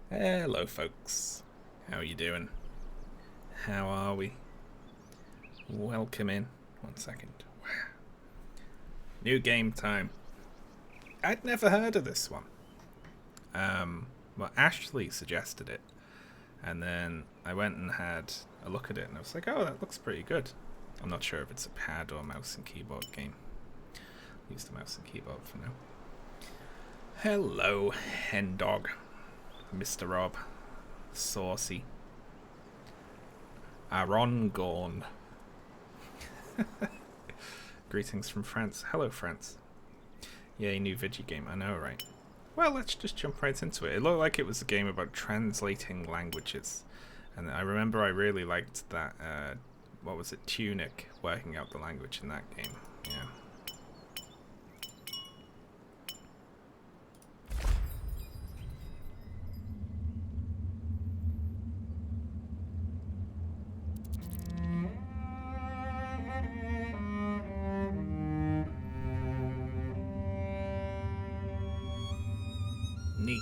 Hello, folks. How are you doing? How are we? Welcome in. 1 second. Wow. New game time. I'd never heard of this one. Well, Ashley suggested it, and then I went and had a look at it, and I was like, "Oh, that looks pretty good." I'm not sure if it's a pad or mouse and keyboard game. Use the mouse and keyboard for now. Hello, hen dog, Mr. Rob, Saucy, Aaron Gorn. Greetings from France. Hello, France. Yay, new video game. I know, right? Well, let's just jump right into it. It looked like it was a game about translating languages. And I remember I really liked that, what was it, Tunic, working out the language in that game. Yeah. Neat.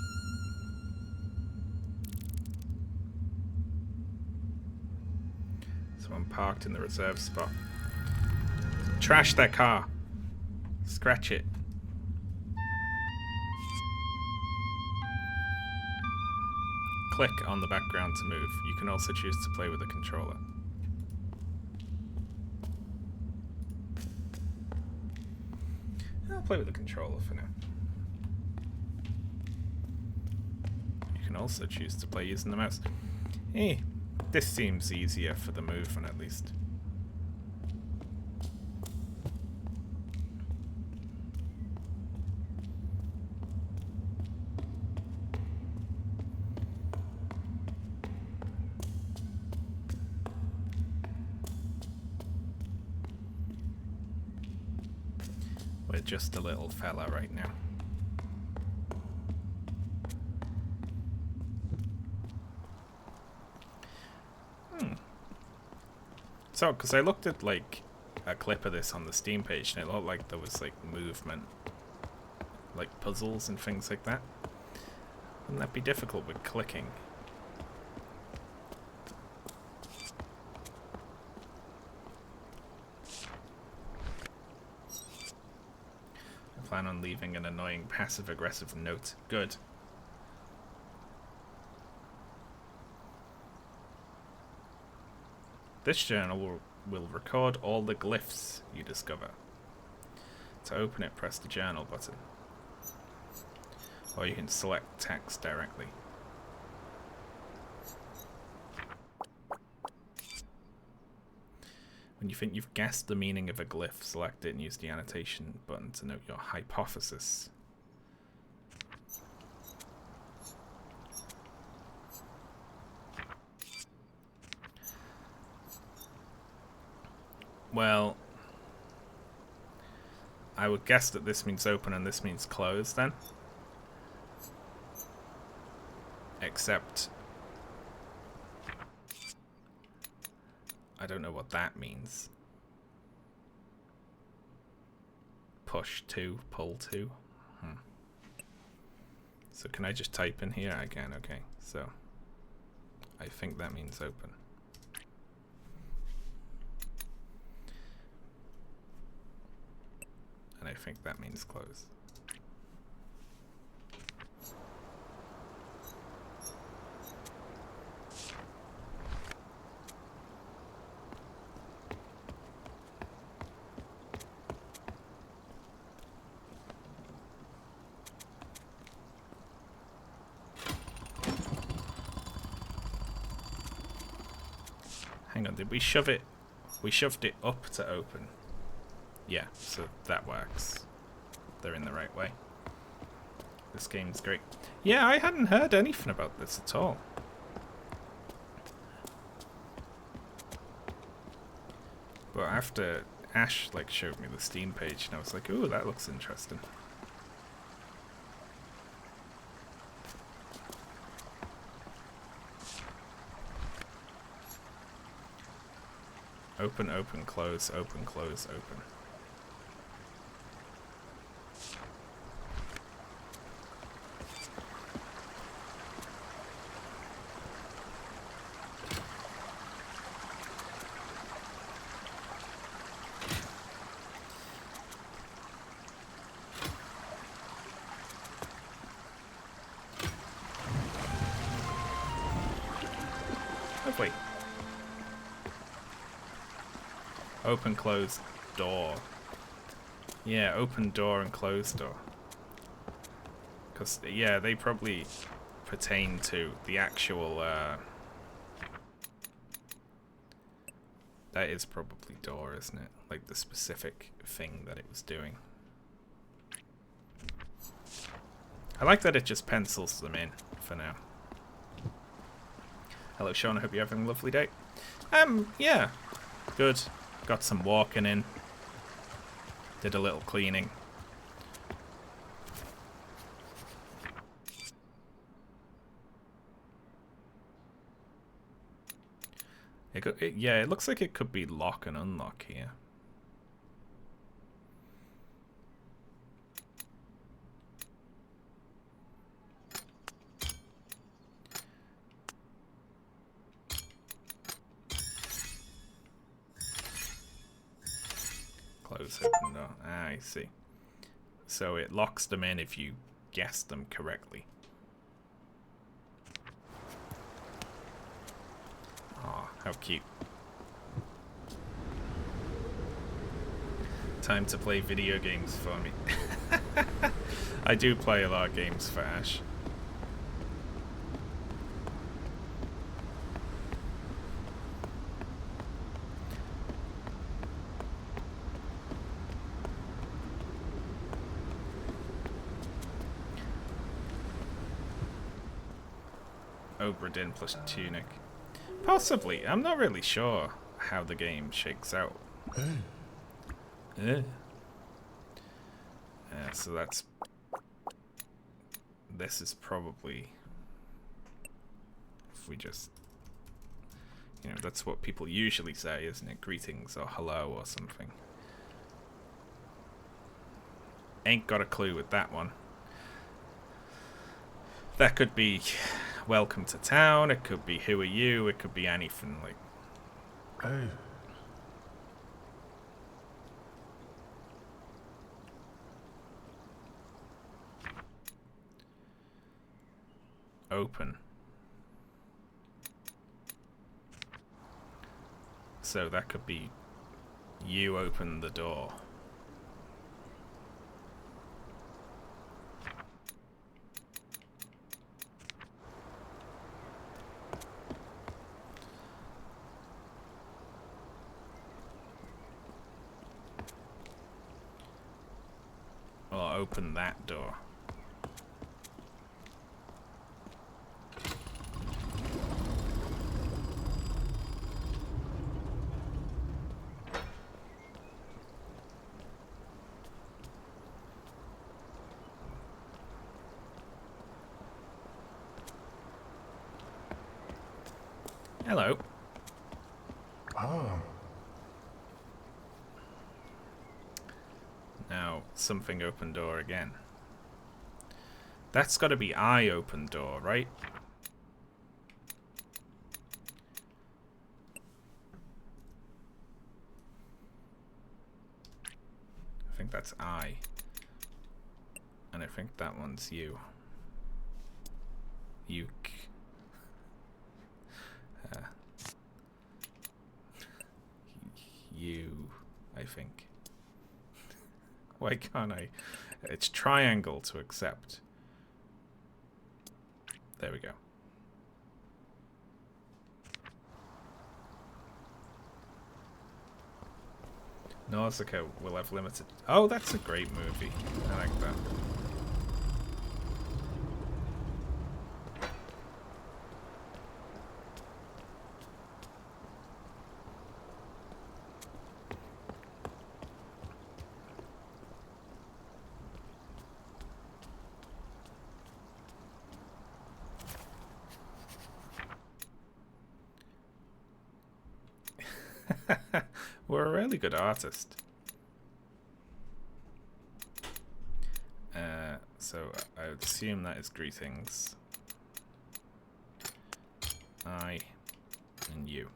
Someone parked in the reserve spot. Trash their car. Scratch it. Click on the background to move. You can also choose to play with a controller. I'll play with the controller for now. You can also choose to play using the mouse. Hey, this seems easier for the movement at least. We're just a little fella right now. So, because I looked at like a clip of this on the Steam page, and it looked like there was like movement, like puzzles and things like that. Wouldn't that be difficult with clicking? I plan on leaving an annoying passive-aggressive note. Good. This journal will record all the glyphs you discover. To open it, press the journal button. Or you can select text directly. When you think you've guessed the meaning of a glyph, select it and use the annotation button to note your hypothesis. Well, I would guess that this means open and this means close then. Except I don't know what that means. Push to, pull to. So can I just type in here again? Okay, so I think that means open. And I think that means close. Hang on, did we shove it? We shoved it up to open. Yeah, so that works. They're in the right way. This game's great. Yeah, I hadn't heard anything about this at all. But after Ash like showed me the Steam page, and I was like, ooh, that looks interesting. Open, open, close, open, close, open. Open, closed door. Yeah, open door and closed door. Because, yeah, they probably pertain to the actual, that is probably door, isn't it? Like the specific thing that it was doing. I like that it just pencils them in for now. Hello, Sean. I hope you're having a lovely day. Yeah. Good. Got some walking in. Did a little cleaning. Yeah, it looks like it could be lock and unlock here. Close, open door. Ah, I see. So it locks them in if you guess them correctly. Aw, how cute. Time to play video games for me. I do play a lot of games for Ash. Obradin plus Tunic. Possibly. I'm not really sure how the game shakes out. So that's... This is probably... If we just... You know, that's what people usually say, isn't it? Greetings or hello or something. Ain't got a clue with that one. That could be welcome to town, it could be who are you, it could be anything like... Oh. Open. So that could be you open the door. Or open that door. Hello. Oh. Now, something open door again. That's got to be I open door, right? I think that's I. And I think that one's you. You. You, I think. Why can't I? It's triangle to accept. There we go. Nausicaa will have limited... Oh, that's a great movie. I like that. We're a really good artist. So I would assume that is greetings. I and you.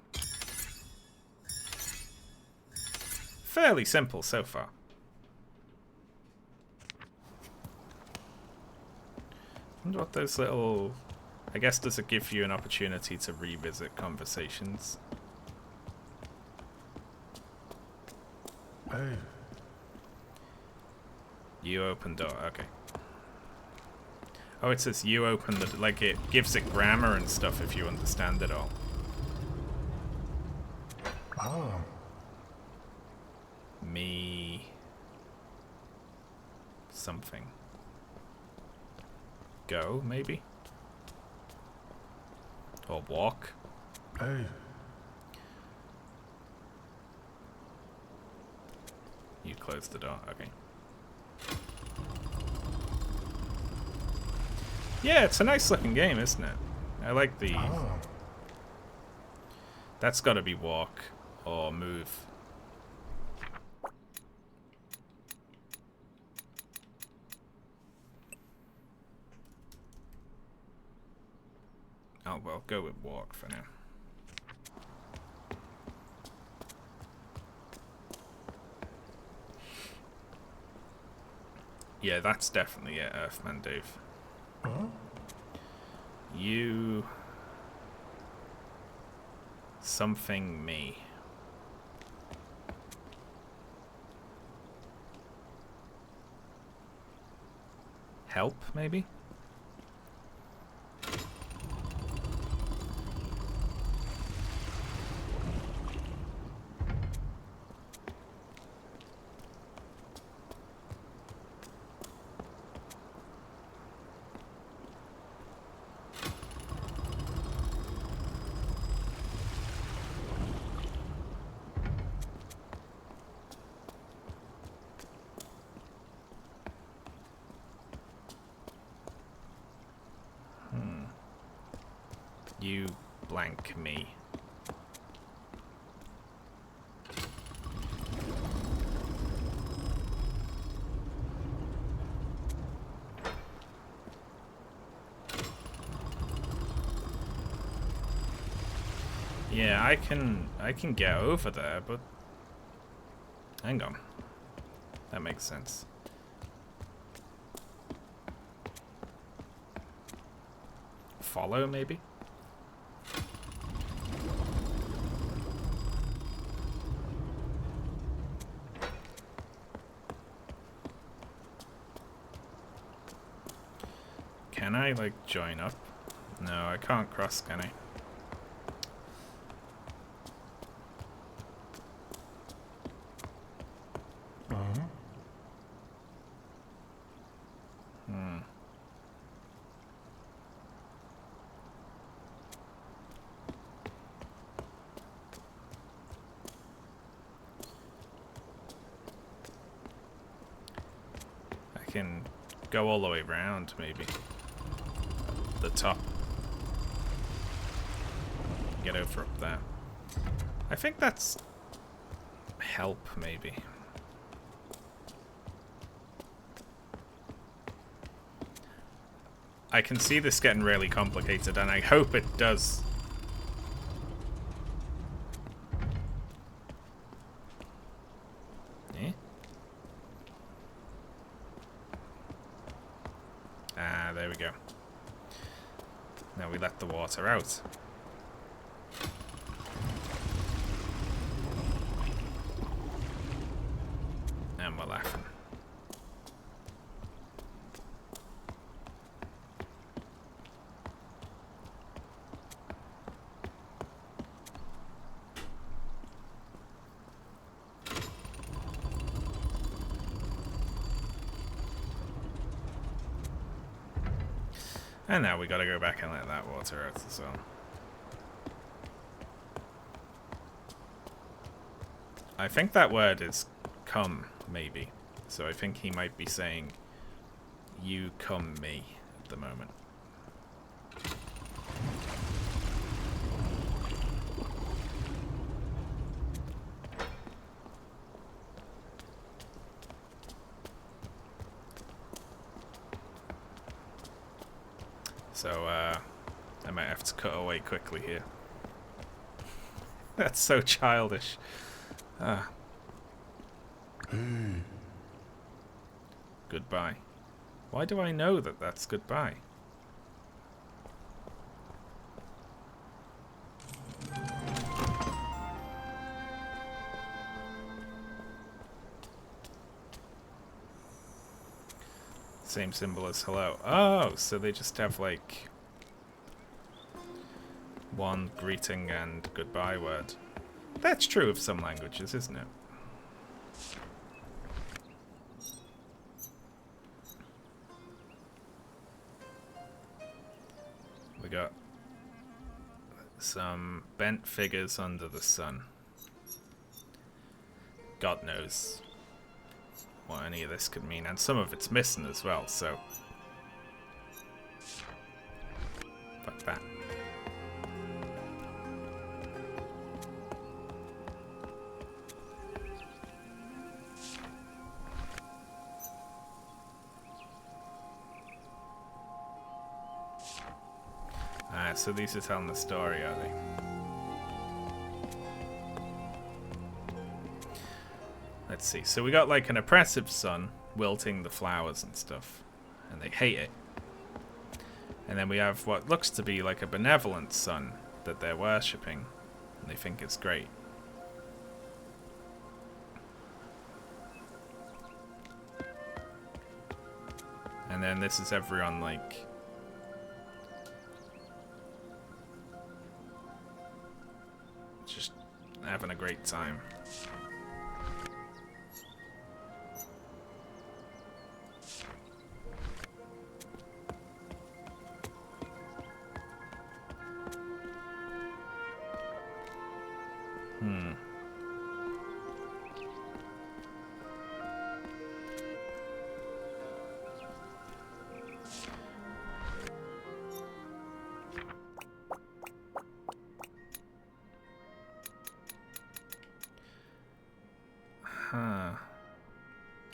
Fairly simple so far. I wonder what those little... I guess does it give you an opportunity to revisit conversations? Hey. You open door. Okay. Oh, it says you open the... Like, it gives it grammar and stuff if you understand it all. Ah. Me... something. Go, maybe? Or walk? Hey. You close the door. Okay. Yeah, it's a nice looking game, isn't it? I like the... Ah. That's gotta be walk or move. Oh, well, go with walk for now. Yeah, that's definitely it, Earthman Dave. Huh? You... something me. Help, maybe? You blank me. Yeah, I can get over there, but hang on. That makes sense. Follow, maybe? Can I, like, join up? No, I can't cross, can I? Uh-huh. I can go all the way around, maybe. The top. Get over up there. I think that's... help, maybe. I can see this getting really complicated, and I hope it does. Eh? Ah, there we go. Now we let the water out. And we're laughing. And now we gotta go back and let that water out as well. I think that word is come, maybe. So I think he might be saying, you come me, at the moment. So, I might have to cut away quickly here. That's so childish. Ah. Goodbye. Why do I know that that's goodbye? Same symbol as hello. Oh, so they just have like one greeting and goodbye word. That's true of some languages, isn't it? We got some bent figures under the sun. God knows what any of this could mean, and some of it's missing as well, so fuck that. So these are telling the story, are they? Let's see. So we got like an oppressive sun wilting the flowers and stuff, and they hate it. And then we have what looks to be like a benevolent sun that they're worshipping, and they think it's great. And then this is everyone like just having a great time.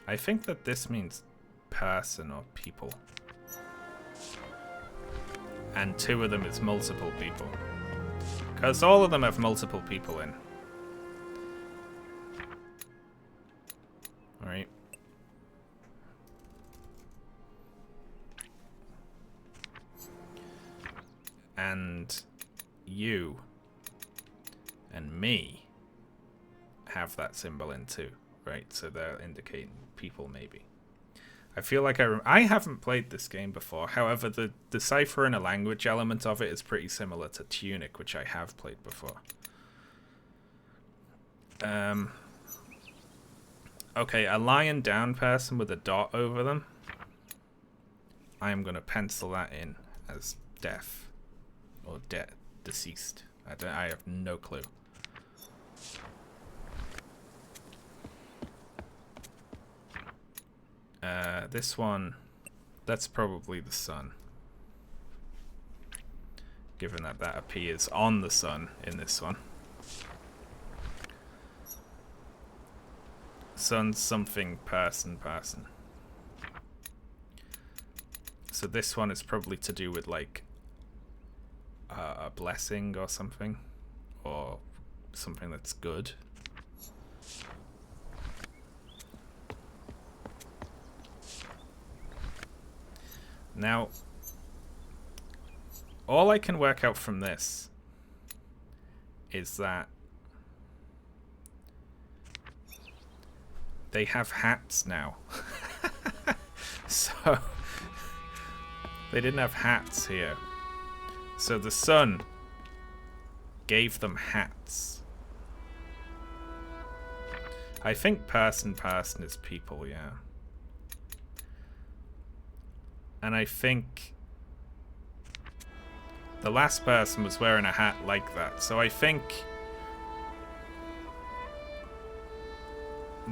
I think that this means person or people. And two of them is multiple people. Because all of them have multiple people in. Alright. And you and me have that symbol in too. Right, so they're indicating people, maybe. I feel like I haven't played this game before. However, the decipher and a language element of it is pretty similar to Tunic, which I have played before. Okay, a lying down person with a dot over them. I am going to pencil that in as deaf. Or deceased. I have no clue. This one, that's probably the sun. Given that that appears on the sun in this one. Sun, something, person. So this one is probably to do with like a blessing or something. Or something that's good. Now, all I can work out from this is that they have hats now. So, they didn't have hats here. So the sun gave them hats. I think person is people, yeah. And I think the last person was wearing a hat like that. So I think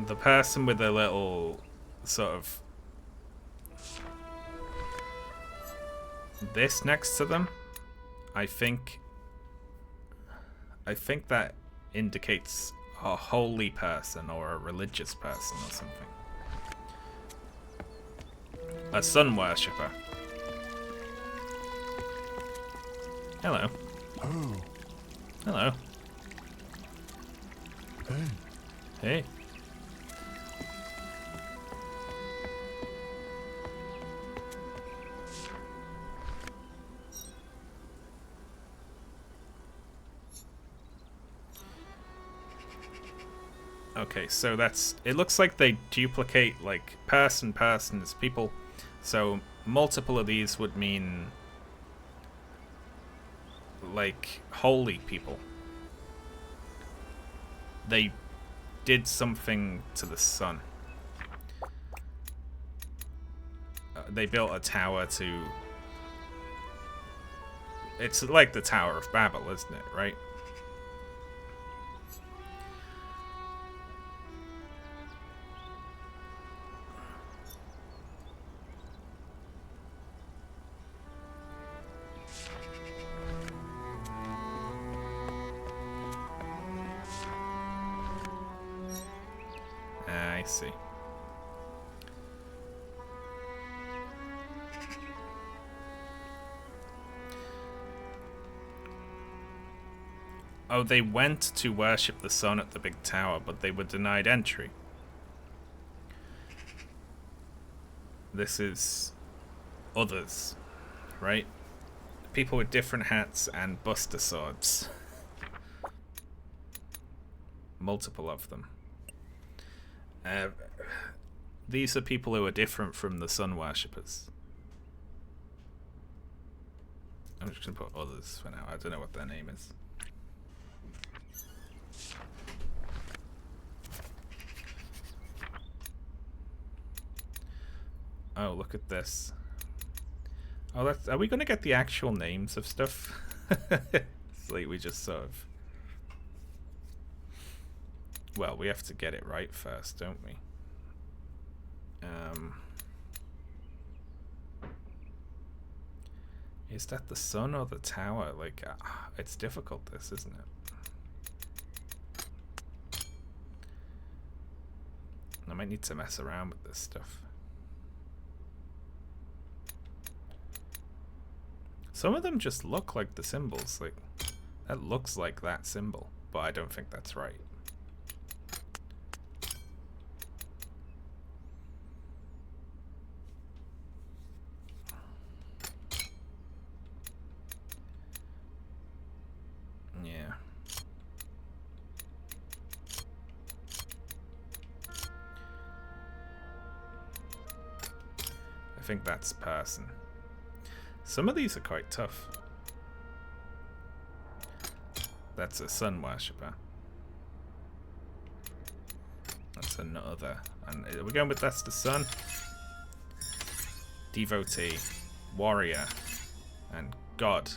the person with a little sort of this next to them, I think that indicates a holy person or a religious person or something. A sun worshipper. Hello. Oh. Hello. Hey. Hey. Okay, so that's... It looks like they duplicate, like, person is people. So multiple of these would mean like holy people. They did something to the sun. They built a tower to... It's like the Tower of Babel, isn't it, right? I see. Oh, they went to worship the sun at the big tower, but they were denied entry. This is others, right? People with different hats and buster swords. Multiple of them. These are people who are different from the sun worshippers. I'm just going to put others for now. I don't know what their name is. Oh, look at this. Oh, that's... Are we going to get the actual names of stuff? It's like we just sort of... Well, we have to get it right first, don't we? Is that the sun or the tower? Like, it's difficult, this, isn't it? I might need to mess around with this stuff. Some of them just look like the symbols. Like, that looks like that symbol, but I don't think that's right. Yeah. I think that's person. Some of these are quite tough. That's a sun worshipper. That's another. And we're going with that's the sun. Devotee, warrior, and god.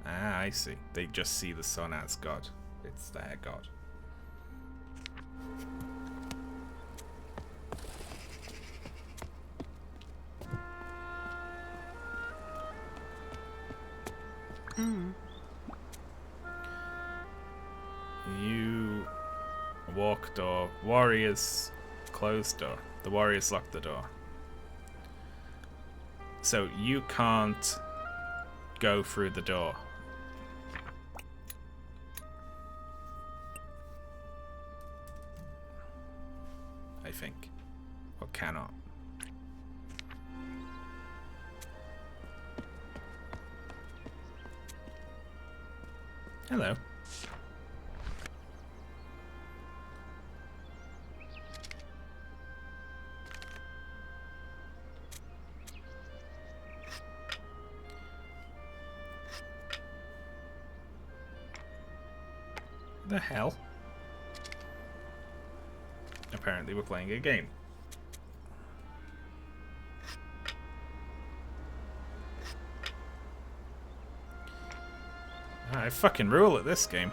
Ah, I see. They just see the sun as god. It's their god. You walk door. Warriors close door. The warriors lock the door. So you can't go through the door. I think. Or cannot. Hello. The hell? Apparently we're playing a game. I fucking rule at this game.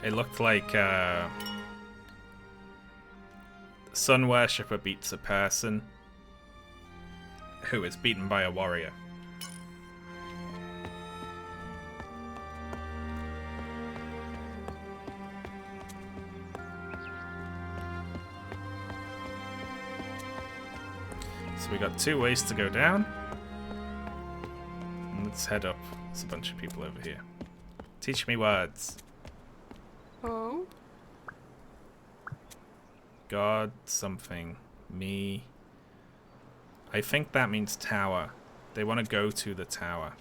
It looked like sun worshipper beats a person who is beaten by a warrior. So we got 2 ways to go down. And let's head up. There's a bunch of people over here. Teach me words. Oh? God, something, me, I think that means tower. They want to go to the tower.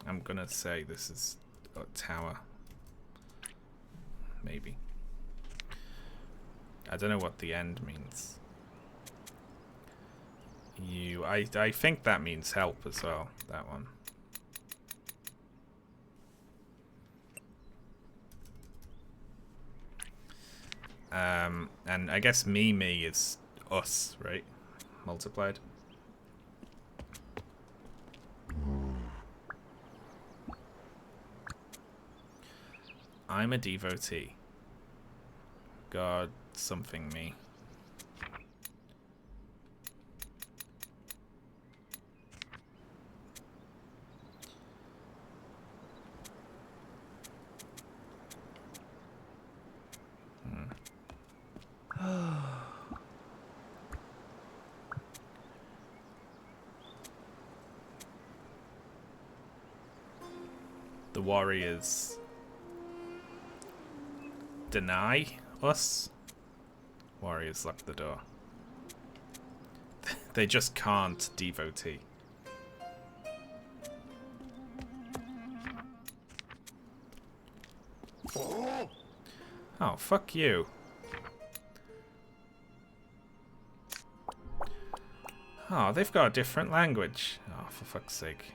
I'm gonna say this is a tower. Maybe. I don't know what the end means. I think that means help as well, that one. And I guess me is us, right? Multiplied. I'm a devotee. God something me. The warriors deny us. Warriors lock the door. They just can't devotee. Oh, fuck you. Oh, they've got a different language. Oh, for fuck's sake.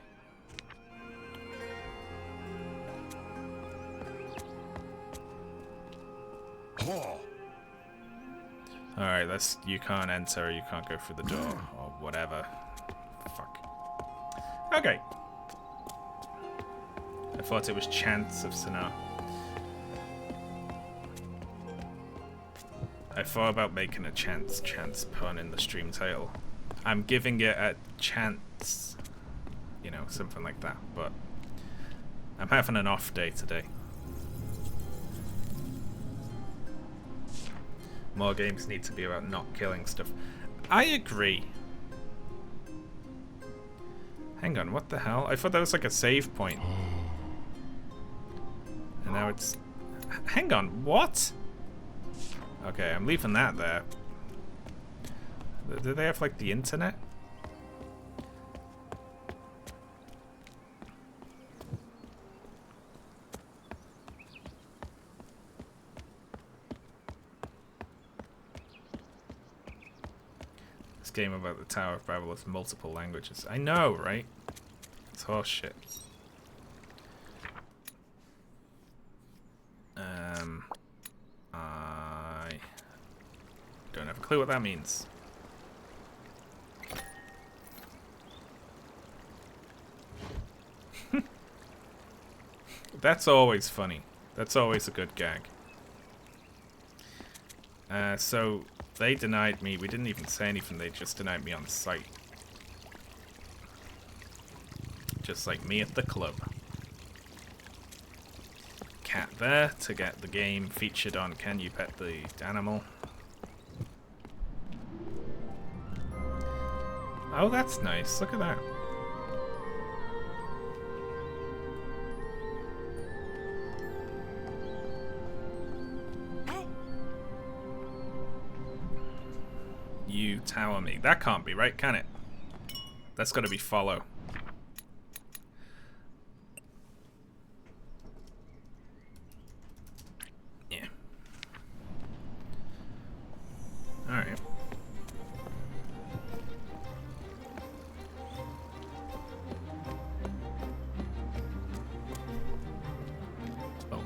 Alright, you can't enter, you can't go through the door, or whatever. Fuck. Okay. I thought it was Chants of Sennaar. I thought about making a chance pun in the stream title. I'm giving it a chance, you know, something like that, but I'm having an off day today. More games need to be about not killing stuff. I agree. Hang on, what the hell? I thought that was like a save point. And now it's... Hang on, what? Okay, I'm leaving that there. Do they have like the internet? Game about the Tower of Babel with multiple languages. I know, right? It's horse shit. I don't have a clue what that means. That's always funny. That's always a good gag. So they denied me. We didn't even say anything. They just denied me on sight. Just like me at the club. Cat there to get the game featured on Can You Pet the Animal? Oh, that's nice. Look at that. You tower me. That can't be right, can it? That's got to be follow. Yeah. Alright. Oh.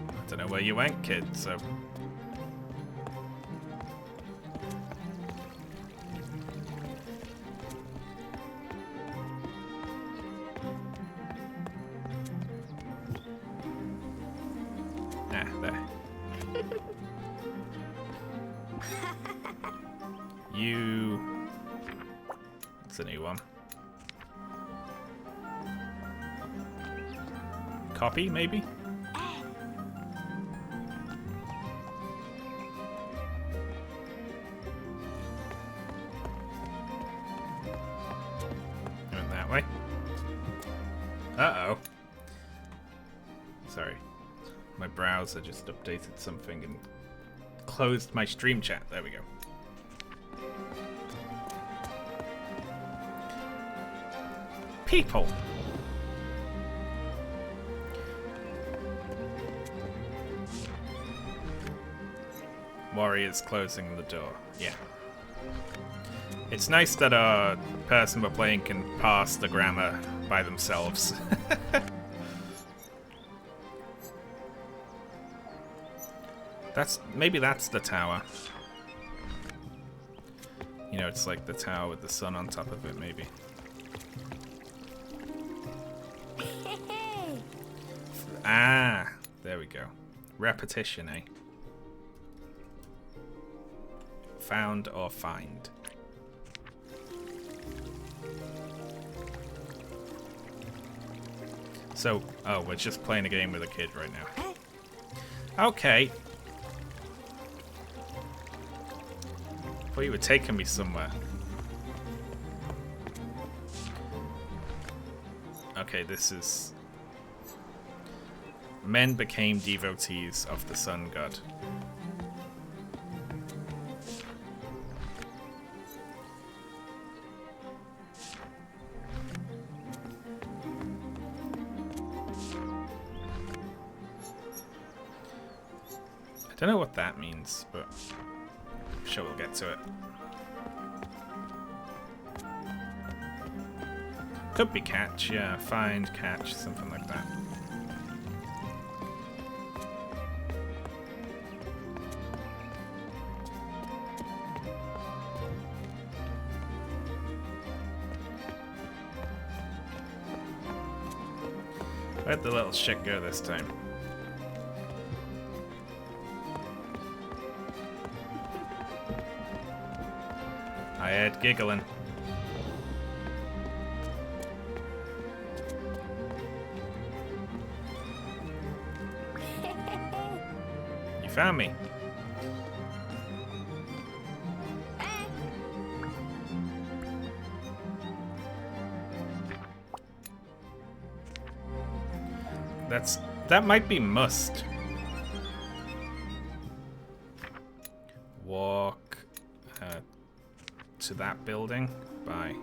I don't know where you went, kid, so... It's a new one. Copy, maybe? Going that way. Uh-oh. Sorry. My browser just updated something and closed my stream chat. There we go. People. Warriors closing the door. Yeah. It's nice that a person we're playing can pass the grammar by themselves. Maybe that's the tower. You know, it's like the tower with the sun on top of it, maybe. Ah, there we go. Repetition, eh? Found or find. So, oh, we're just playing a game with a kid right now. Okay. Thought you were taking me somewhere. Okay, this is... Men became devotees of the sun god. I don't know what that means, but I'm sure we'll get to it. Could be catch, yeah, find, catch, something like that. Where'd the little shit go this time? I heard giggling. You found me. That might be must. Walk to that building. Bye.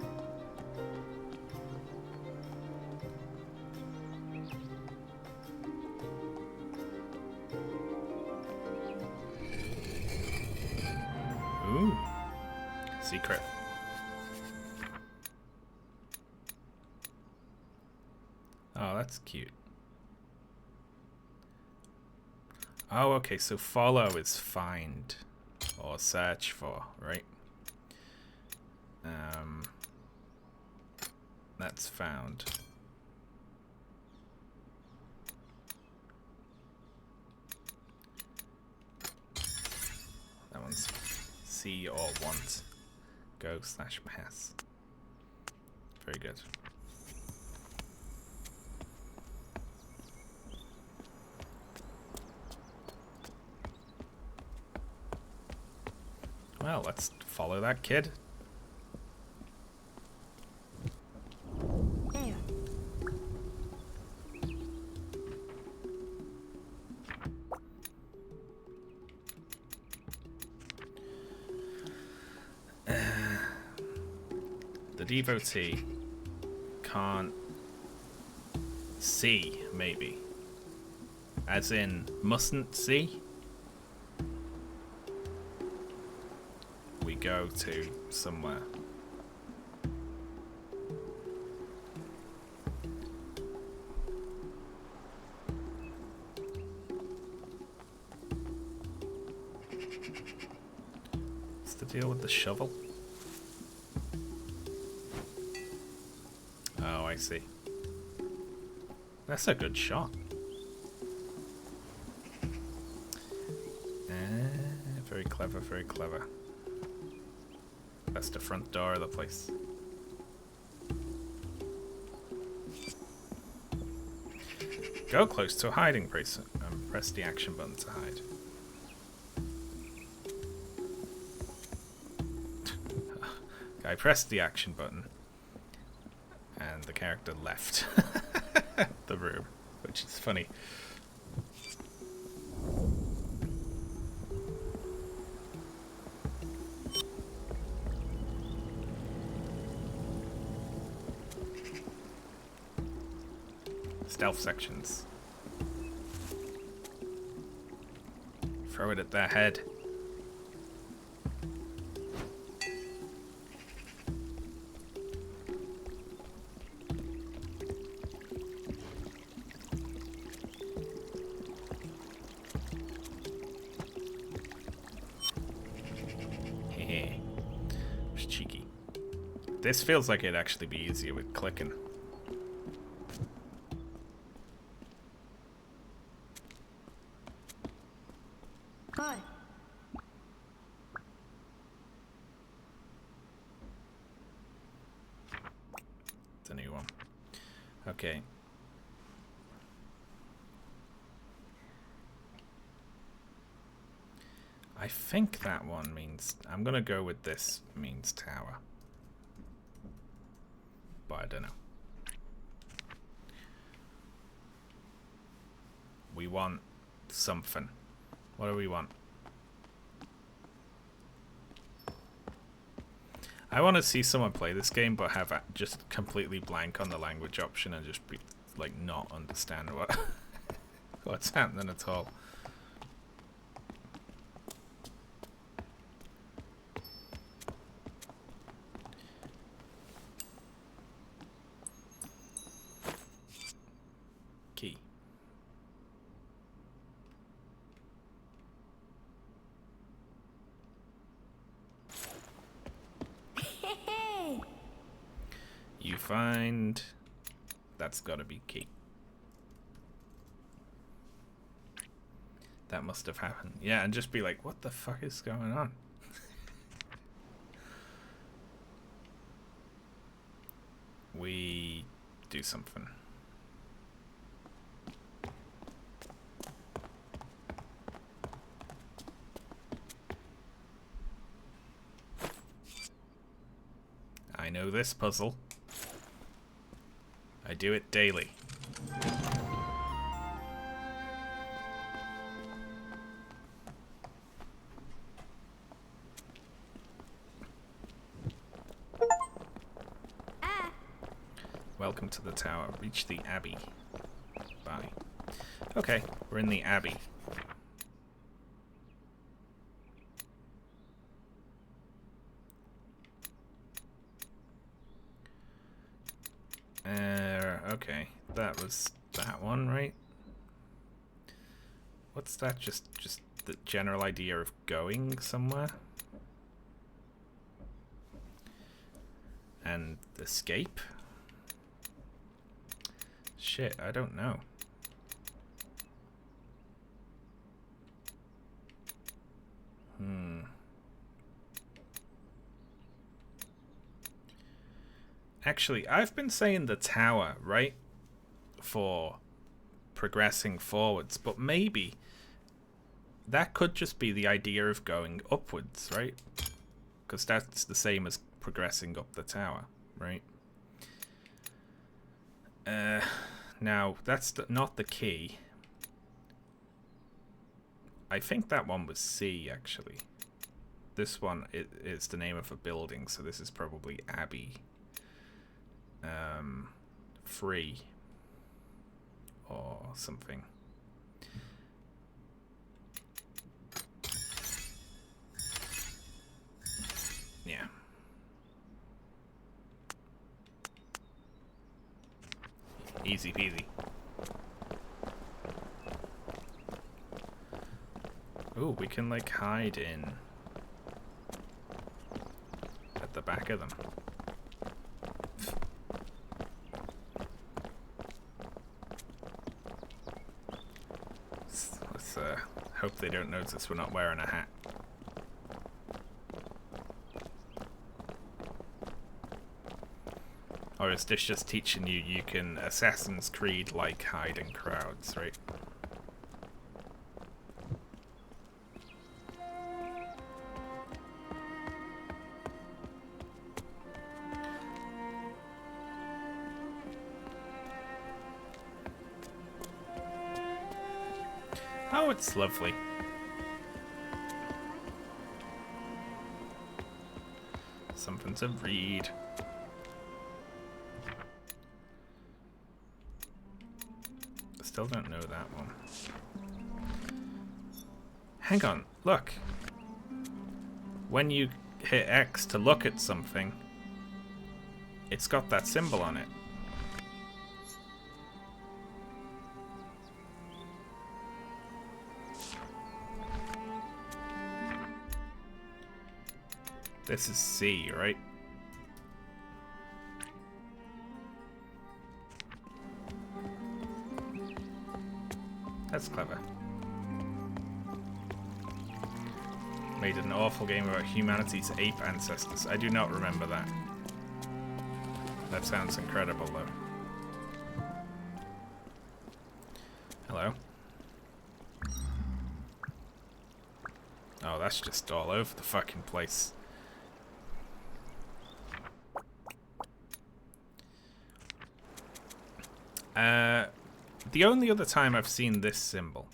Ooh. Secret. Oh, that's cute. Oh, okay, so follow is find or search for, right? That's found. That one's see or want. Go/pass. Very good. Well, let's follow that kid. The devotee can't see, maybe. As in, mustn't see? We go to somewhere. What's the deal with the shovel? Oh, I see. That's a good shot. Very clever, very clever. That's the front door of the place. Go close to a hiding place and press the action button to hide. I pressed the action button and the character left the room, which is funny. Stealth sections. Throw it at their head. Hehe. It's cheeky. This feels like it'd actually be easier with clicking. Hi. It's a new one. Okay. I think that one means... I'm gonna go with this means tower. But I don't know. We want something. What do we want? I want to see someone play this game but have just completely blank on the language option and just be like not understand what's happening at all. Key. You find... That's gotta be key. That must have happened. Yeah, and just be like, what the fuck is going on? We do something. I know this puzzle. I do it daily. Welcome to the tower. Reach the Abbey. Bye. Okay, we're in the Abbey. Okay, that was that one, right? What's that? Just the general idea of going somewhere? And escape? Shit, I don't know. Actually, I've been saying the tower, right? For progressing forwards, but maybe that could just be the idea of going upwards, right? Because that's the same as progressing up the tower, right? Now, that's not the key. I think that one was C, actually. This one is the name of a building, so this is probably Abbey. Free. Or something. Yeah. Easy peasy. Ooh, we can like hide in at the back of them. Let's hope they don't notice we're not wearing a hat. Or is this just teaching you can Assassin's Creed like hide in crowds, right? Oh, it's lovely. Something to read. still don't know that one. Hang on, look. When you hit X to look at something, it's got that symbol on it. This is C, right? That's clever. Made an awful game about humanity's ape ancestors. I do not remember that. That sounds incredible, though. Hello? Oh, that's just all over the fucking place. The only other time I've seen this symbol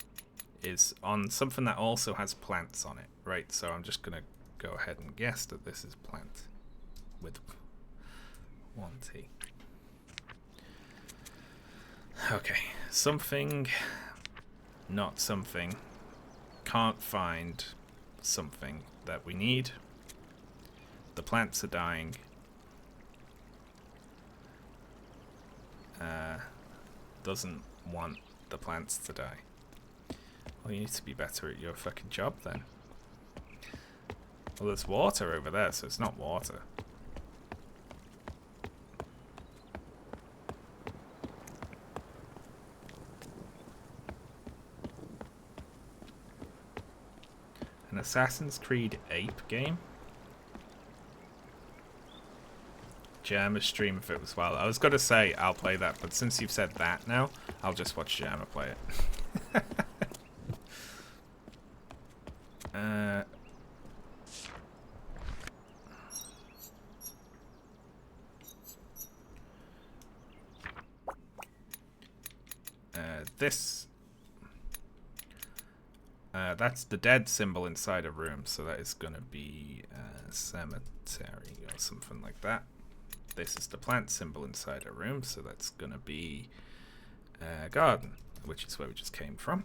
is on something that also has plants on it, right? So I'm just gonna go ahead and guess that this is plant with 1T. Okay, something, not something, can't find something that we need. The plants are dying. Doesn't want the plants to die. Well, you need to be better at your fucking job then. Well, there's water over there, so it's not water. An Assassin's Creed ape game? Jerma stream if it was well. I was gonna say I'll play that, but since you've said that now, I'll just watch Jerma play it. This that's the dead symbol inside a room, so that is gonna be a cemetery or something like that. This is the plant symbol inside a room, so that's gonna be a garden, which is where we just came from.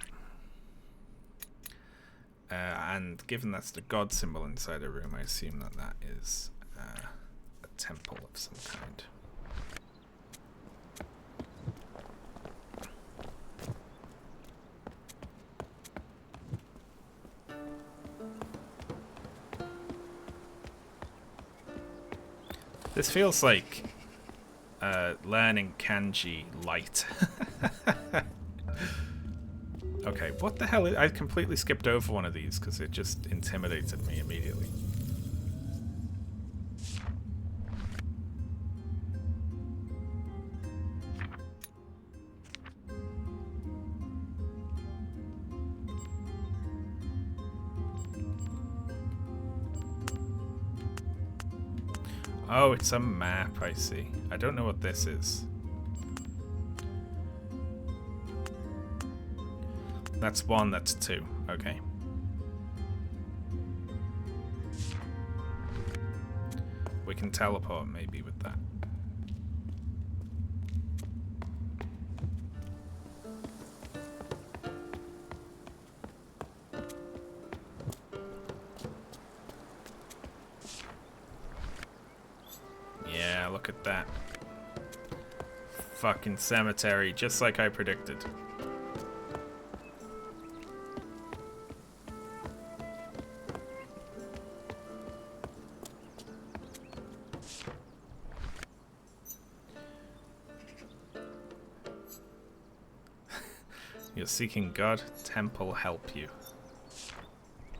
And given that's the god symbol inside a room, I assume that that is a temple of some kind. This feels like learning kanji light. Okay, what the hell? I completely skipped over one of these because it just intimidated me immediately. Oh, it's a map, I see. I don't know what this is. That's one, that's two. Okay. We can teleport maybe with that. Yeah, look at that. Fucking cemetery, just like I predicted. You're seeking God, temple help you.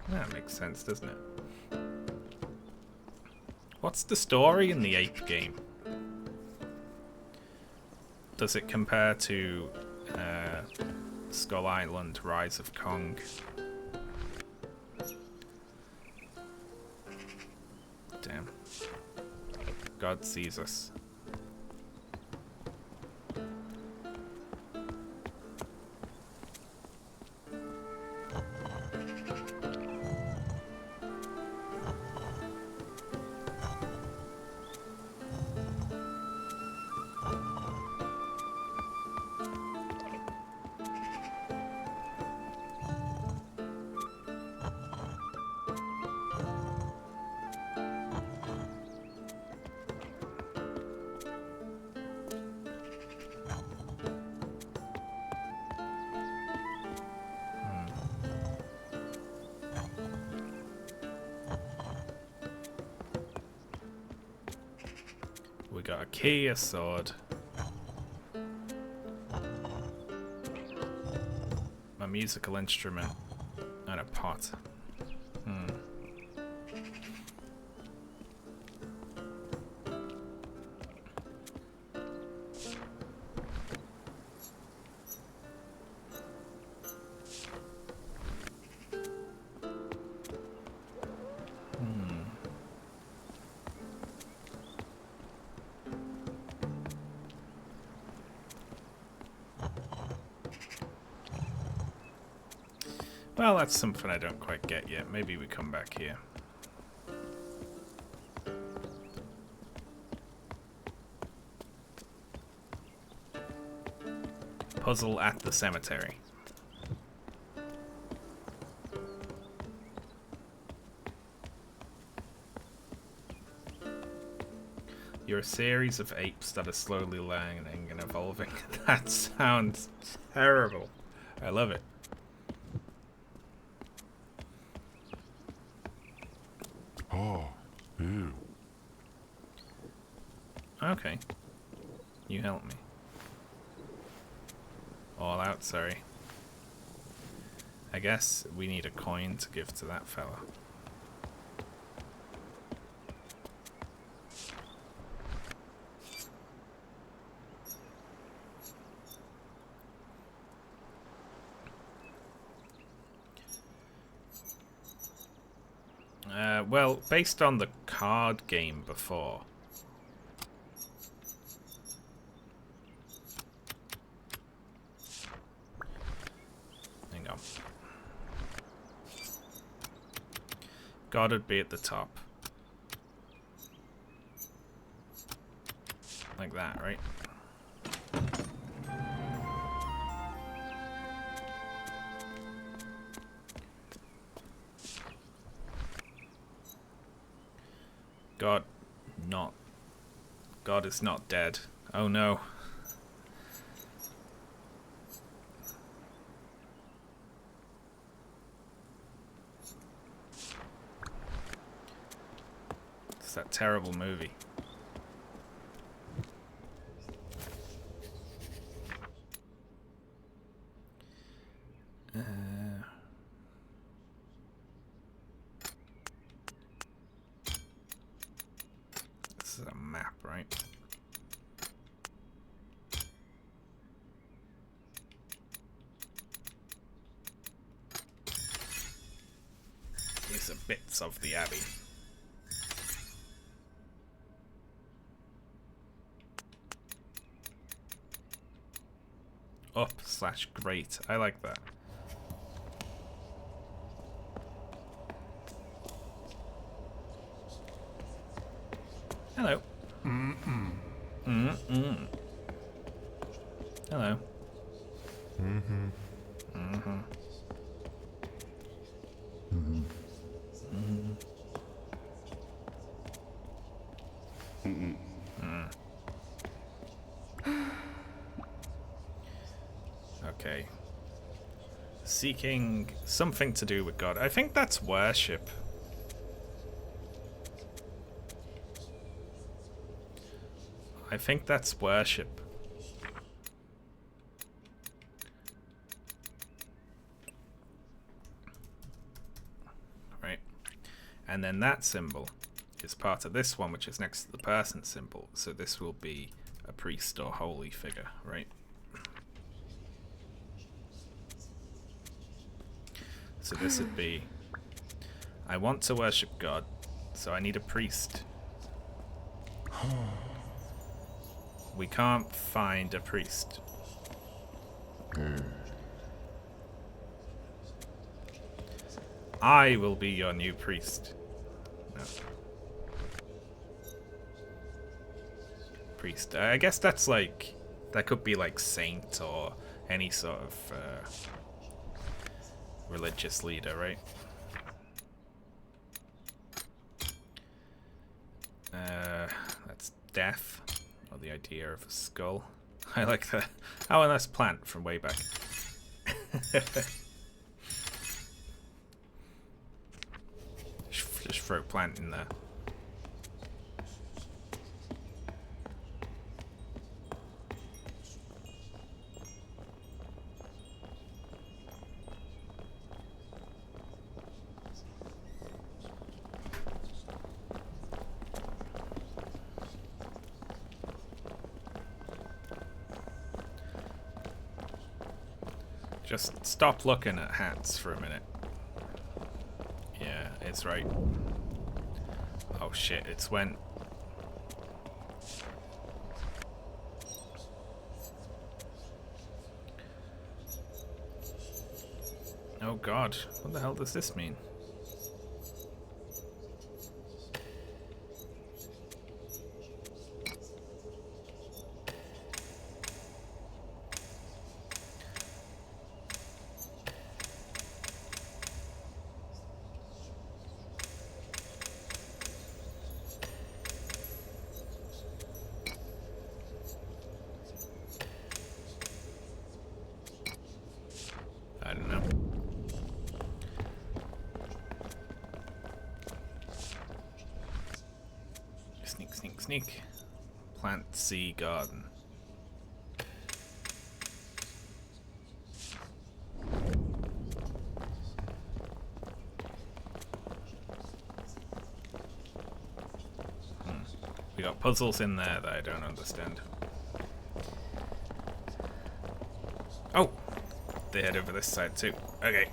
That makes sense, doesn't it? What's the story in the ape game? Does it compare to Skull Island, Rise of Kong? Damn. God sees us. got a key, a sword. A musical instrument. And a pot. Well, that's something I don't quite get yet. Maybe we come back here. Puzzle at the cemetery. You're a series of apes that are slowly learning and evolving. That sounds terrible. I love it. Oh, ew. Okay. You help me. All out, sorry. I guess we need a coin to give to that fella. Well, based on the card game before. Hang on. God would be at the top. Like that, right? God is not dead. Oh no. It's that terrible movie. This is a map, right? These are bits of the abbey. Up/great. I like that. Hello. Mm-mm. Mm-mm. Hello. Mm-hmm. Mm-hmm. Mm-hmm. Mm-hmm. Mm. Okay. Seeking something to do with God. I think that's worship. I think that's worship. Right. And then that symbol is part of this one, which is next to the person symbol. So this will be a priest or holy figure, right? So this would be, I want to worship God, so I need a priest. We can't find a priest. I will be your new priest. No. Priest. I guess that's like, that could be like saint or any sort of religious leader, right? That's death, or the idea of a skull. I like that. Oh, and that's plant from way back. Just throw plant in there. Just stop looking at hats for a minute. Yeah, it's right. Oh shit, it's when... Oh god, what the hell does this mean? I don't know. Sneak, sneak, sneak. Plant sea garden. We got puzzles in there that I don't understand. Oh! They head over this side too. Okay.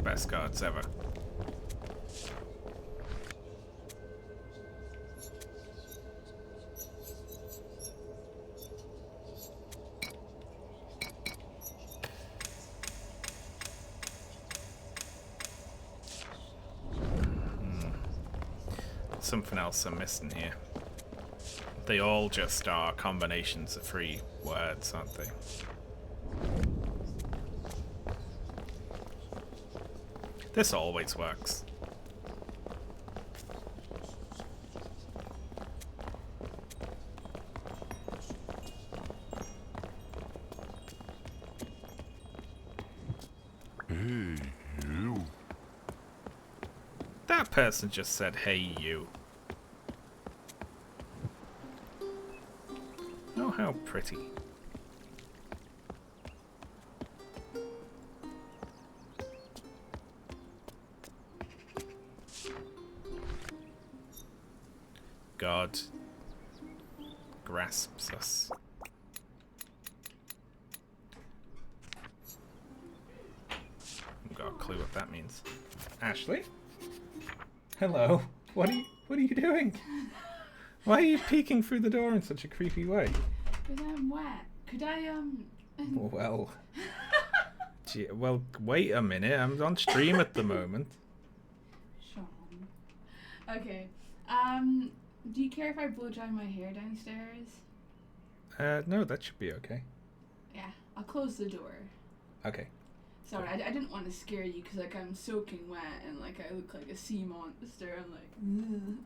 Best cards ever. Something else I'm missing here. They all just are combinations of 3 words, aren't they? This always works. Hey, you. That person just said, "Hey, you." Oh, how pretty. God grasps us. I've got a clue what that means. Ashley? Hello. What are you doing? Why are you peeking through the door in such a creepy way? Because I'm wet. Could I, Well... Gee, well, wait a minute. I'm on stream at the moment. Sean. Okay. Do you care if I blow dry my hair downstairs? No, that should be okay. Yeah, I'll close the door. Okay. Sorry, I didn't want to scare you because, like, I'm soaking wet and, like, I look like a sea monster. I'm like, ugh.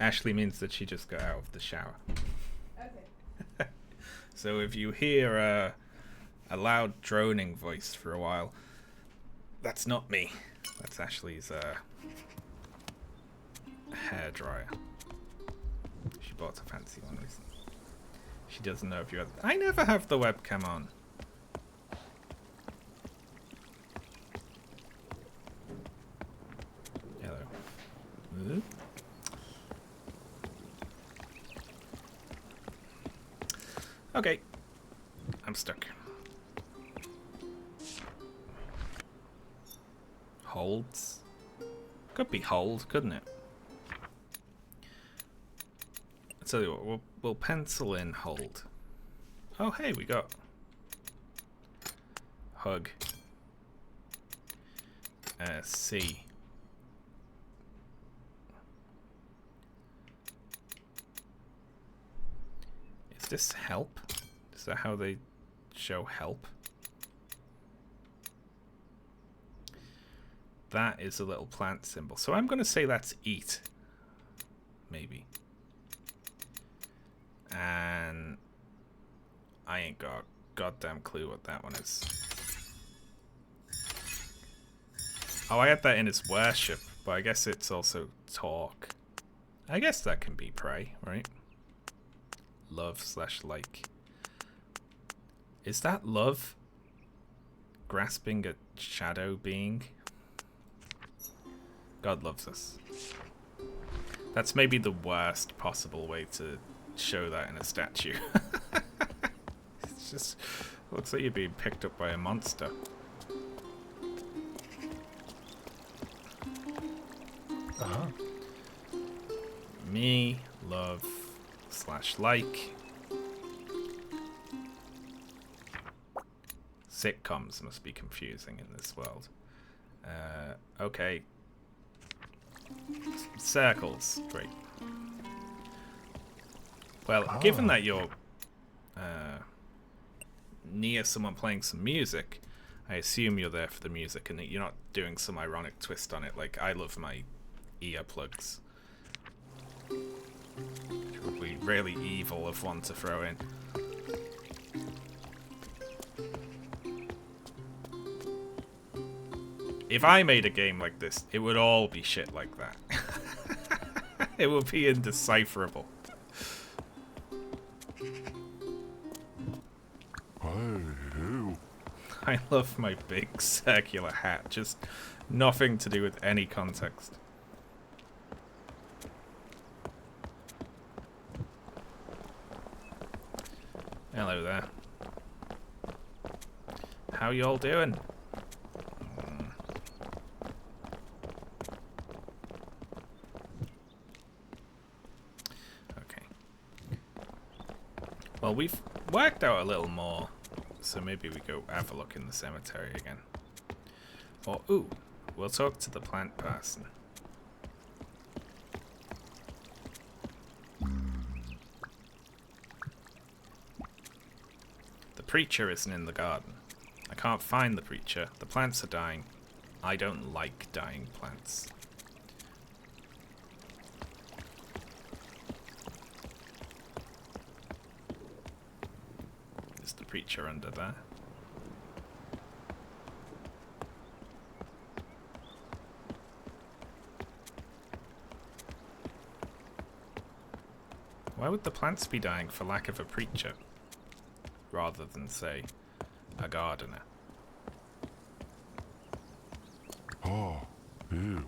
Ashley means that she just got out of the shower. Okay. So if you hear a loud droning voice for a while, that's not me. That's Ashley's hairdryer. She bought a fancy one recently. She doesn't know if you have... I never have the webcam on. Hello. Ooh. Okay. I'm stuck. Holds? Could be hold, couldn't it? I'll tell you what, we'll pencil in hold. Oh, hey, we got hug. C. Is this help? Is that how they show help? That is a little plant symbol. So I'm going to say that's eat. Maybe. And I ain't got a goddamn clue what that one is. Oh, I had that in as worship, but I guess it's also talk. I guess that can be pray, right? Love / like. Is that love? Grasping a shadow being? God loves us. That's maybe the worst possible way to show that in a statue. It's just looks like you're being picked up by a monster. Uh-huh. Me, love, / like. Sitcoms must be confusing in this world. Okay. Circles. Great. Well, given that you're near someone playing some music, I assume you're there for the music and that you're not doing some ironic twist on it like I love my earplugs. Which would be really evil of one to throw in. If I made a game like this, it would all be shit like that. It would be indecipherable. Hey-ho. I love my big circular hat. Just nothing to do with any context. Hello there. How y'all doing? Okay. Well, we've worked out a little more, so maybe we go have a look in the cemetery again. Or, ooh, we'll talk to the plant person. The preacher isn't in the garden. I can't find the preacher. The plants are dying. I don't like dying plants. Is the preacher under there? Why would the plants be dying for lack of a preacher, rather than, say, a gardener? Oh, ew.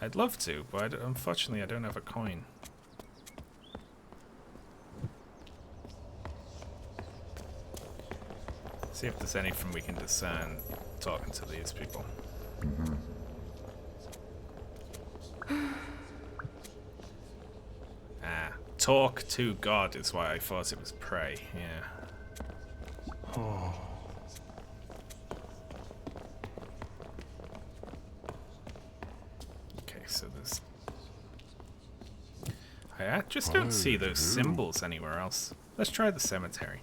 I'd love to, but unfortunately I don't have a coin. See if there's anything we can discern talking to these people. Talk to God is why I thought it was pray, yeah. Oh. Okay, so there's... I just don't see those symbols anywhere else. Let's try the cemetery.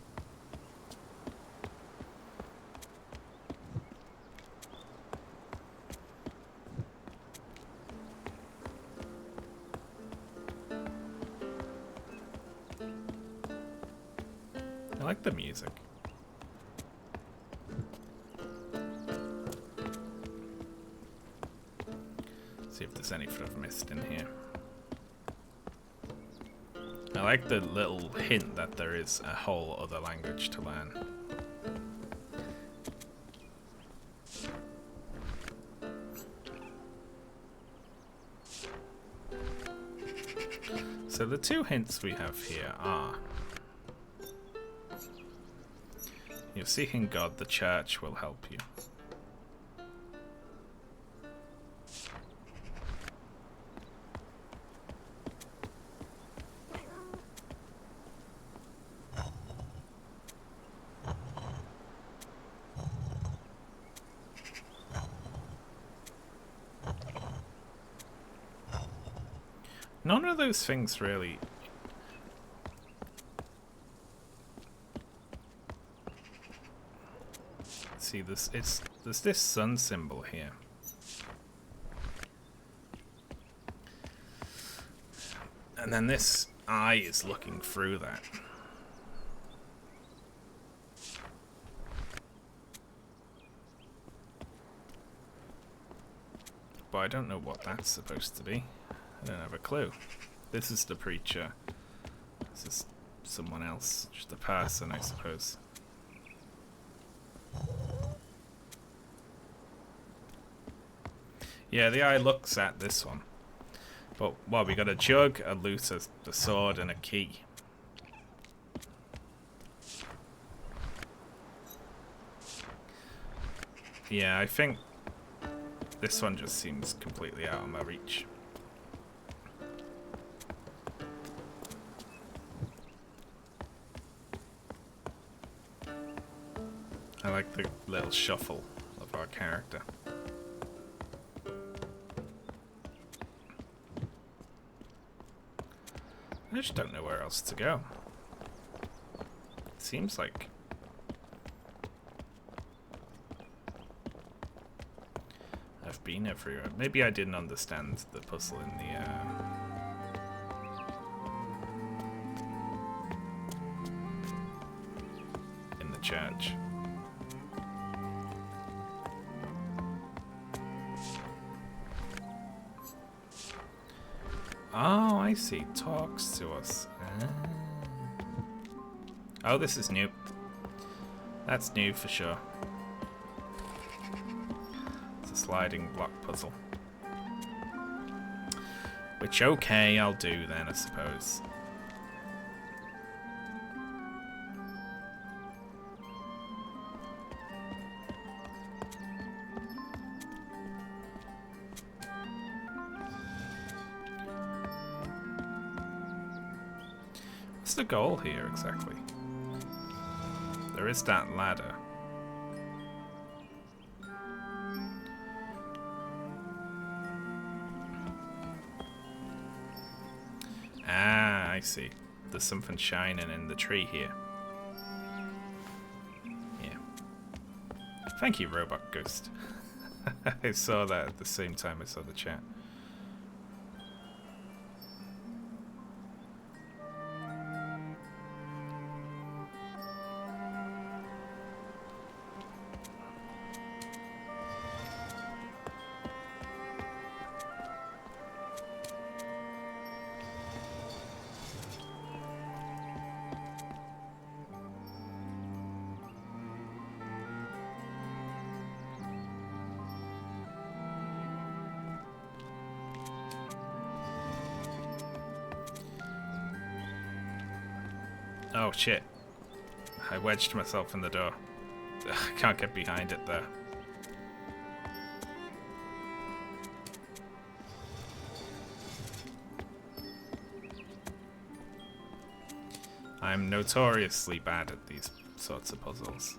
I like the music. See if there's anything I've missed in here. I like the little hint that there is a whole other language to learn. So the two hints we have here are: you're seeking God, the church will help you. None of those things really... See, there's this sun symbol here. And then this eye is looking through that. But I don't know what that's supposed to be. I don't have a clue. This is the preacher. This is someone else. Just a person, I suppose. Yeah, the eye looks at this one. But what, we got a jug, a loot, a sword, and a key. Yeah, I think this one just seems completely out of my reach. I like the little shuffle of our character. I just don't know where else to go. It seems like I've been everywhere. Maybe I didn't understand the puzzle in the church. Oh, I see. Talks to us. Oh, this is new. That's new for sure. It's a sliding block puzzle. Which, okay, I'll do then, I suppose. What's the goal here exactly? There is that ladder. Ah, I see. There's something shining in the tree here. Yeah. Thank you, Robot Ghost. I saw that at the same time I saw the chat. Oh shit. I wedged myself in the door. I can't get behind it there. I'm notoriously bad at these sorts of puzzles.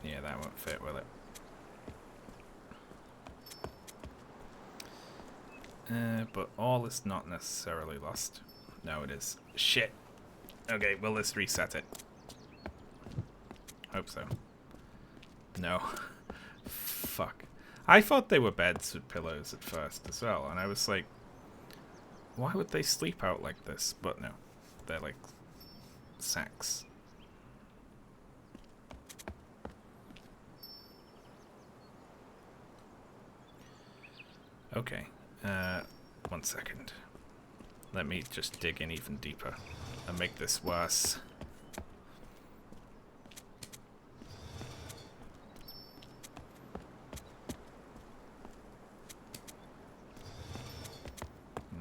Yeah, that won't fit, will it? But all is not necessarily lost. No, it is. Shit. Okay, well, let's reset it. Hope so. No. Fuck. I thought they were beds with pillows at first as well, and I was like, why would they sleep out like this? But no, they're like sacks. Okay, 1 second. Let me just dig in even deeper and make this worse.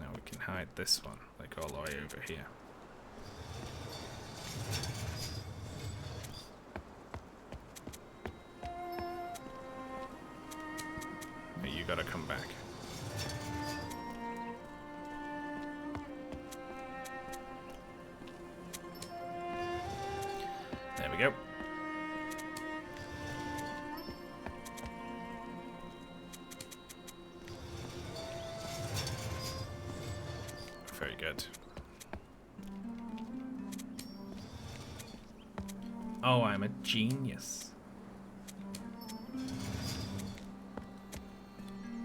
Now we can hide this one, like all the way over here. Hey, you gotta come back. There we go. Very good. Oh, I'm a genius.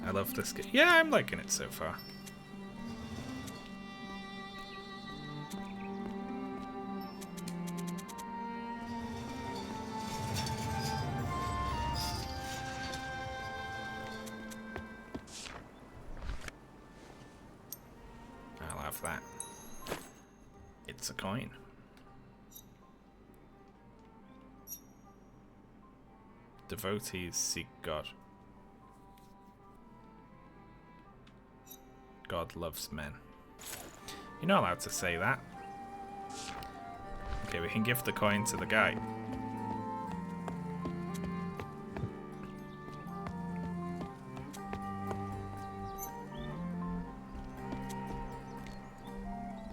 I love this game. Yeah, I'm liking it so far. that? It's a coin. Devotees seek God. God loves men. You're not allowed to say that. Okay, we can give the coin to the guy.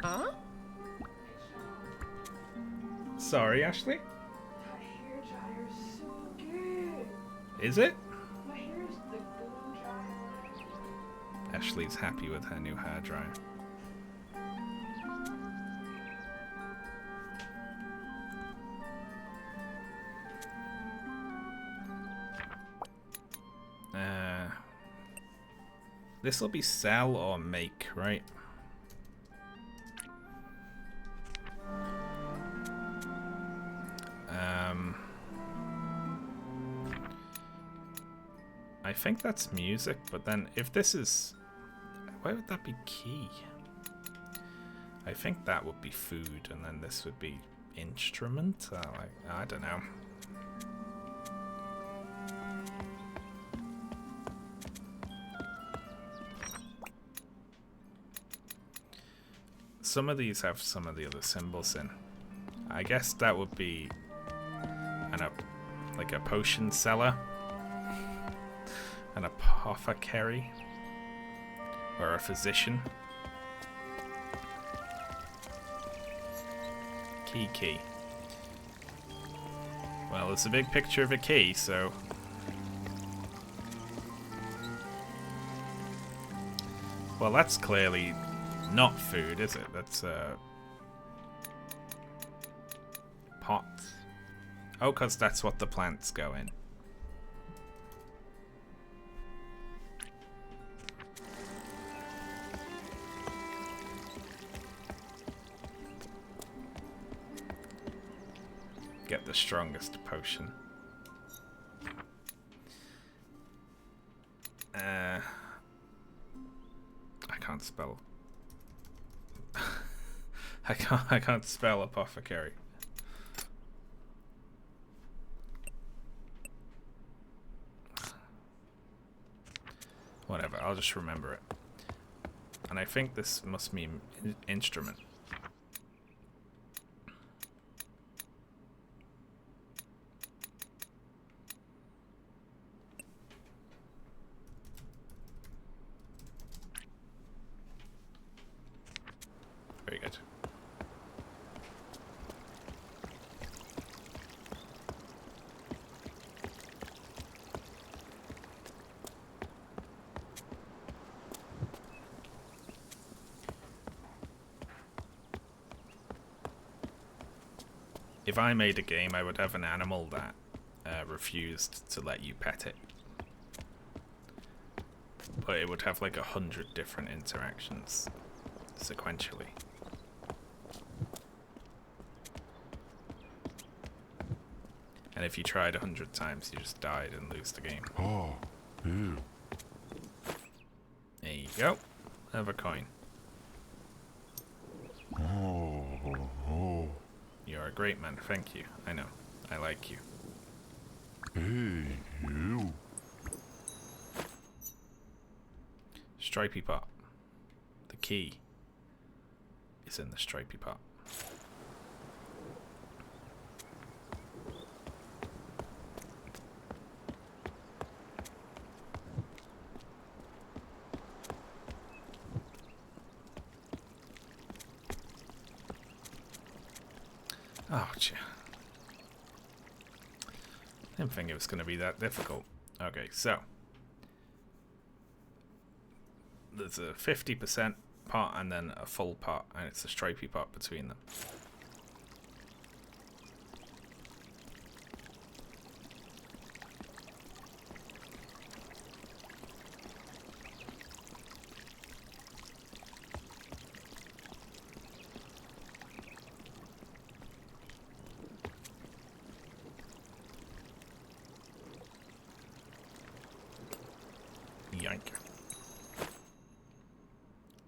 Huh? Sorry, Ashley? That hair dryer is so good. Is it? My hair is the blow dryer. Ashley's happy with her new hair dryer. This will be sell or make, right? I think that's music, but then if this is... Why would that be key? I think that would be food, and then this would be instrument? I don't know. Some of these have some of the other symbols in. I guess that would be like a potion seller, an apothecary, or a physician. Key. Well, it's a big picture of a key, so... Well, that's clearly not food, is it? That's pot. Oh, because that's what the plants go in. Get the strongest potion. I can't spell. I can't spell apothecary. Whatever, I'll just remember it. And I think this must mean instrument. Very good. If I made a game, I would have an animal that refused to let you pet it. But it would have like 100 different interactions sequentially. And if you tried 100 times, you just died and lose the game. Oh, ew. There you go. Have a coin. Oh. You're a great man, thank you. I know. I like you. Hey, you. Stripy pot. The key is in the stripy pot. Oh, gee. Didn't think it was going to be that difficult. Okay, so there's a 50% pot and then a full pot, and it's a stripy pot between them. Yank.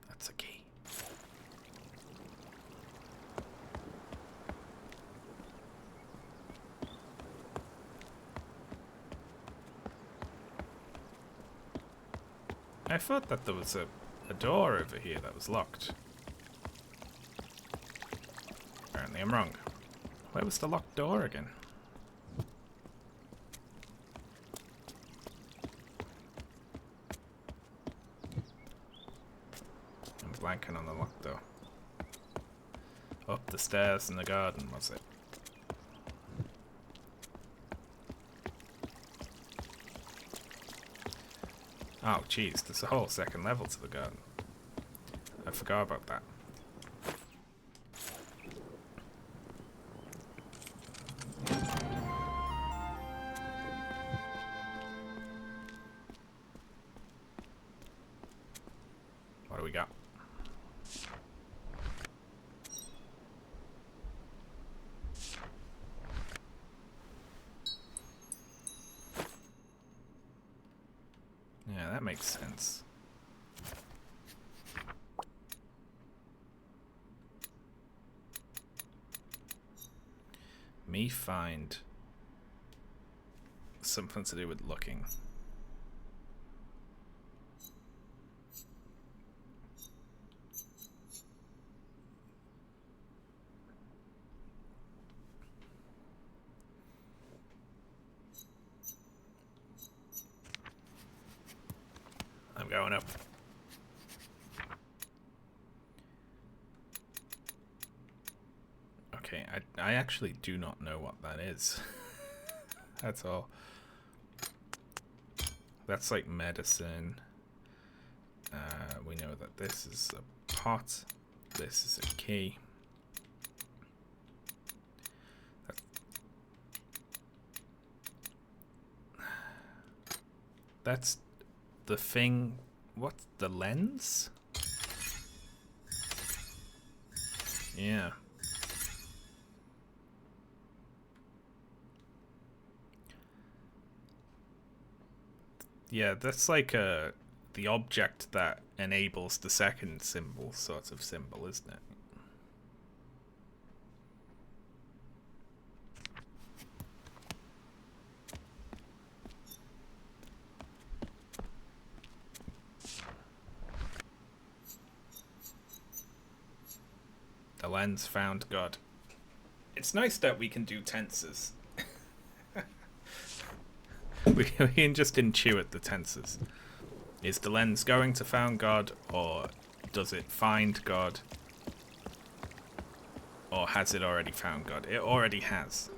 That's a key. I thought that there was a door over here that was locked. Apparently I'm wrong. Where was the locked door again? I'm blanking on the locked door. Up the stairs in the garden, was it? Oh, jeez, there's a whole second level to the garden. I forgot about that. What do we got? Yeah, that makes sense. Me find something to do with looking. I'm going up. Okay, I actually do not know what that is. That's all. That's like medicine. We know that this is a pot. This is a key. That's the thing. What's the lens? Yeah. Yeah, that's like the object that enables the second symbol, sort of symbol, isn't it? The lens found God. It's nice that we can do tenses. We can just intuit the tenses. Is the lens going to found God, or does it find God? Or has it already found God? It already has.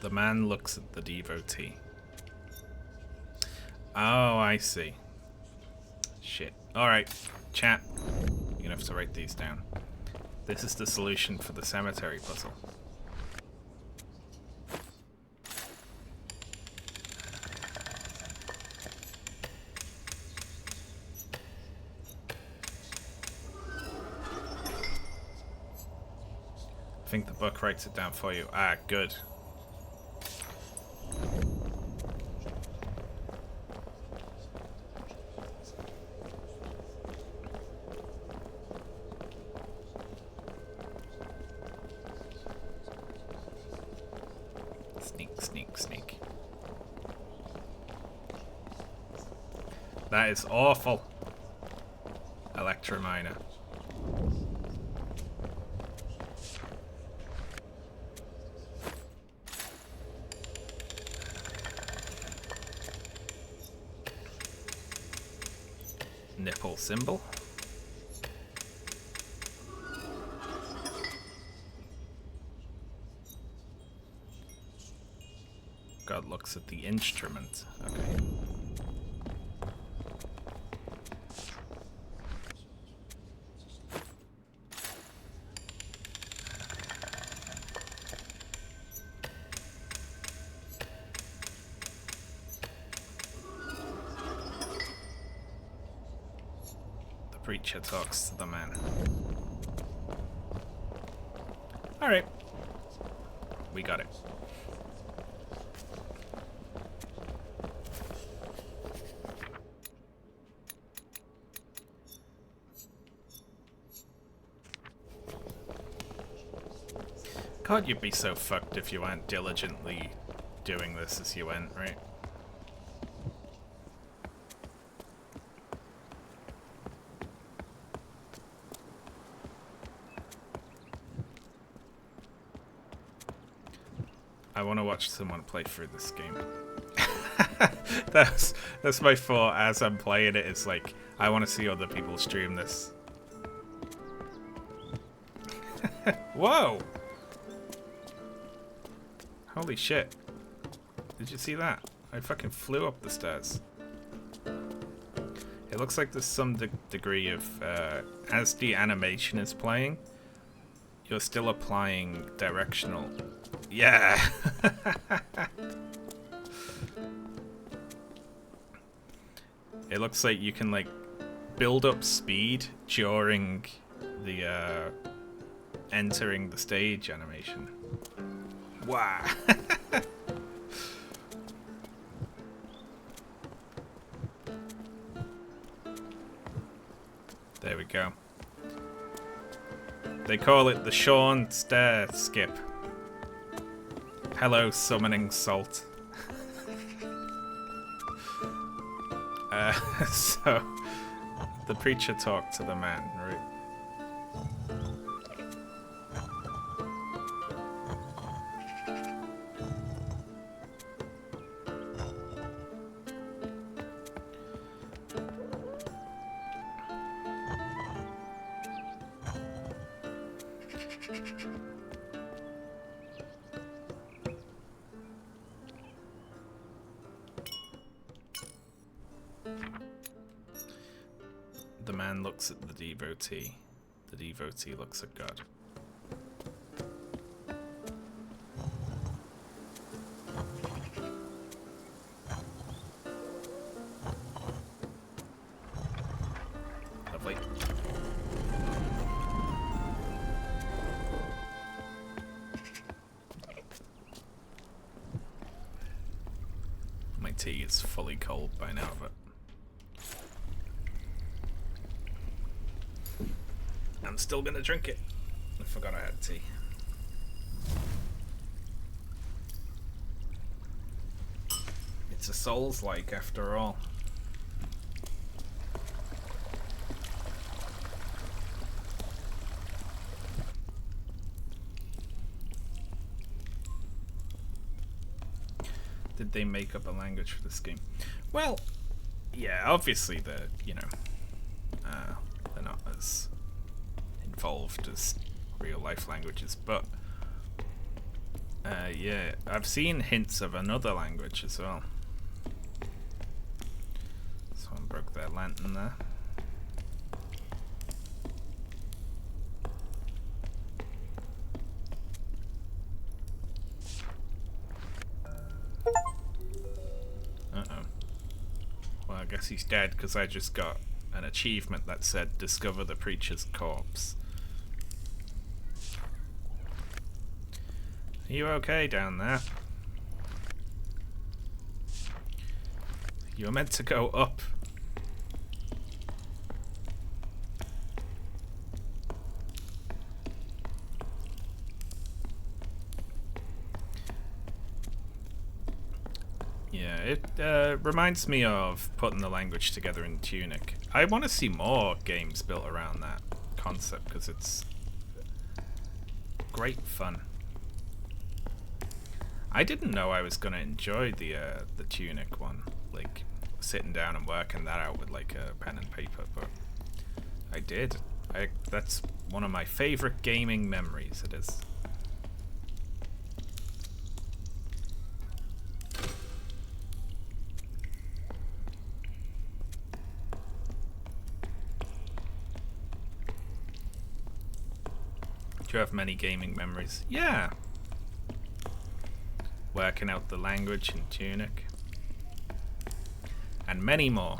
The man looks at the devotee. Oh, I see. Shit. Alright, chat. You're gonna have to write these down. This is the solution for the cemetery puzzle. I think the book writes it down for you. Ah, good. Sneak, sneak, sneak. That is awful. Electrominer. Nipple symbol. God looks at the instrument. Okay. The preacher talks to the man. Alright. We got it. God, you'd be so fucked if you weren't diligently doing this as you went, right? I want to watch someone play through this game. that's my thought as I'm playing it. It's like, I want to see other people stream this. Whoa! Holy shit. Did you see that? I fucking flew up the stairs. It looks like there's some degree of, as the animation is playing, you're still applying directional. Yeah! It looks like you can, like, build up speed during the, entering the stage animation. Wow! There we go. They call it the Sean Stair Skip. Hello, summoning salt. So, the preacher talked to the man, right? The man looks at the devotee. The devotee looks at God. Lovely. My tea is fully cold by now, but I'm still gonna drink it. I forgot I had tea. It's a Souls-like after all. Did they make up a language for this game? Well, yeah, obviously they're, you know, they're not as involved as real life languages, but yeah, I've seen hints of another language as well. Someone broke their lantern there. Uh-oh. Well, I guess he's dead because I just got an achievement that said discover the preacher's corpse. Are you okay down there? You're meant to go up. Yeah, it reminds me of putting the language together in Tunic. I want to see more games built around that concept because it's great fun. I didn't know I was gonna enjoy the Tunic one, like sitting down and working that out with like a pen and paper, but I did. That's one of my favorite gaming memories. It is. Do you have many gaming memories? Yeah. Working out the language in Tunic. And many more.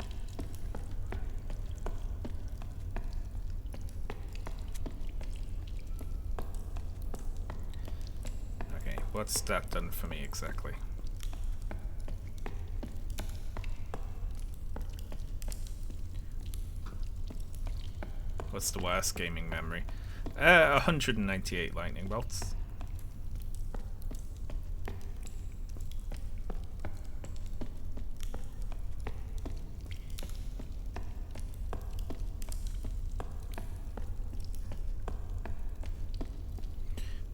Okay, what's that done for me exactly? What's the worst gaming memory? 198 lightning bolts.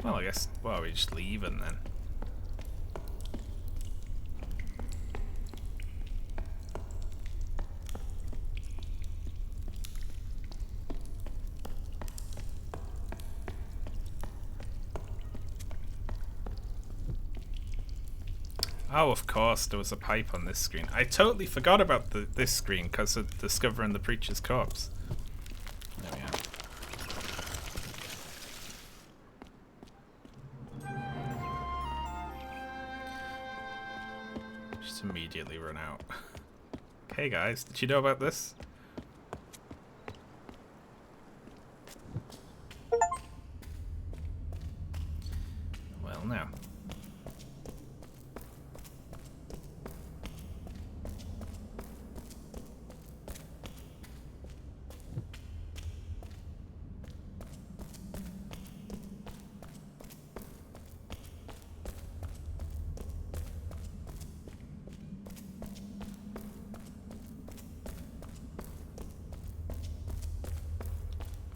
Well, I guess, well, we just leave and then. Oh, of course, there was a pipe on this screen. I totally forgot about this screen because of discovering the preacher's corpse. There we are. Just immediately run out. Hey guys, did you know about this? Well, now.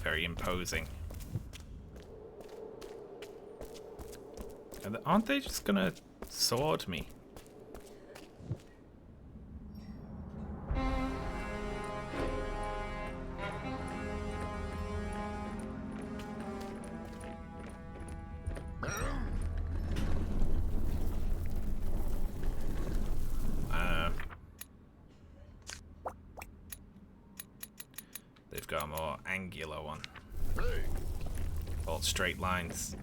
Very imposing. Aren't they just gonna sword me? They've got a more angular one. All straight lines.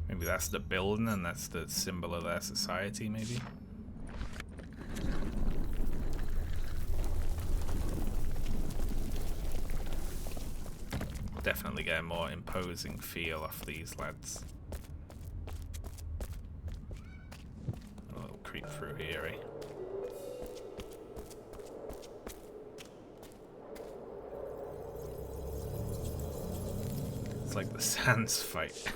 Maybe that's the building and that's the symbol of their society, maybe? Definitely get a more imposing feel off these lads. A little creep through here, eh? It's like the Sans fight.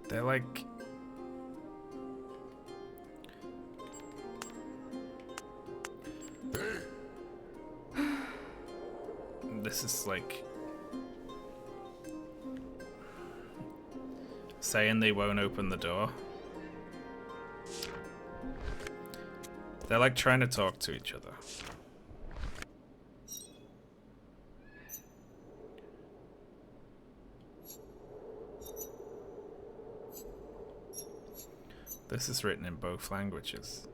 They're like... This is like... saying they won't open the door. They're like trying to talk to each other. This is written in both languages.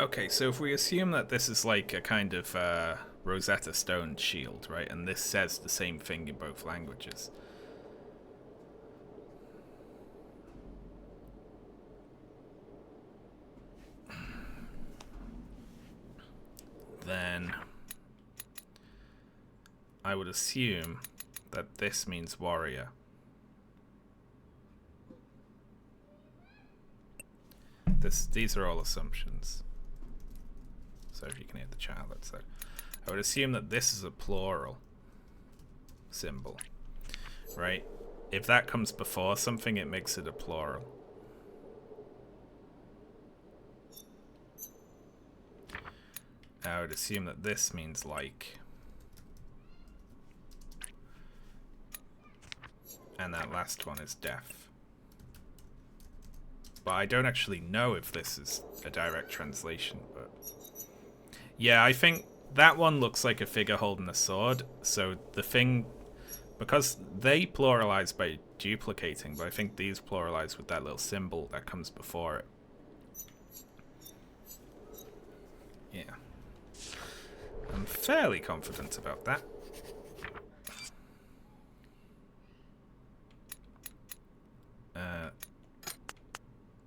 Okay, so if we assume that this is like a kind of Rosetta Stone shield, right? And this says the same thing in both languages. Then I would assume that this means warrior. These are all assumptions. So if you can hear the child outside. I would assume that this is a plural symbol, right? If that comes before something, it makes it a plural. I would assume that this means like. And that last one is deaf. But I don't actually know if this is a direct translation, but... Yeah, I think that one looks like a figure holding a sword, so the thing... Because they pluralize by duplicating, but I think these pluralize with that little symbol that comes before it. Yeah. I'm fairly confident about that.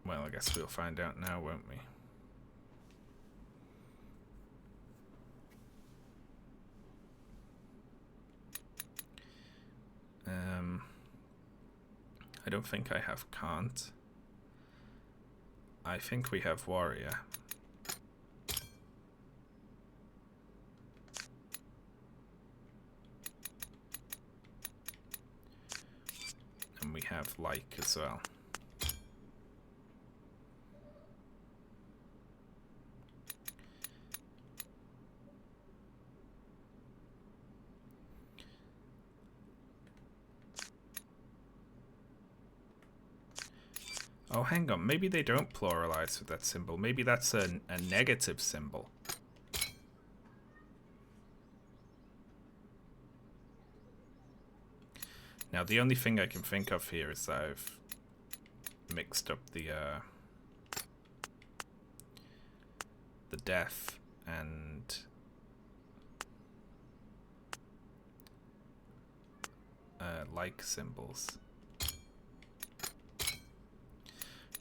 Well, I guess we'll find out now, won't we? I don't think I have can't. I think we have warrior. And we have like as well. Oh, hang on. Maybe they don't pluralize with that symbol. Maybe that's a negative symbol. Now, the only thing I can think of here is that I've mixed up the deaf and like symbols.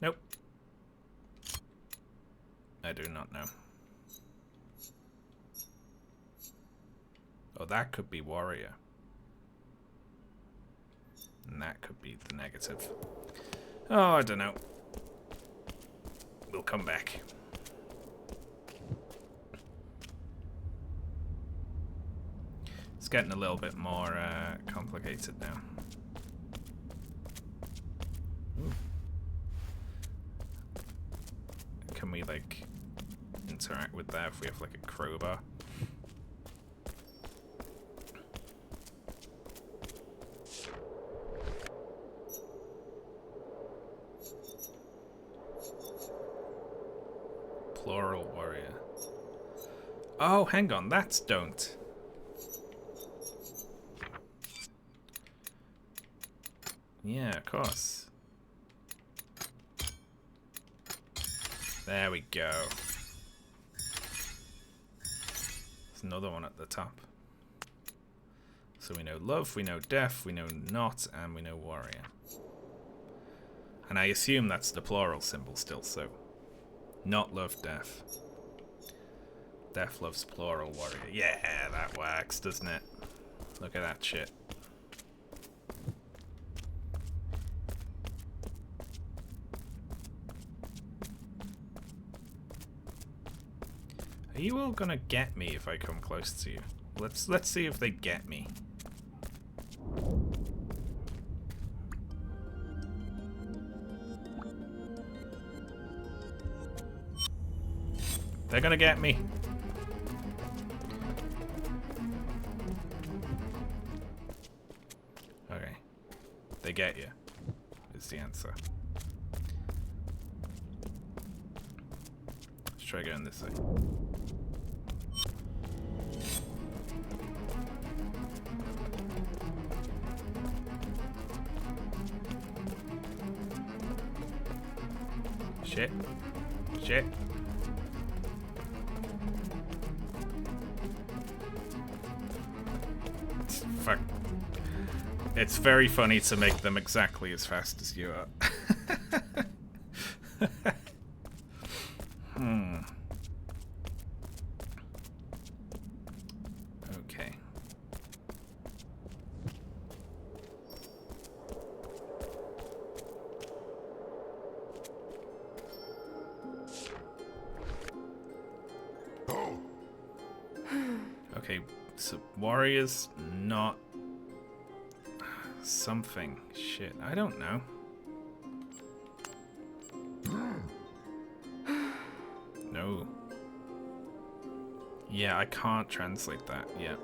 Nope. I do not know. Oh, that could be warrior. And that could be the negative. Oh, I don't know. We'll come back. It's getting a little bit more complicated now. Ooh. Can we, like, interact with that if we have, like, a crowbar? Plural warrior. Oh, hang on, that's don't. Yeah, of course. There we go. There's another one at the top. So we know love, we know deaf, we know not, and we know warrior. And I assume that's the plural symbol still, so... Not love, deaf. Deaf loves plural warrior. Yeah, that works, doesn't it? Look at that shit. Are you all gonna get me if I come close to you? Let's see if they get me. They're gonna get me. Okay. They get you, is the answer. Let's try going this way. Shit. Shit. Fuck. It's very funny to make them exactly as fast as you are. Okay. Okay, so warriors, not something. Shit, I don't know. No. Yeah, I can't translate that yet.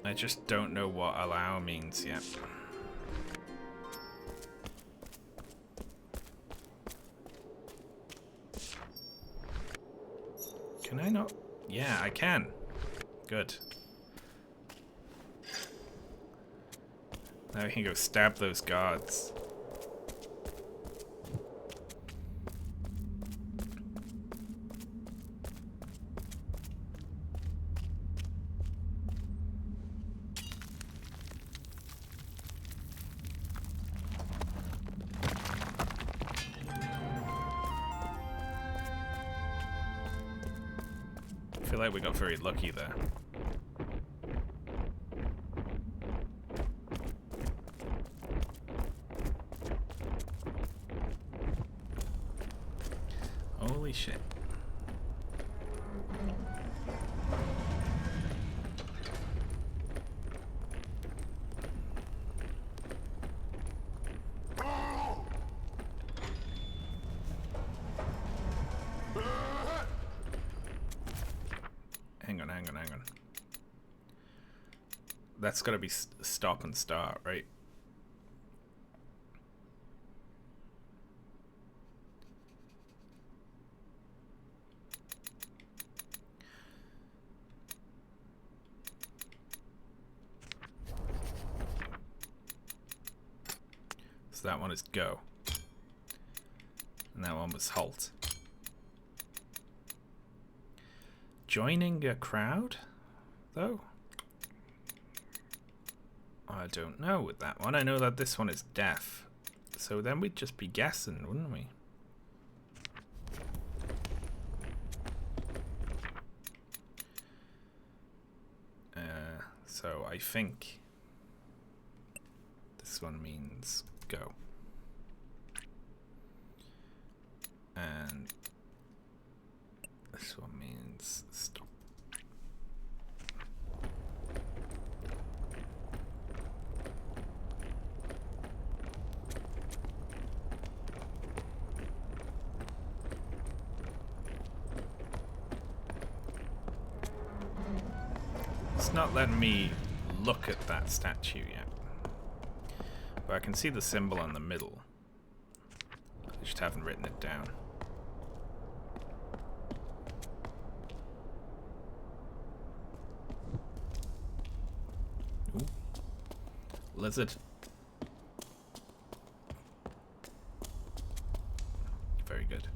I just don't know what allow means yet. Can I not? Yeah, I can. Good. Now we can go stab those guards. I feel like we got very lucky there. Holy shit. Hang on. That's gotta be stop and start, right? So that one is go. And that one was halt. Joining a crowd, though? I don't know with that one. I know that this one is deaf. So then we'd just be guessing, wouldn't we? So I think this one means go. And this one means stop. It's not letting me look at that statue yet. But I can see the symbol on the middle. I just haven't written it down. Ooh. Lizard. Very good.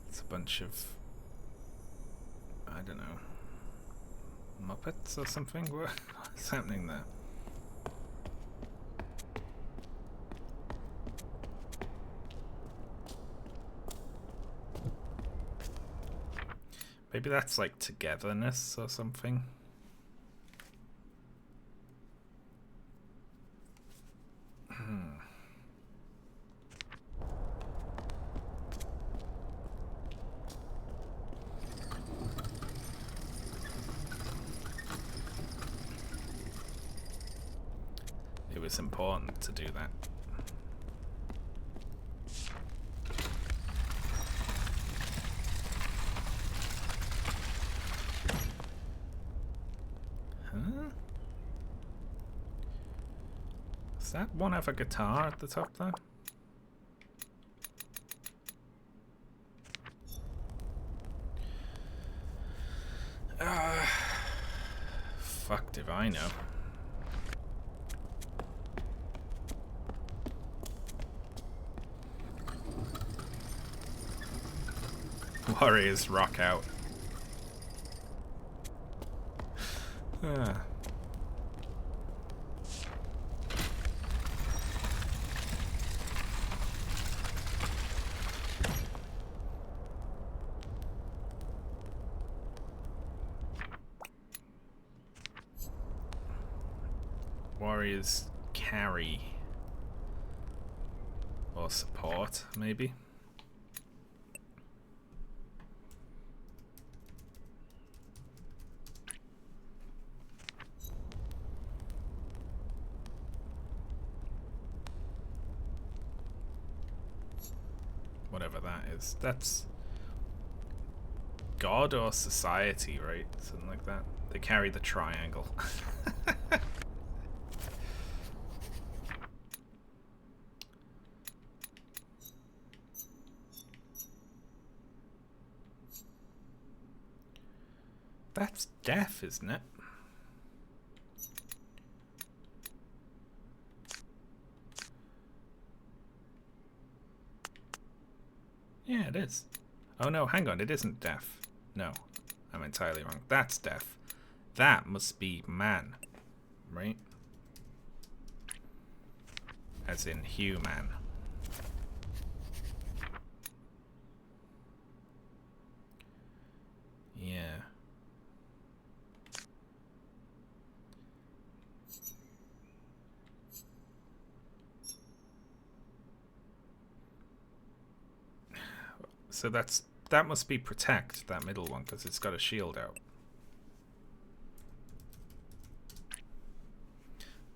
It's a bunch of, I don't know, Muppets or something? What's happening there? Maybe that's like togetherness or something. It was important to do that. Does that one have a guitar at the top there? Fucked if I know. Warriors rock out. warriors carry or support, maybe. Whatever that is. That's God or society, right? Something like that. They carry the triangle. That's death, isn't it? Yeah, it is. Oh no, hang on, it isn't death. No, I'm entirely wrong. That's death. That must be man, right? As in human. Yeah. So that must be protect, that middle one, because it's got a shield out.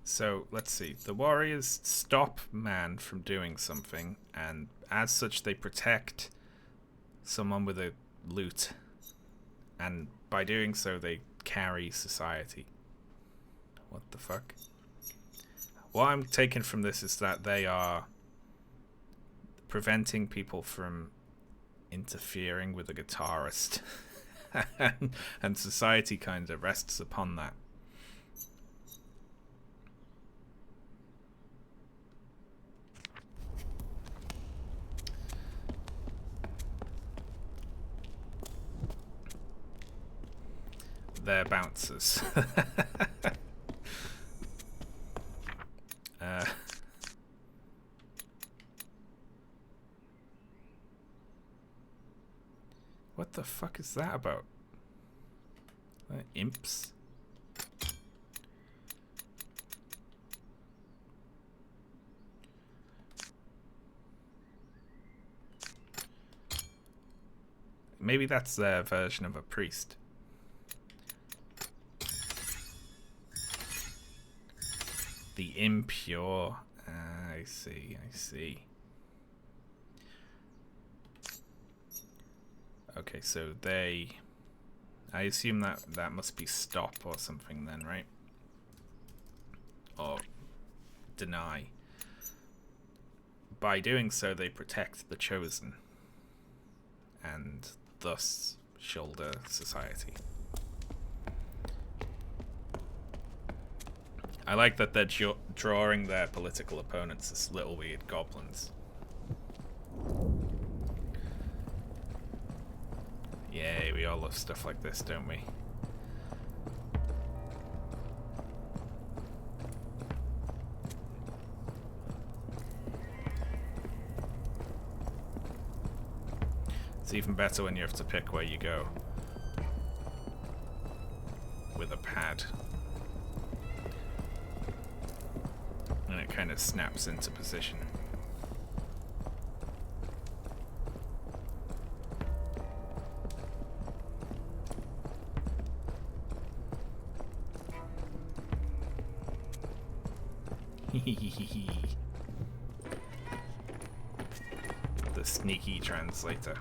So let's see. The warriors stop man from doing something, and as such they protect someone with a loot, and by doing so they carry society. What the fuck? What I'm taking from this is that they are preventing people from interfering with a guitarist. And society kind of rests upon that. They're bouncers. What the fuck is that about? Imps? Maybe that's their version of a priest. The impure. I see, I see. Okay, so they... I assume that must be stop or something then, right? Or deny. By doing so, they protect the chosen. And thus shoulder society. I like that they're drawing their political opponents as little weird goblins. Yay, we all love stuff like this, don't we? It's even better when you have to pick where you go. With a pad. And it kind of snaps into position. The sneaky translator.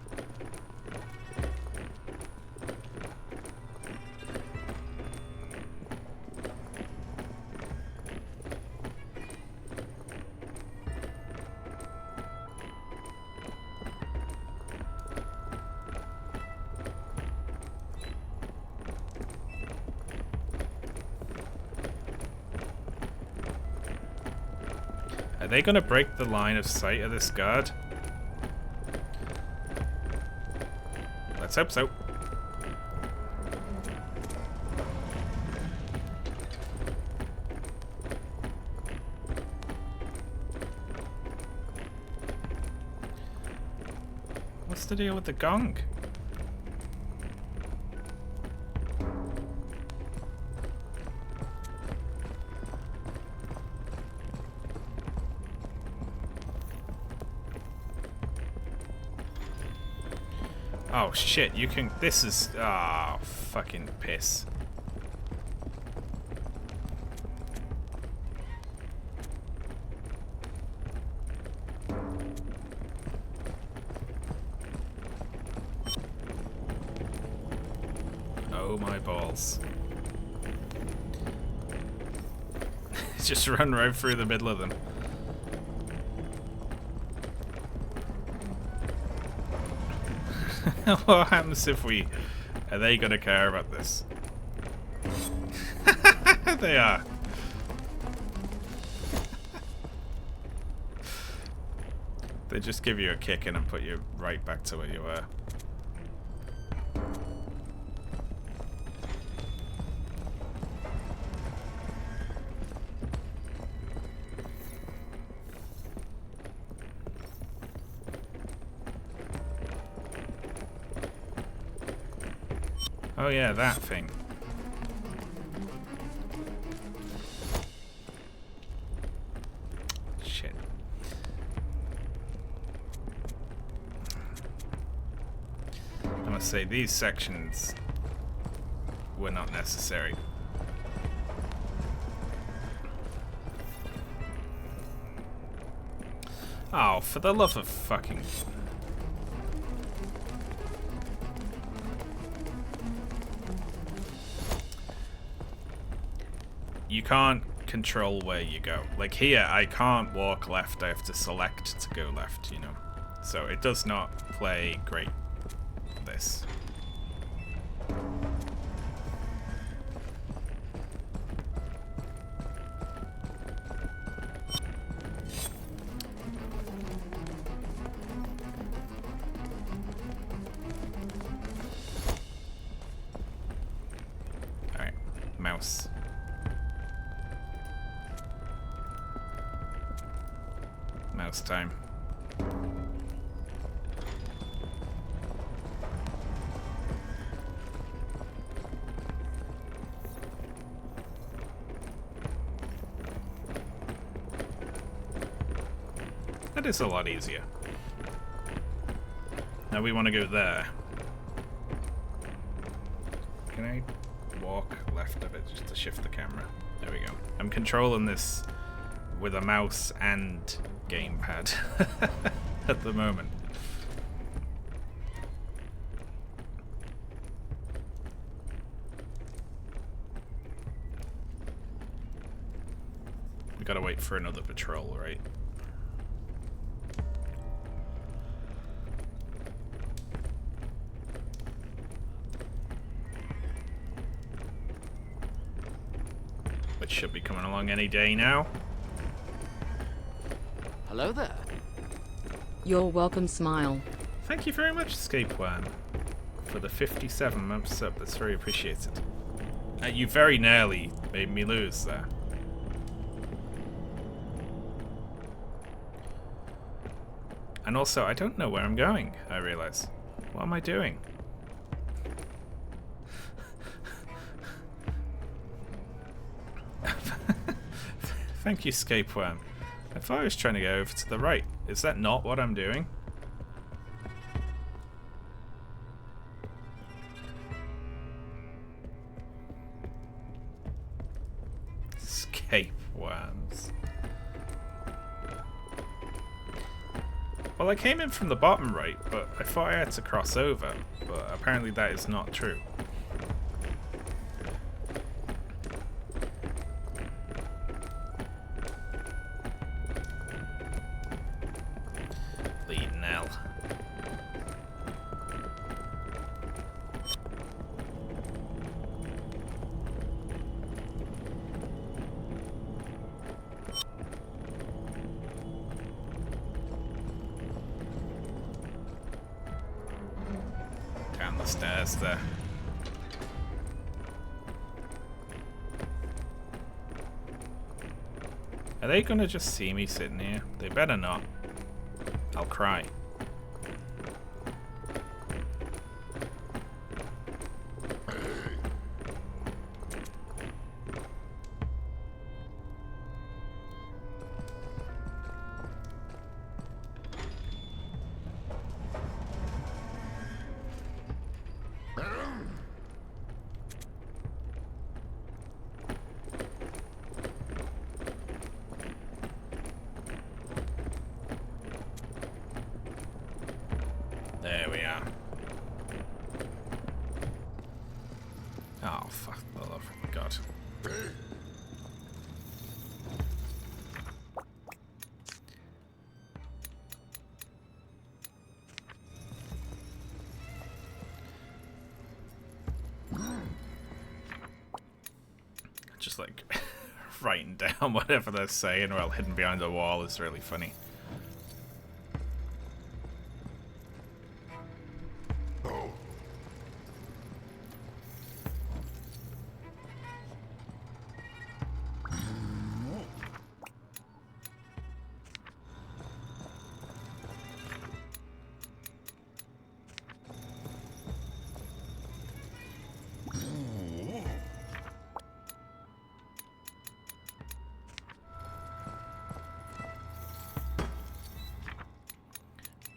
Are they gonna break the line of sight of this guard? Let's hope so. What's the deal with the gong? Oh shit, you can... This is... Oh, fucking piss. Oh my balls. Just run right through the middle of them. What happens if we... Are they gonna care about this? They are. They just give you a kick in and put you right back to where you were. Oh yeah, that thing. Shit. I must say, these sections were not necessary. Oh, for the love of fucking... You can't control where you go. Like here, I can't walk left, I have to select to go left, you know. So it does not play great, this. Alright, mouse. Mouse time. That is a lot easier. Now we want to go there. Can I walk left of it just to shift the camera? There we go. I'm controlling this with a mouse and gamepad at the moment. We gotta wait for another patrol, right? Which should be coming along any day now. Hello there. Your welcome smile. Thank you very much, Escape Worm, for the 57 months up. That's very appreciated. You very nearly made me lose there. And also, I don't know where I'm going, I realize. What am I doing? Thank you, Escape Worm. I thought I was trying to go over to the right. Is that not what I'm doing? Escape worms. Well, I came in from the bottom right, but I thought I had to cross over. But apparently that is not true. Bleeding hell. Down the stairs there. Are they gonna just see me sitting here? They better not. I'll cry. God. Just like writing down whatever they're saying while hidden behind a wall is really funny.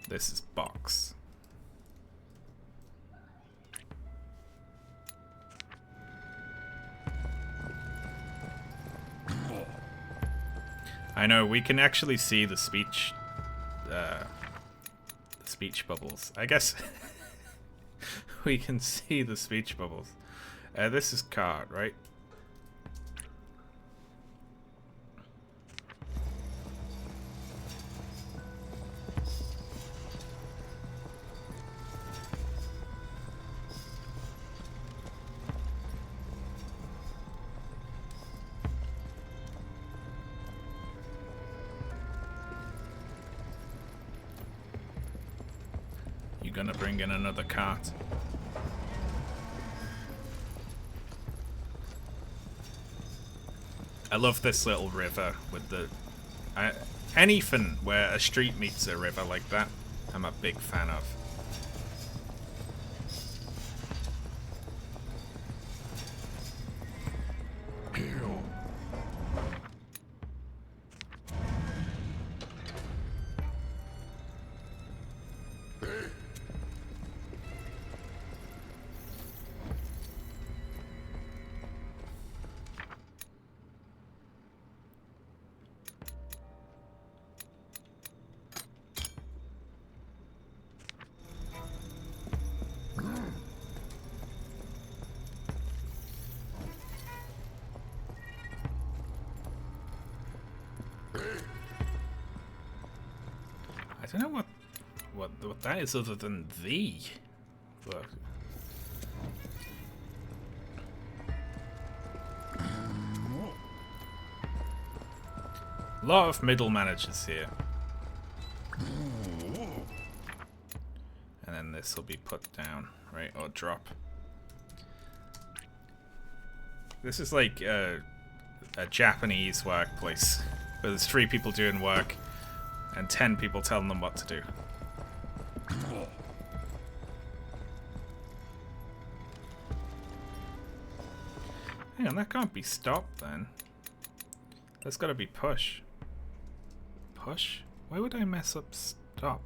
This is box. I know, we can actually see the speech bubbles. I guess we can see the speech bubbles. This is card, right? You gonna bring in another cart? I love this little river with the... anything where a street meets a river like that, I'm a big fan of. I don't know what that is other than the. But a lot of middle managers here. And then this will be put down, right? Or drop. This is like a Japanese workplace where there's 3 people doing work and 10 people telling them what to do. Hang on, that can't be stop then. That's gotta be push. Push? Why would I mess up stop?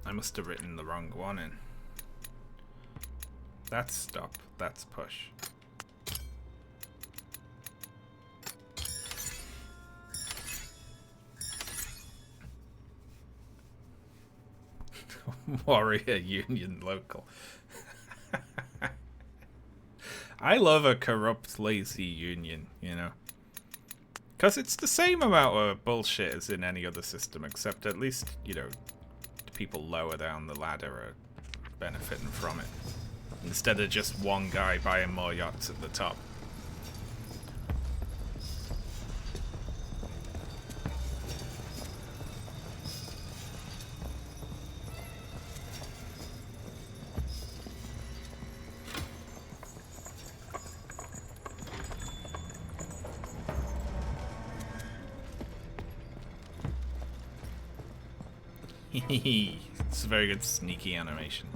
I must have written the wrong one in. That's stop, that's push. Warrior Union local. I love a corrupt, lazy union, you know. Because it's the same amount of bullshit as in any other system, except at least, you know, the people lower down the ladder are benefiting from it. Instead of just one guy buying more yachts at the top. It's a very good sneaky animation.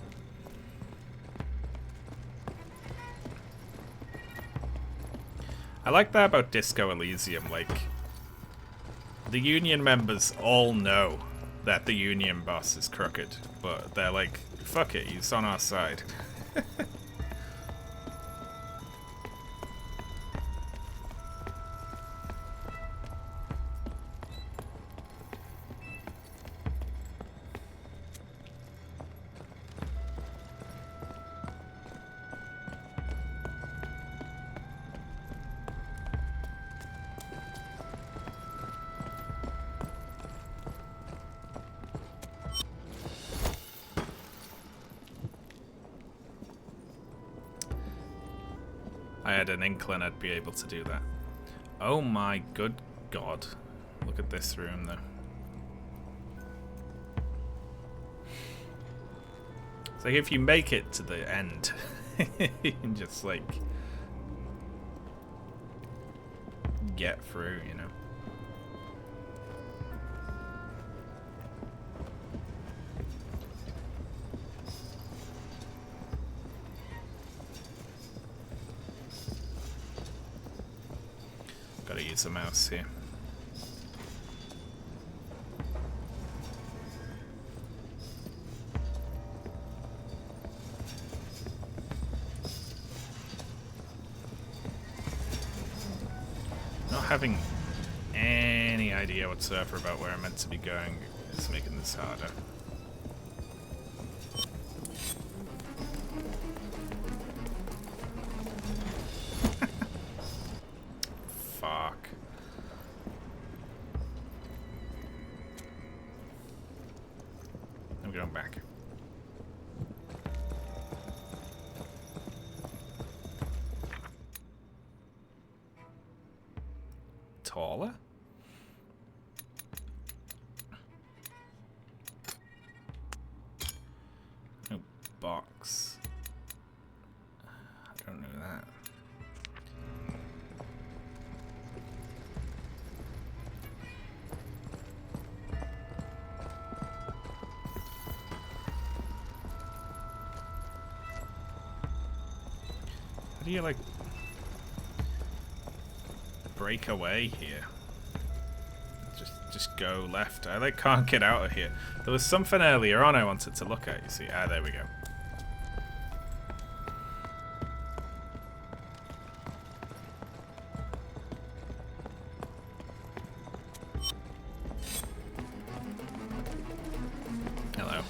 I like that about Disco Elysium, like, the Union members all know that the Union boss is crooked, but they're like, fuck it, he's on our side. I had an inkling I'd be able to do that. Oh my good god. Look at this room though. It's like if you make it to the end, you can just like get through, you know. Gotta use the mouse here. Not having any idea whatsoever about where I'm meant to be going is making this harder. Fuck. I'm going back. Taller? No box. I don't know that. How do you like break away here? Just go left. I like can't get out of here. There was something earlier on I wanted to look at, you see. Ah, there we go. Hello.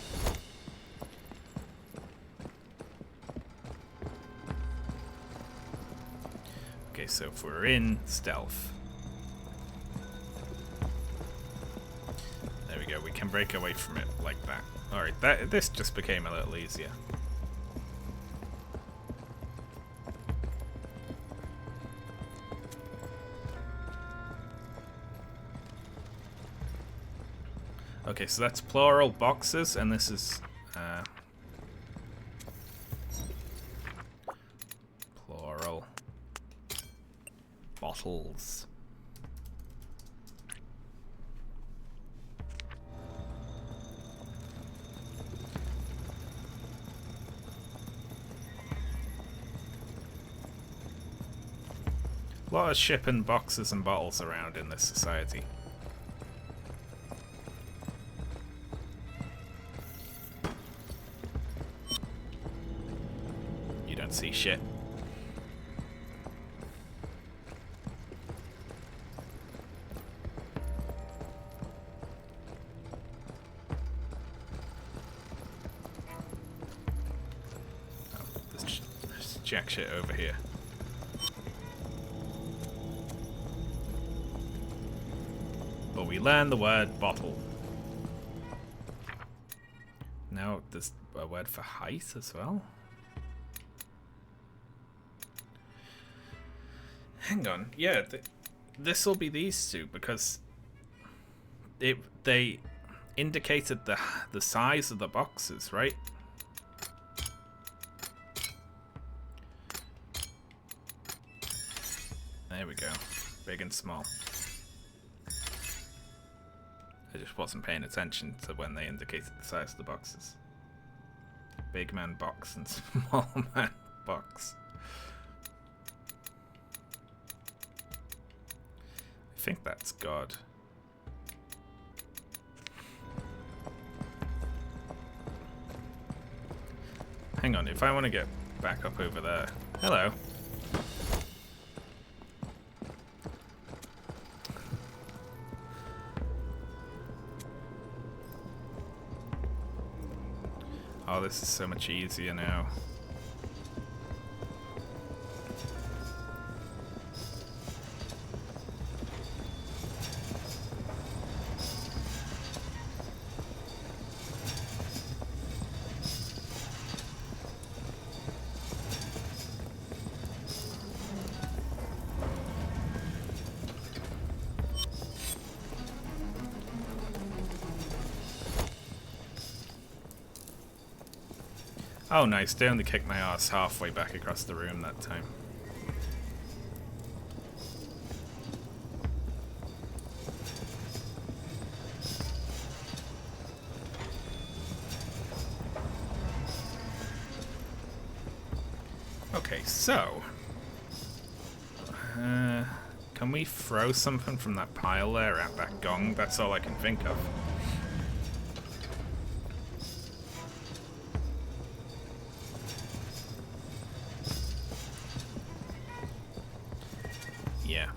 Okay, so if we're in stealth. There we go, we can break away from it like that. Alright, this just became a little easier. Okay, so that's plural boxes, and this is plural bottles. A lot of shipping boxes and bottles around in this society. You don't see shit. Oh, there's jack shit over here. But we learned the word bottle. Now there's a word for height as well. Hang on, yeah, this will be these two because they indicated the size of the boxes, right? There we go, big and small. I just wasn't paying attention to when they indicated the size of the boxes. Big man box and small man box. I think that's God. Hang on, if I want to get back up over there. Hello. Oh, this is so much easier now. Oh, nice. They only kicked my ass halfway back across the room that time. Okay, so... can we throw something from that pile there at that gong? That's all I can think of. Yeah.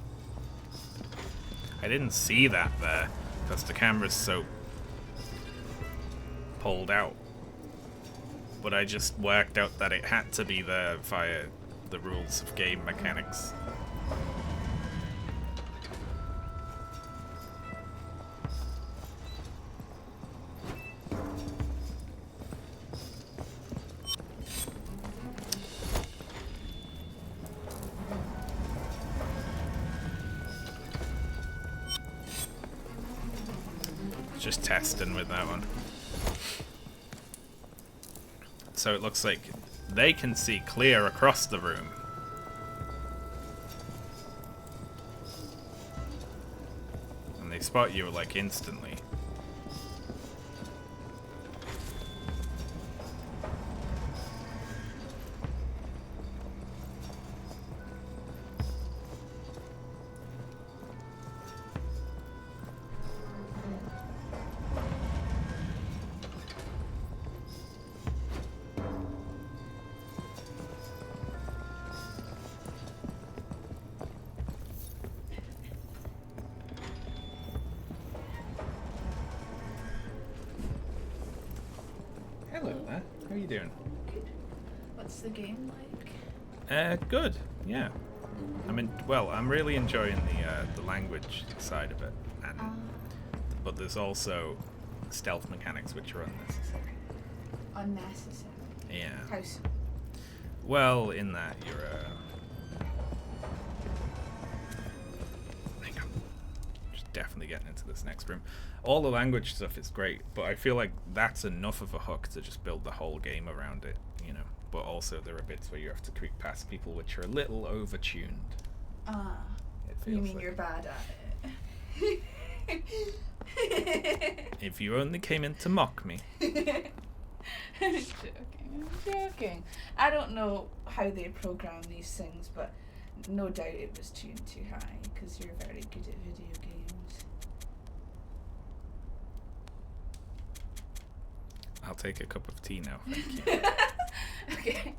I didn't see that there, because the camera's so pulled out. But I just worked out that it had to be there via the rules of game mechanics. Just testing with that one. So it looks like they can see clear across the room. And they spot you like instantly. Hello there. How are you doing? Good. What's the game like? Good. Yeah. I'm really enjoying the language side of it, and but there's also stealth mechanics which are unnecessary. Unnecessary. Yeah. How so? Well, in that you're hang on. Just definitely getting into this next room. All the language stuff is great, but I feel like that's enough of a hook to just build the whole game around it, you know. But also there are bits where you have to creep past people which are a little overtuned. You mean like you're bad at it? If you only came in to mock me. I'm joking. I don't know how they program these things, but no doubt it was tuned too high, because you're very good at video games. I'll take a cup of tea now, thank you. Okay.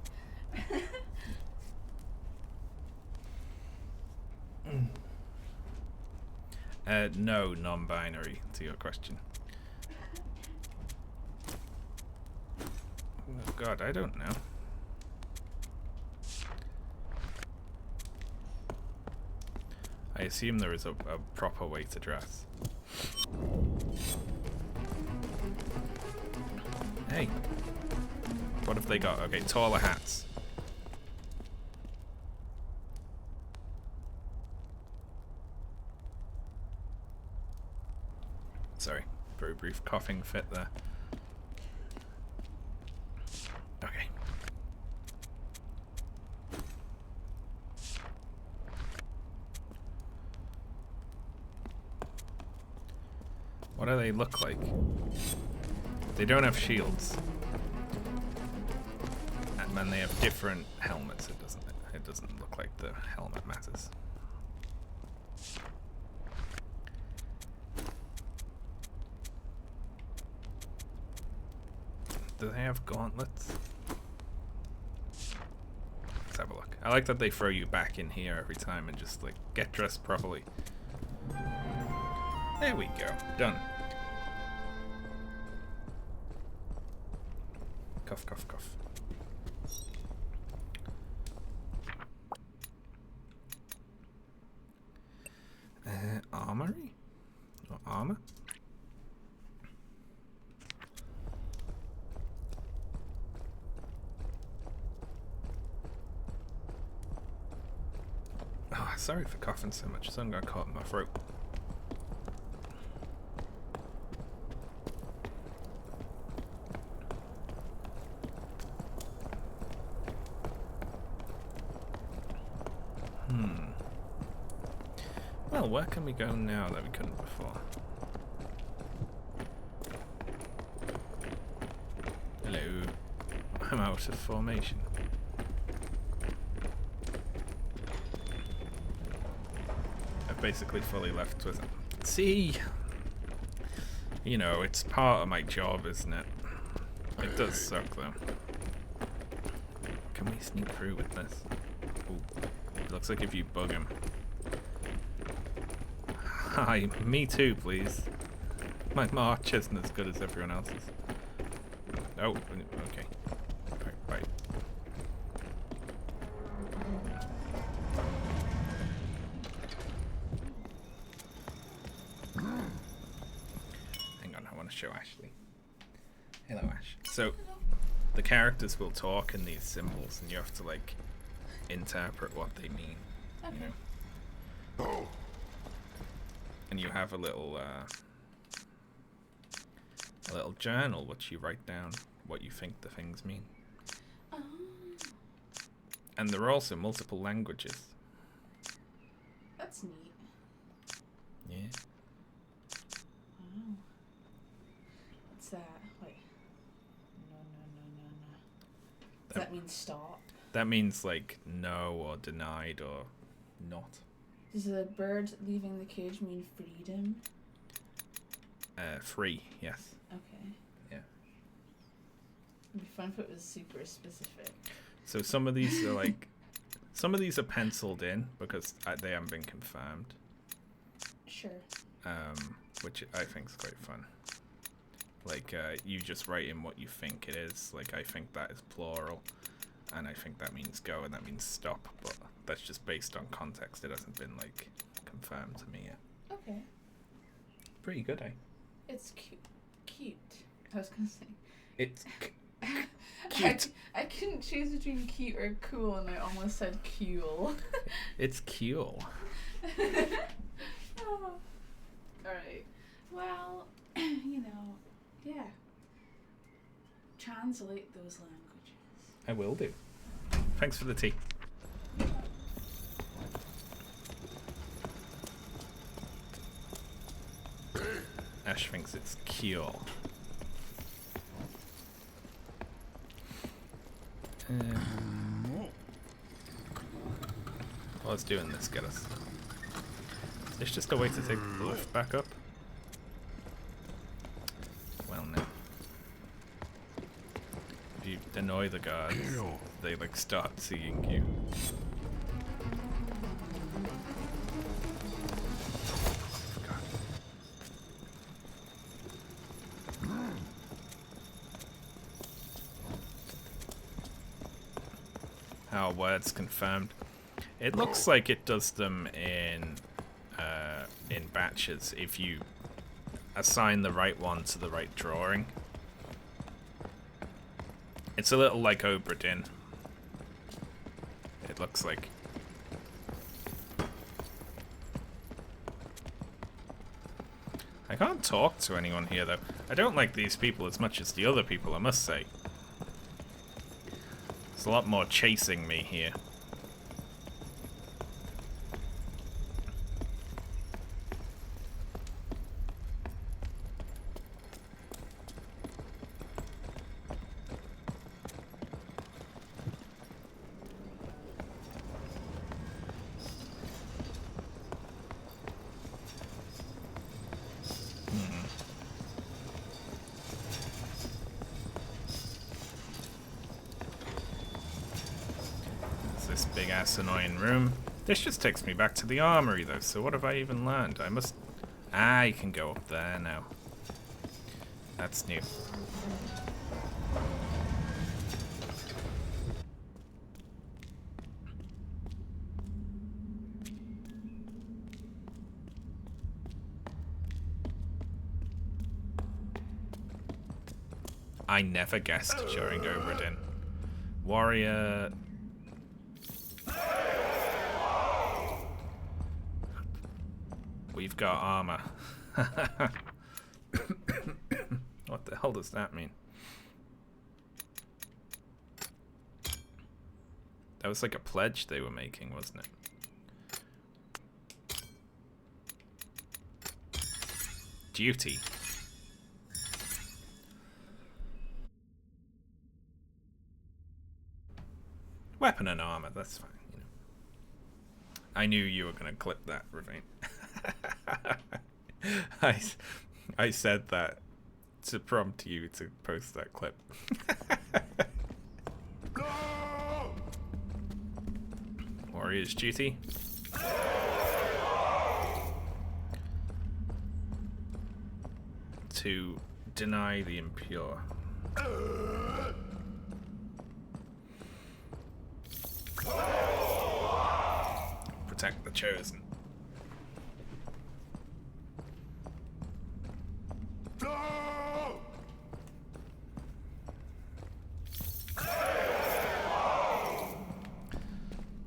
No, non-binary to your question. Oh god, I don't know. I assume there is a proper way to dress. Hey. What have they got? Okay, taller hats. Sorry, very brief coughing fit there. Okay. What do they look like? They don't have shields. And then they have different helmets. It doesn't look like the helmet matters. Do they have gauntlets? Let's have a look. I like that they throw you back in here every time and just like get dressed properly. There we go. Done. Cough, cough, cough. Armory? Or armor? Oh, sorry for coughing so much. Something got caught in my throat. Well, where can we go now that we couldn't before? Hello. I'm out of formation. I've basically fully left with it. See? You know, it's part of my job, isn't it? It does suck, though. Can we sneak through with this? Ooh. It looks like if you bug him. Hi, me too, please. My march isn't as good as everyone else's. Oh, okay. Right. Hang on, I want to show Ashley. Hello, Ash. So, the characters will talk in these symbols, and you have to, like, interpret what they mean. Okay. You know? And you have a little journal which you write down what you think the things mean. Oh. And there are also multiple languages. That's neat. Yeah. Wow. What's that? Wait. No. Does that mean stop? That means like no or denied or not. Does a bird leaving the cage mean freedom? Free, yes. Okay. Yeah. It'd be fun if it was super specific. So some of these are like, some of these are penciled in because they haven't been confirmed. Sure. Which I think is quite fun. Like, you just write in what you think it is. Like, I think that is plural, and I think that means go, and that means stop. But that's just based on context. It hasn't been like confirmed to me yet. Okay. Pretty good, eh? It's cute. I was gonna say. It's cute. I couldn't choose between cute or cool, and I almost said cool. It's cool. Oh. Alright. Well, you know, yeah. Translate those languages. I will do. Thanks for the tea. Ash thinks it's cool. What's doing this get us? There's just a way to take the lift back up. Well, no. If you annoy the guards, they like start seeing you. Our words confirmed. It looks like it does them in batches if you assign the right one to the right drawing. It's a little like Obra Dinn. It looks like. I can't talk to anyone here though. I don't like these people as much as the other people, I must say. There's a lot more chasing me here. This big ass annoying room. This just takes me back to the armory though, so what have I even learned? I must... Ah, you can go up there now. That's new. I never guessed during Obra Dinn. Warrior... We've got armor. What the hell does that mean? That was like a pledge they were making, wasn't it? duty. Weapon and armor, that's fine. You know. I knew you were going to clip that, Ravine. I said that to prompt you to post that clip. Warrior's duty. To deny the impure. Protect the chosen.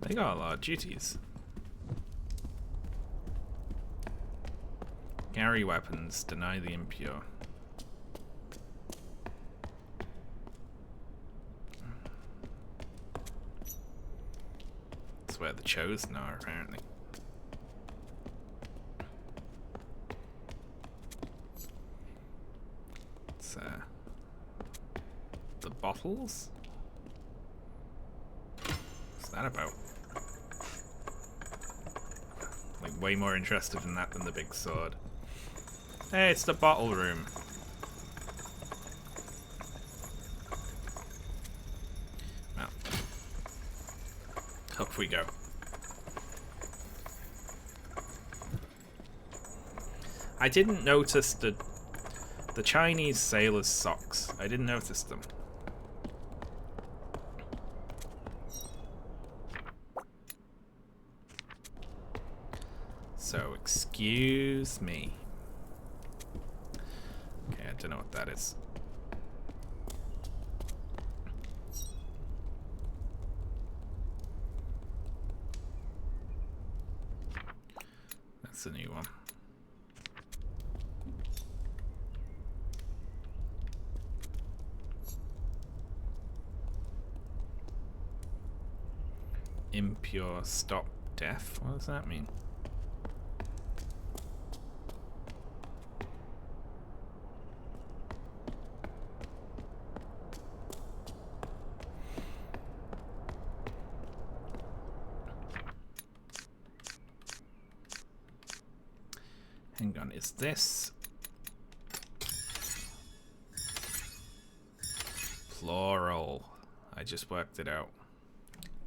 They got a lot of duties. Carry weapons, deny the impure. That's where the chosen are, apparently. It's, the bottles? What's that about? Like, way more interested in that than the big sword. Hey, it's the bottle room. Well, up we go. I didn't notice the Chinese sailors' socks. I didn't notice them. So, excuse me. Okay, I don't know what that is. That's a new one. Impure stop death? What does that mean? Hang on, is this plural? I just worked it out.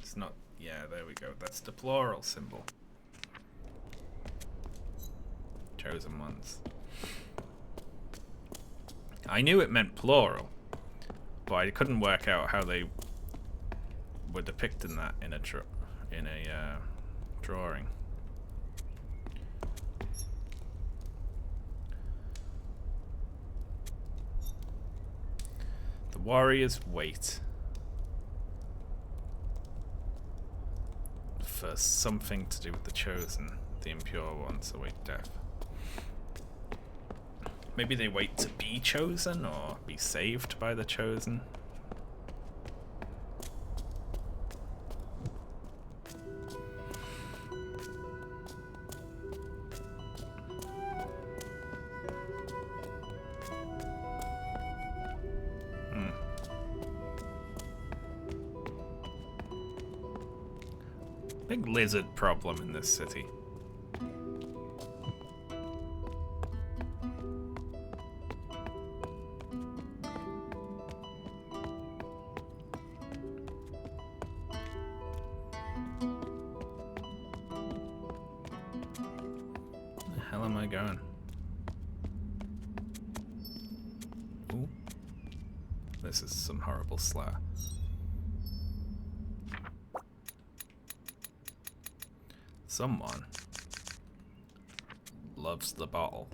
It's not, yeah, there we go. That's the plural symbol. Chosen ones. I knew it meant plural, but I couldn't work out how they were depicting that in a drawing. Warriors wait for something to do with the chosen. The impure ones await death. Maybe they wait to be chosen or be saved by the chosen. Big lizard problem in this city. Where the hell am I going? Ooh. This is some horrible slur. Someone loves the bottle.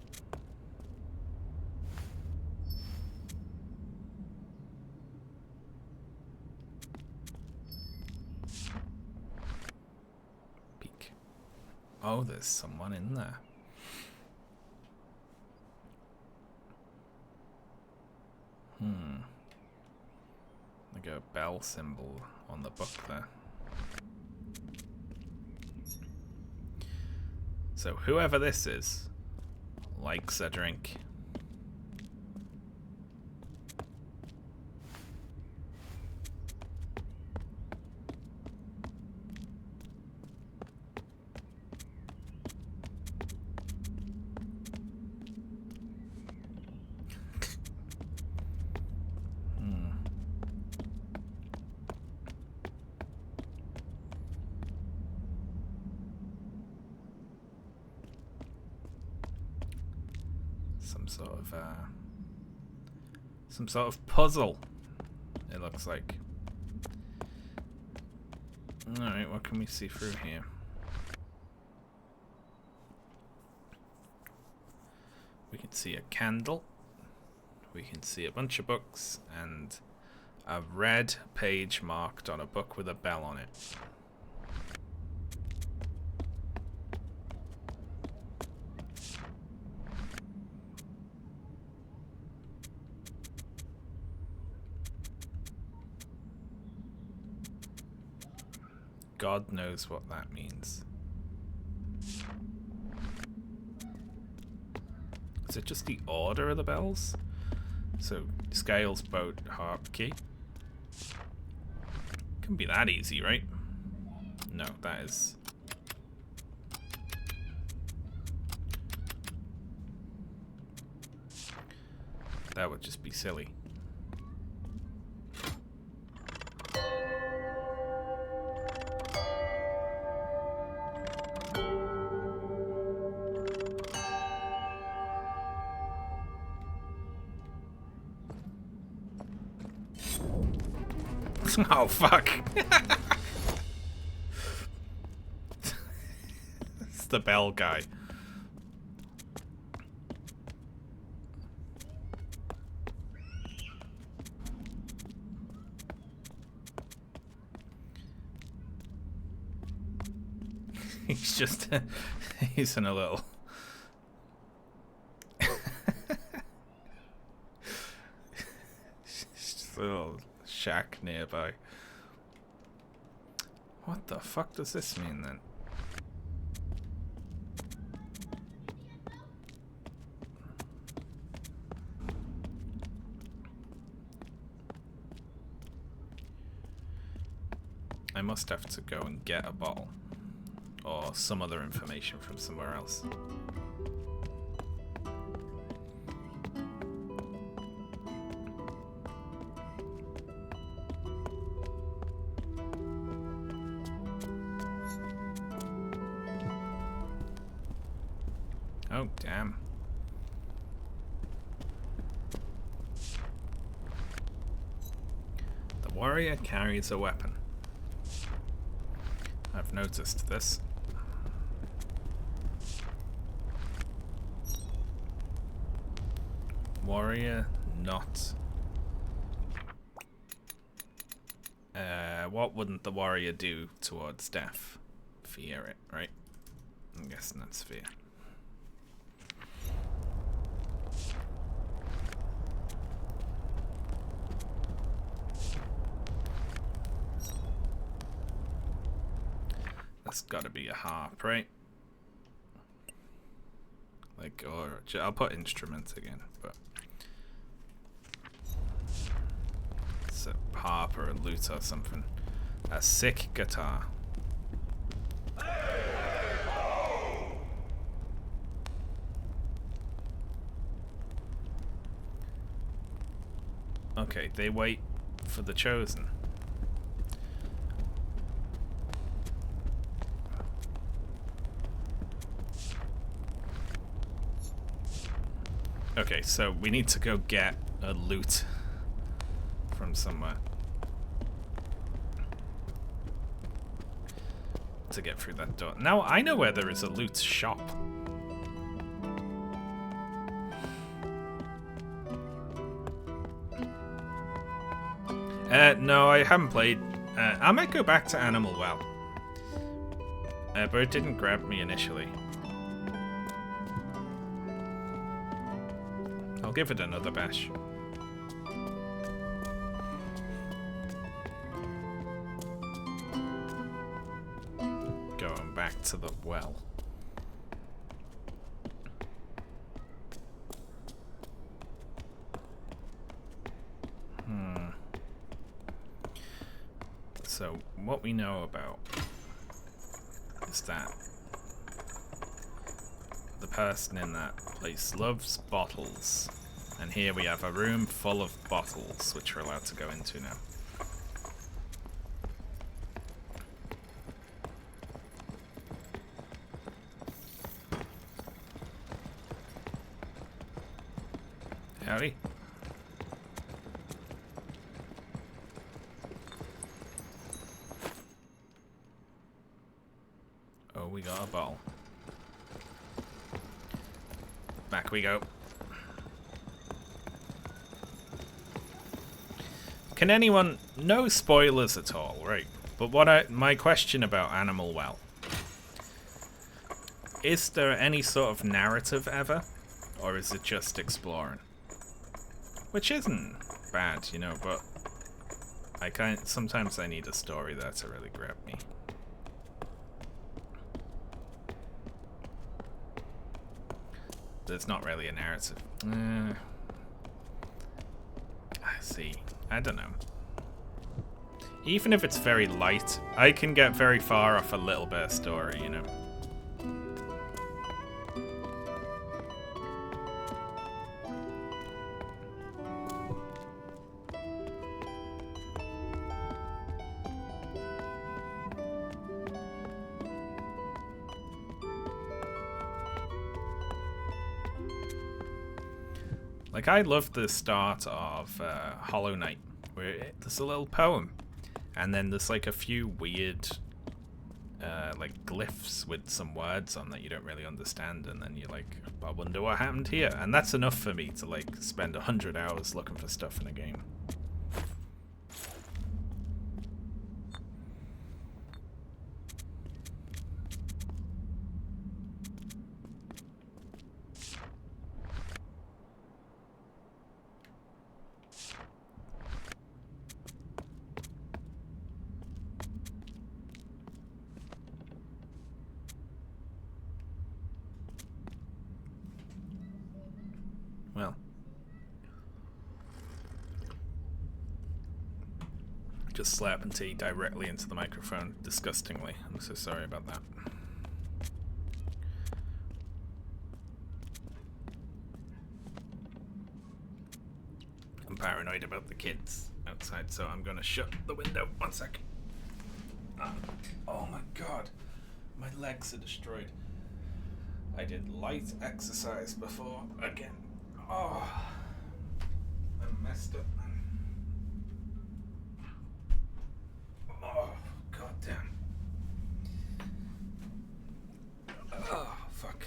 Peek. Oh, there's someone in there. Like a bell symbol on the book there. So whoever this is likes a drink. Some sort of puzzle, it looks like. Alright, what can we see through here? We can see a candle. We can see a bunch of books and a red page marked on a book with a bell on it. God knows what that means. Is it just the order of the bells? So, scales, boat, harp, key. Can be that easy, right? No, that is... That would just be silly. Oh, fuck. It's the bell guy. He's just... he's in a little... just a little shack nearby. What the fuck does this mean then? I must have to go and get a bottle or some other information from somewhere else. Oh, damn. The warrior carries a weapon. I've noticed this. Warrior, not... what wouldn't the warrior do towards death? Fear it, right? I'm guessing that's fear. That's gotta be a harp, right? Like, or I'll put instruments again, but it's a harp or a lute or something. A sick guitar. Okay, they wait for the chosen. Okay, so we need to go get a loot from somewhere to get through that door. Now I know where there is a loot shop. No, I haven't played. I might go back to Animal Well. But it didn't grab me initially. I'll give it another bash. Going back to the well. So, what we know about is that the person in that place loves bottles. And here we have a room full of bottles, which we're allowed to go into now. Howdy. Oh, we got a bottle. Back we go. Can anyone... No spoilers at all, right? But my question about Animal Well. Is there any sort of narrative ever? Or is it just exploring? Which isn't bad, you know, but... Sometimes I need a story there to really grab me. There's not really a narrative. I see. I don't know. Even if it's very light, I can get very far off a little bit of story, you know. Like, I love the start of Hollow Knight, where there's a little poem, and then there's like a few weird like glyphs with some words on that you don't really understand, and then you're like, I wonder what happened here, and that's enough for me to like spend 100 hours looking for stuff in a game. Well, just slapping tea directly into the microphone disgustingly. I'm so sorry about that. I'm paranoid about the kids outside, so I'm gonna shut the window. 1 second. Oh my god, my legs are destroyed. I did light exercise before again. Oh, I messed up, man. Oh, goddamn. Oh, fuck.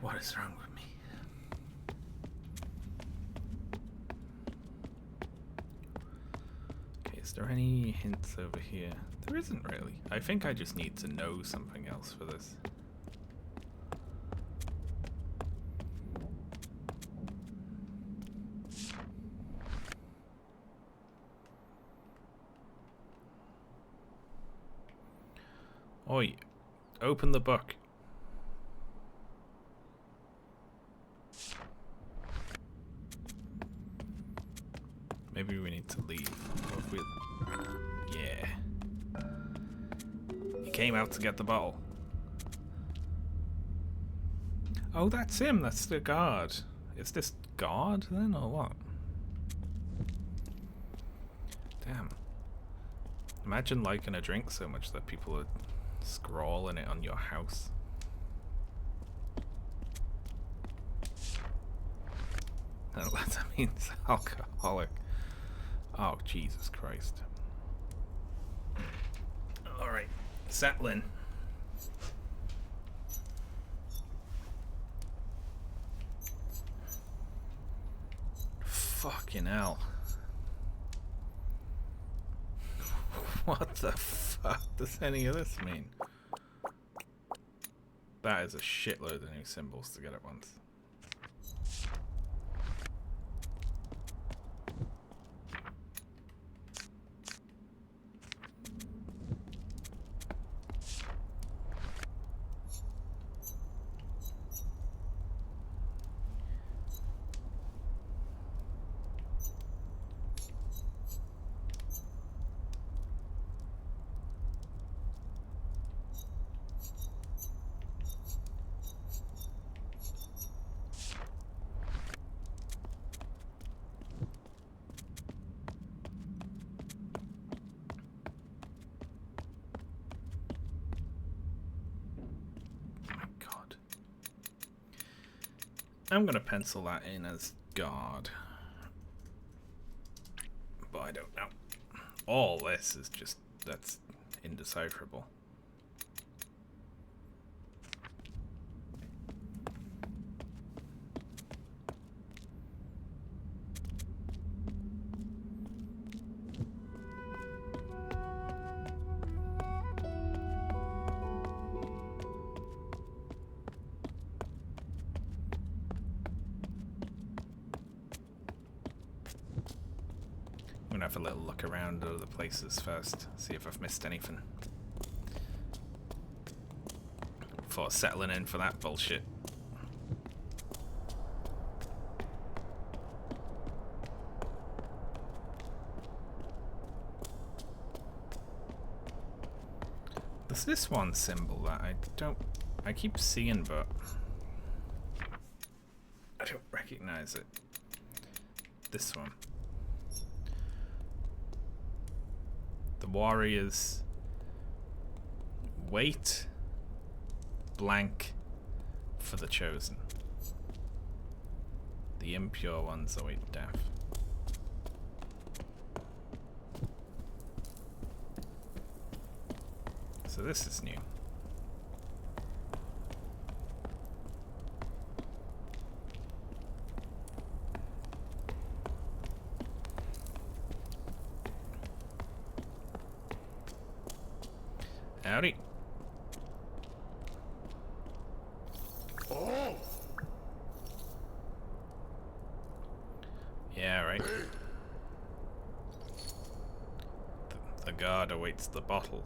What is wrong with me? Okay, is there any hints over here? There isn't really. I think I just need to know something else for this. Oi, open the book. Maybe we need to leave. Yeah. He came out to get the bottle. Oh, that's him. That's the guard. Is this guard then, or what? Damn. Imagine liking a drink so much that people are scrawling it on your house. Oh, that means alcoholic. Oh, Jesus Christ. Alright, settling. Fucking hell. What the fuck does any of this mean? That is a shitload of new symbols to get at once. I'm gonna pencil that in as God. But I don't know. All this is just, that's indecipherable. I'm gonna have a little look around other places first, see if I've missed anything. Before settling in for that bullshit. There's this one symbol that I keep seeing, but I don't recognize it. This one. The warriors wait blank for the chosen. The impure ones await death. So this is new. Howdy. Oh! Yeah, right. The guard awaits the bottle.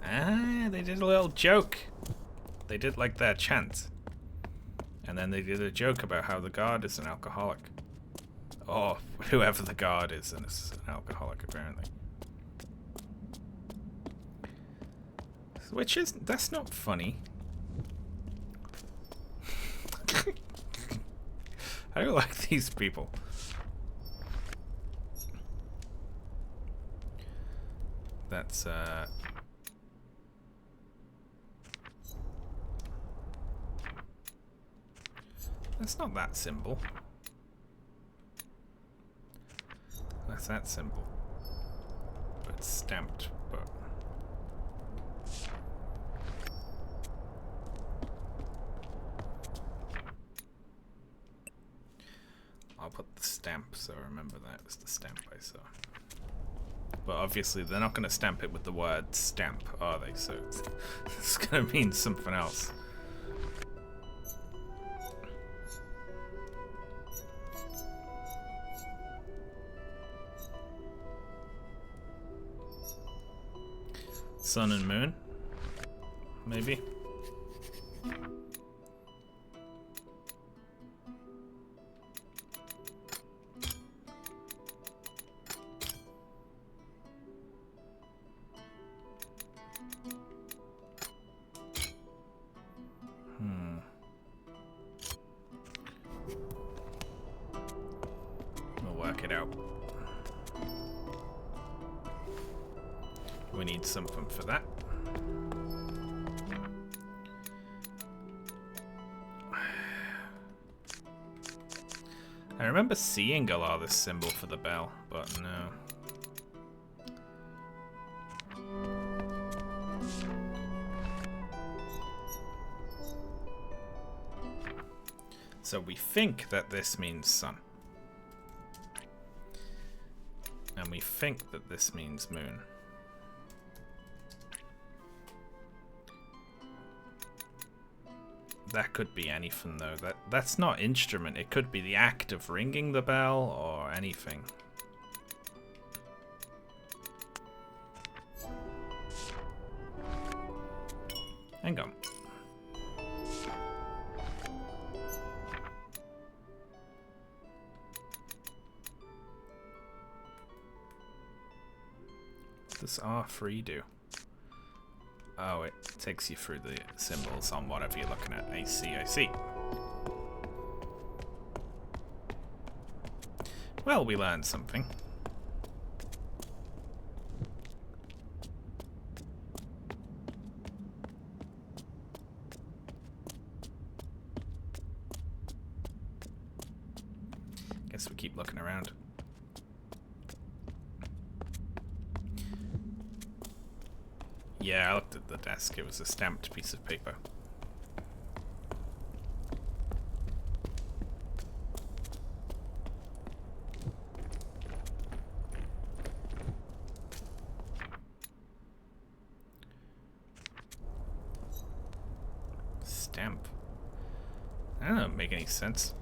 Ah, they did a little joke. They did like their chant. And then they did a joke about how the guard is an alcoholic. Or whoever the guard is, and is an alcoholic apparently. Which is, that's not funny. I don't like these people. That's not that symbol. That's that symbol. But it's stamped, but I'll put the stamp so I remember that was the stamp I saw. But obviously they're not going to stamp it with the word stamp, are they? So it's going to mean something else. Sun and moon? Maybe? We'll work it out. We need something for that. I remember seeing a lot of this symbol for the bell, but no. So we think that this means sun. And we think that this means moon. That could be anything though. That's not instrument. It could be the act of ringing the bell or anything. Hang on. What does R3 do? Oh, it takes you through the symbols on whatever you're looking at. I see. Well, we learned something. keep looking around. Yeah, I looked at the desk. It was a stamped piece of paper. Stamp. That doesn't make any sense.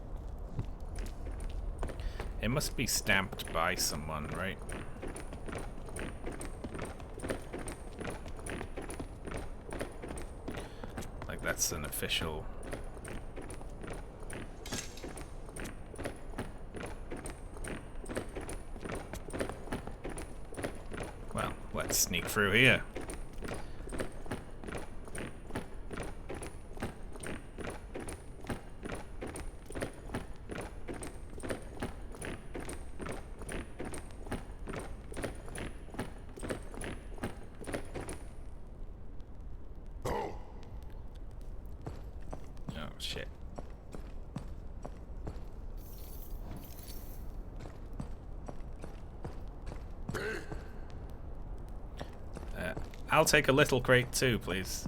It must be stamped by someone, right? Like that's an official... Well, let's sneak through here. Oh, shit. I'll take a little crate too, please.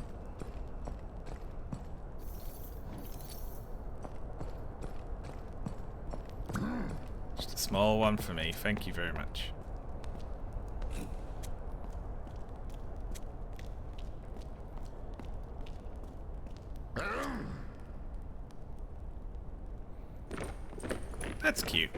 Just a small one for me, thank you very much. That's cute.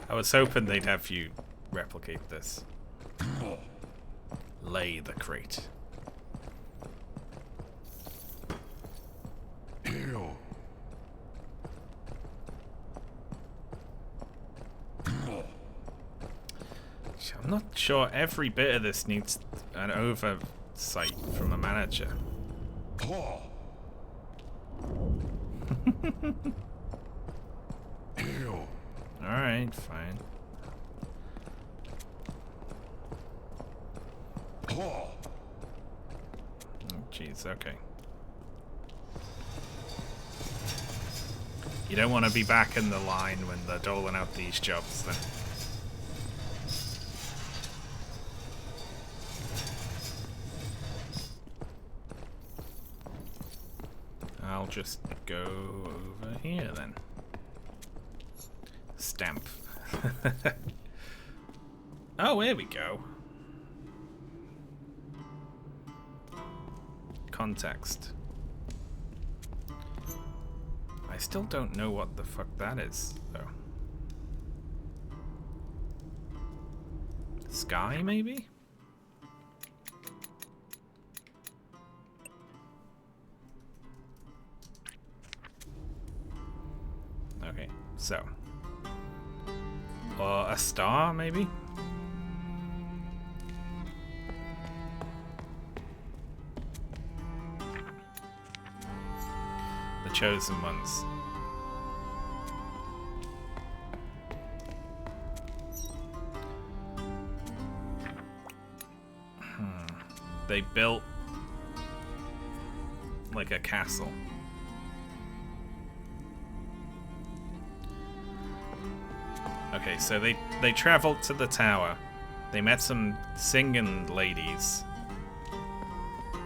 I was hoping they'd have you replicate this. Lay the crate. Ew. I'm not sure every bit of this needs an oversight from a manager. Paw. Ew. Alright, fine. Paw. Oh, jeez, okay. You don't want to be back in the line when they're doling out these jobs, then. I'll just go over here, then. Stamp. Oh, here we go. Context. I still don't know what the fuck that is, though. Sky, maybe? Okay, so. Or a star, maybe? The chosen ones. They built like a castle. Okay, so they traveled to the tower. They met some singing ladies.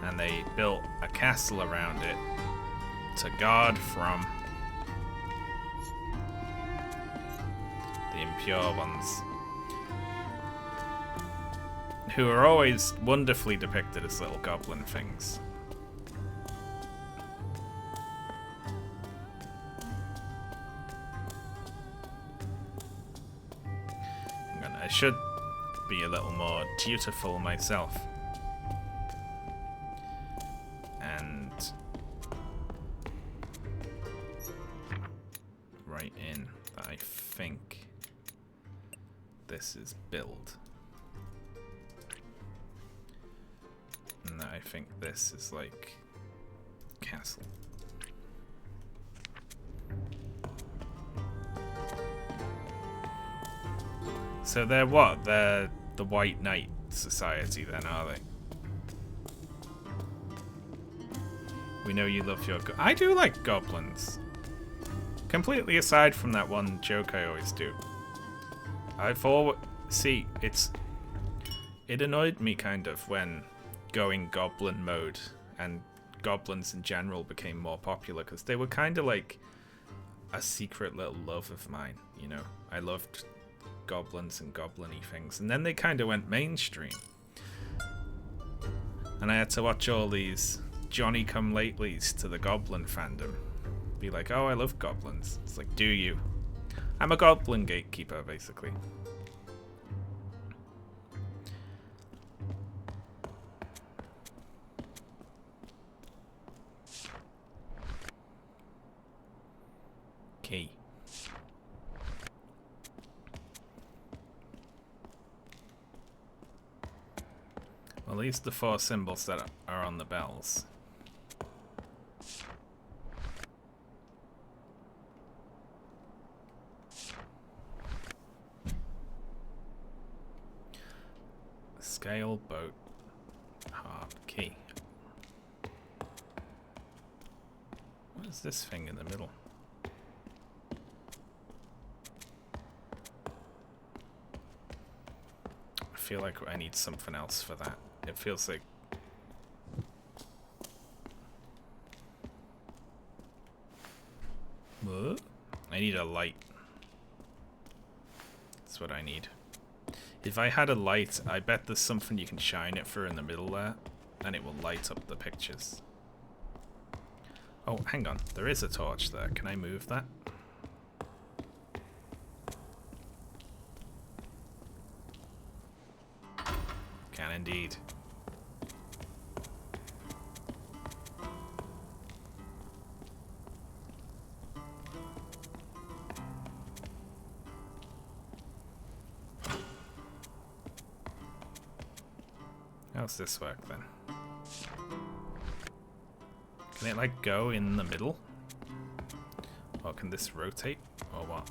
And they built a castle around it to guard from the impure ones, who are always wonderfully depicted as little goblin things. I should be a little more dutiful myself. And write in that I think this is build. And that I think this is like castle. So they're what? They're the White Knight Society then, are they? We know you love your... I do like goblins. Completely aside from that one joke I always do. I've always... See, it annoyed me kind of when going goblin mode and goblins in general became more popular, because they were kind of like a secret little love of mine, you know? I loved goblins and goblin-y things, and then they kind of went mainstream. And I had to watch all these Johnny-come-latelys to the goblin fandom. Be like, oh, I love goblins. It's like, do you? I'm a goblin gatekeeper, basically. Key. Well, these are the 4 symbols that are on the bells. Scale, boat, harp, key. What is this thing in the middle? I feel like I need something else for that. It feels like... What? I need a light. That's what I need. If I had a light, I bet there's something you can shine it for in the middle there, and it will light up the pictures. Oh, hang on. There is a torch there. Can I move that? Can indeed. How's this work then? Can it like go in the middle? Or can this rotate? Or what?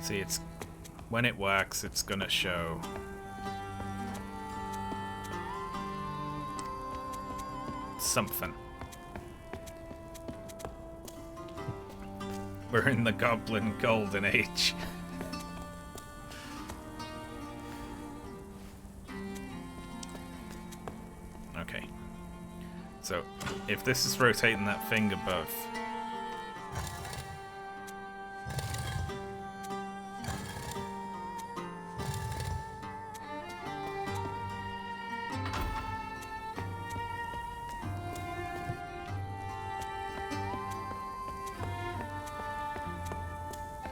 See, it's when it works, it's gonna show something. We're in the Goblin Golden Age. Okay. So, if this is rotating that thing above...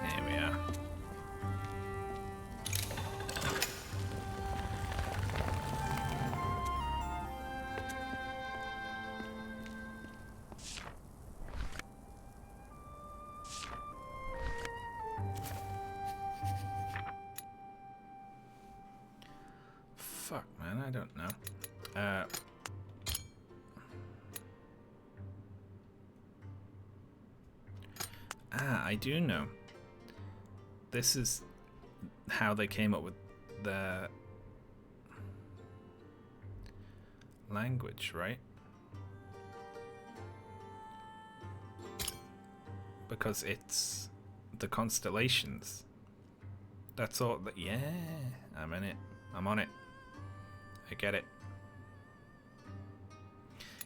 Here we are. Fuck, man, I don't know. I do know. This is how they came up with the language, right? Because it's the constellations. That's all. Yeah, I'm in it. I'm on it. I get it.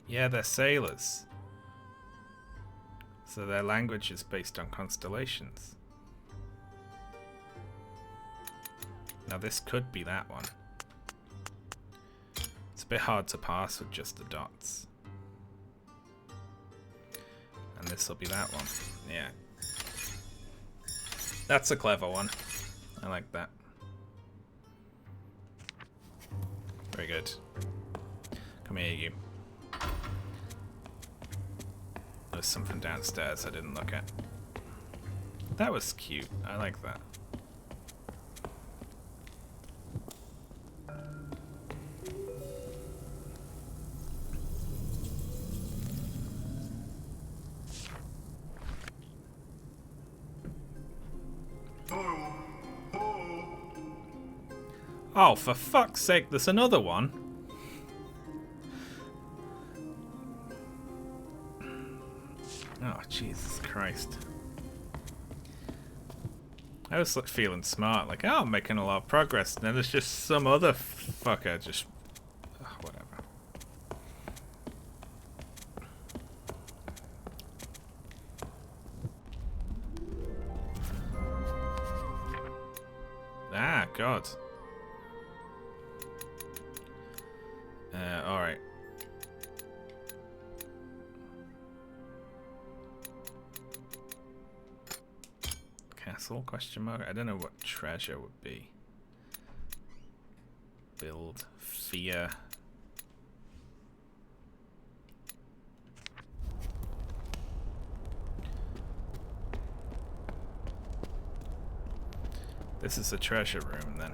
Yeah, they're sailors. So their language is based on constellations. Now this could be that one. It's a bit hard to pass with just the dots. And this will be that one. Yeah. That's a clever one. I like that. Very good. Come here, you. There's something downstairs I didn't look at. That was cute. I like that. Oh, for fuck's sake, there's another one. Oh, Jesus Christ. I was like, feeling smart, like, oh, I'm making a lot of progress. And then there's just some other fucker just... Oh, whatever. Ah, God. Alright. Castle, question mark? I don't know what treasure would be. Build, fear. This is a treasure room, then.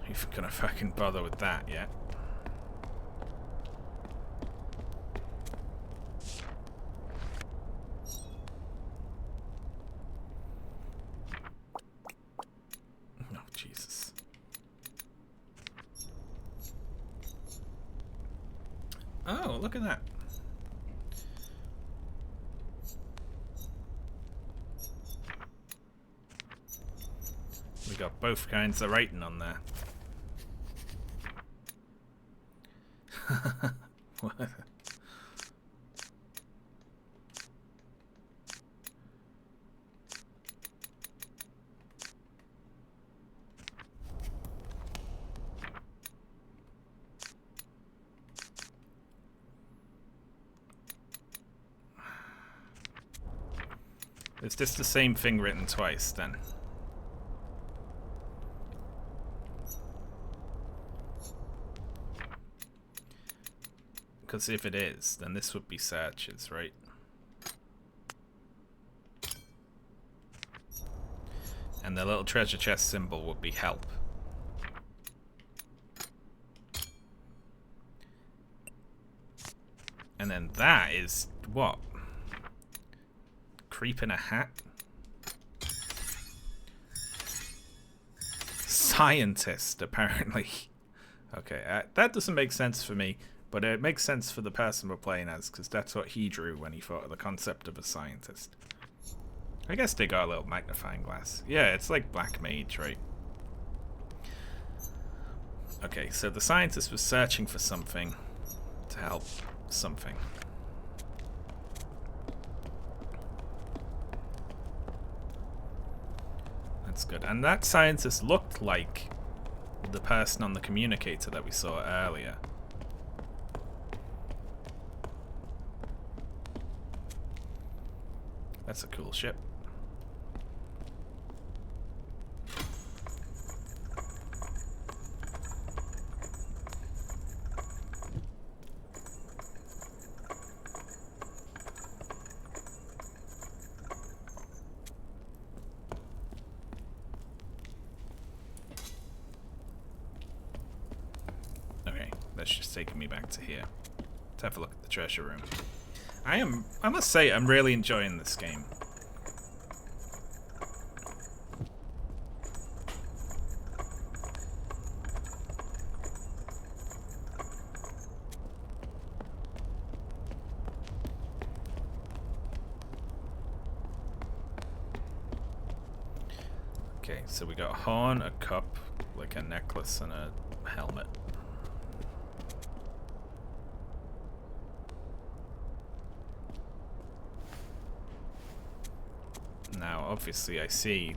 Are you gonna fucking bother with that yet? Oh, Jesus. Oh, look at that. We got both kinds of writing on there. What? Is this the same thing written twice then? Because if it is, then this would be searches, right? And the little treasure chest symbol would be help. And then that is what? Creep in a hat? Scientist, apparently. Okay, that doesn't make sense for me. But it makes sense for the person we're playing as, because that's what he drew when he thought of the concept of a scientist. I guess they got a little magnifying glass. Yeah, it's like Black Mage, right? Okay, so the scientist was searching for something to help something. That's good. And that scientist looked like the person on the communicator that we saw earlier. That's a cool ship. Okay, that's just taking me back to here. Let's have a look at the treasure room. I must say, I'm really enjoying this game. Okay, so we got a horn, a cup, like a necklace, and a helmet. Now, obviously, I see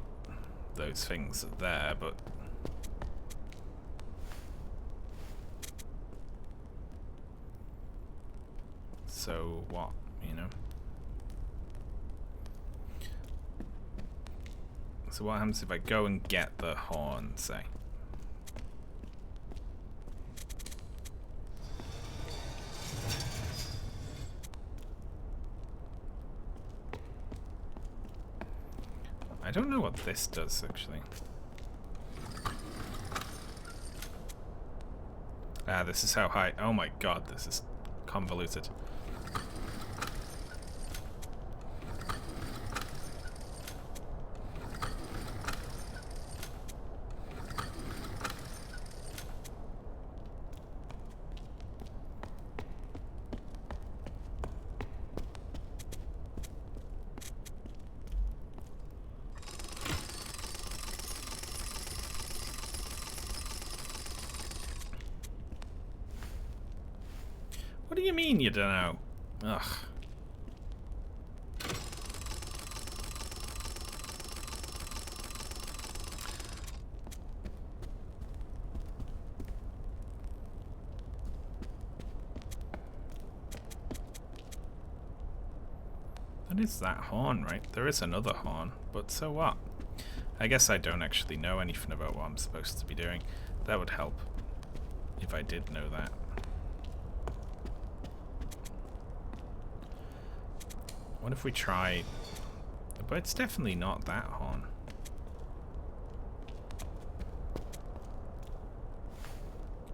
those things are there, but... So what, you know? So what happens if I go and get the horn, say? I don't know what this does, actually. Ah, this is how high... Oh my god, this is convoluted. do you mean you don't know? Ugh. That is that horn, right? There is another horn, but so what? I guess I don't actually know anything about what I'm supposed to be doing. That would help if I did know that. What if we try... But it's definitely not that horn.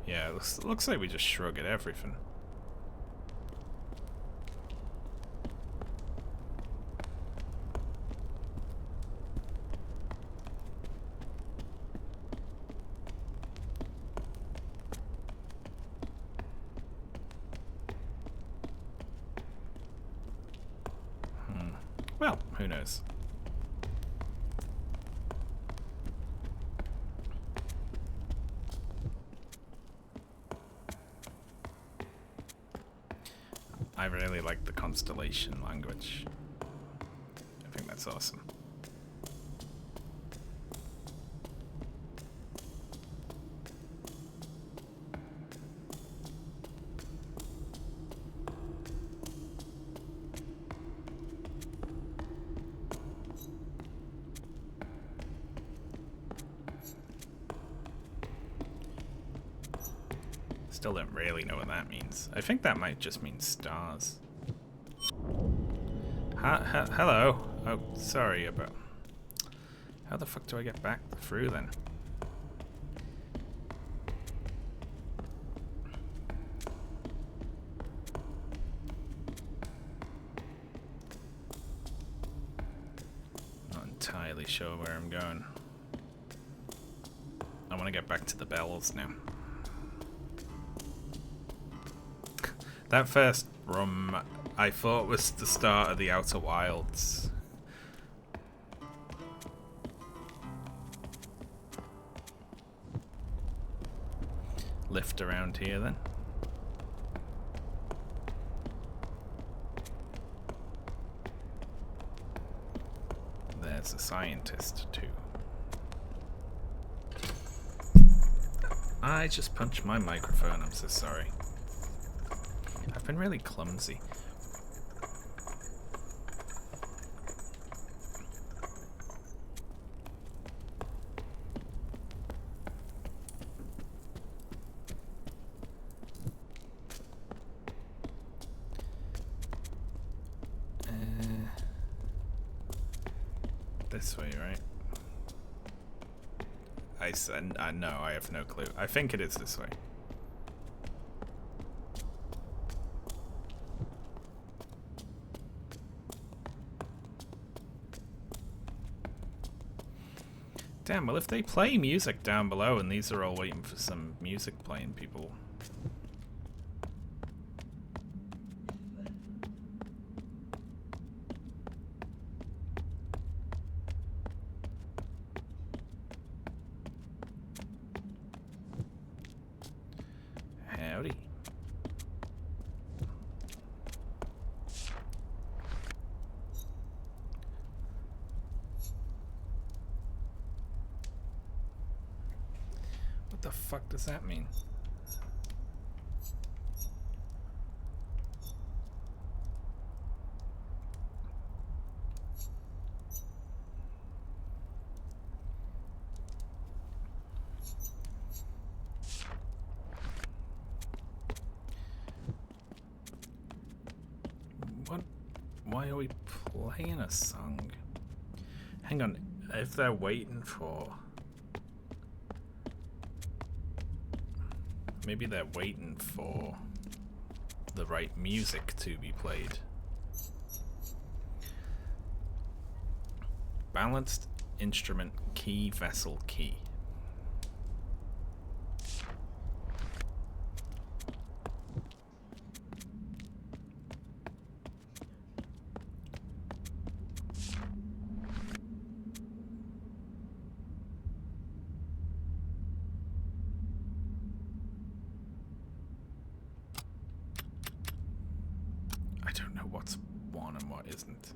Yeah, it looks like we just shrug at everything. Well, who knows? I really like the constellation language. I think that's awesome. Still don't really know what that means. I think that might just mean stars. Hello. Oh, sorry about... How the fuck do I get back through then? Not entirely sure where I'm going. I want to get back to the bells now. That first room I thought was the start of the Outer Wilds. Lift around here then. There's a scientist too. I just punched my microphone, I'm so sorry. I've been really clumsy. This way, right? I said, no, I have no clue. I think it is this way. Damn, well if they play music down below and these are all waiting for some music playing people. Howdy. What the fuck does that mean? What? Why are we playing a song? Hang on, if they're waiting for... Maybe they're waiting for the right music to be played. Balanced instrument key vessel key. don't know what's one and what isn't.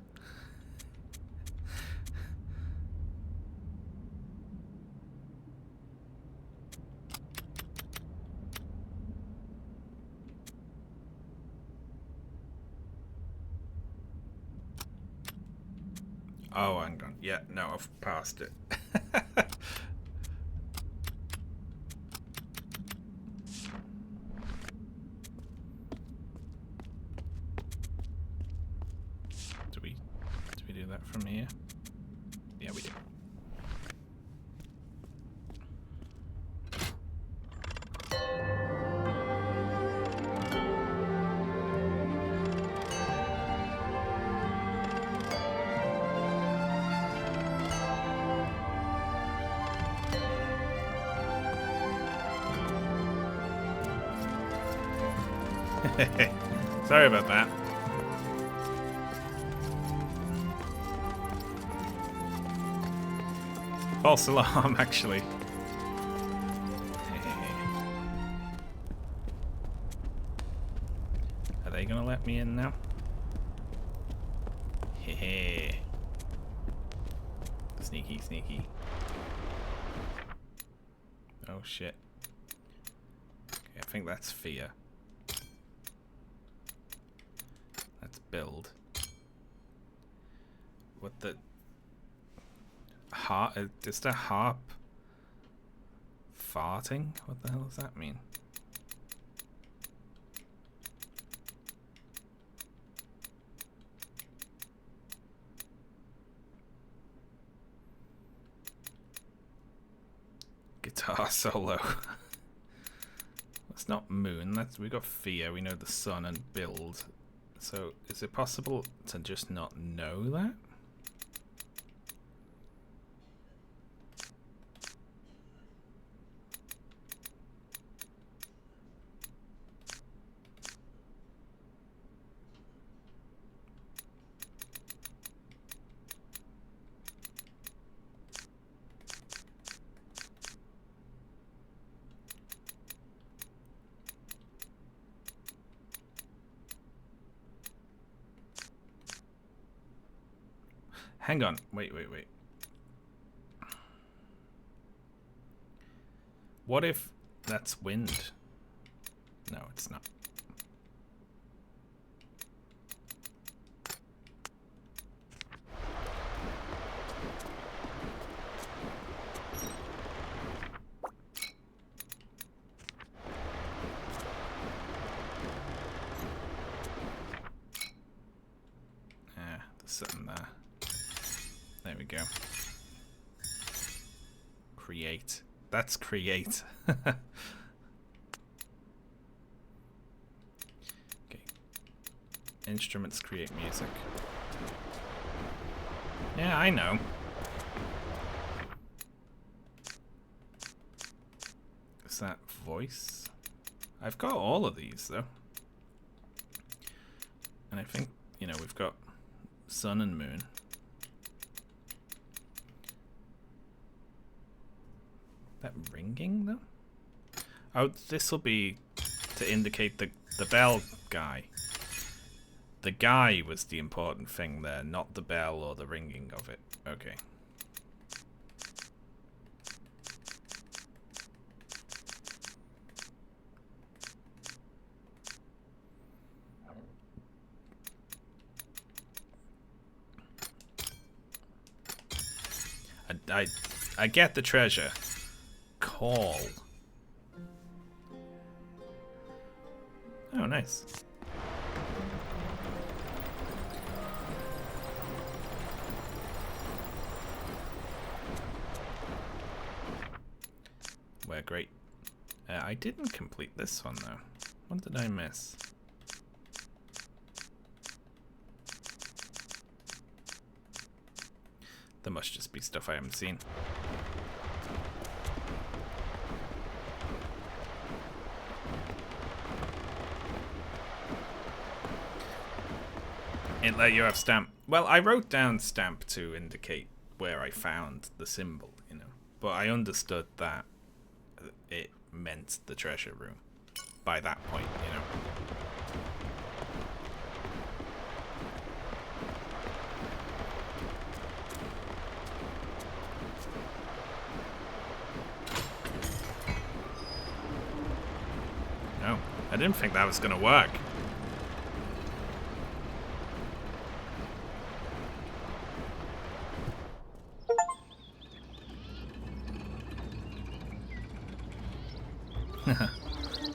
Oh, hang on. Yeah, no, I've passed it. Do we do that from here? Yeah, we do. Sorry about that. False alarm, actually. Are they gonna let me in now? Hehe. Sneaky, sneaky. Oh shit. Okay, I think that's fear. That's build. What the... Harp? Is the harp farting? What the hell does that mean? Guitar solo. That's not moon. We got fear. We know the sun and build. So is it possible to just not know that? Hang on. Wait. What if that's wind? No, it's not. Ah, there's something there. There we go. Create. That's create. Okay. Instruments create music. Yeah, I know. Is that voice? I've got all of these though. And I think, you know, we've got sun and moon. That ringing though? Oh, this will be to indicate the bell guy. The guy was the important thing there, not the bell or the ringing of it. Okay. I get the treasure. Call. Oh, nice. We're great. I didn't complete this one though. What did I miss? There must just be stuff I haven't seen. It let you have stamp. Well, I wrote down stamp to indicate where I found the symbol, you know. But I understood that it meant the treasure room by that point, you know. didn't think that was gonna work.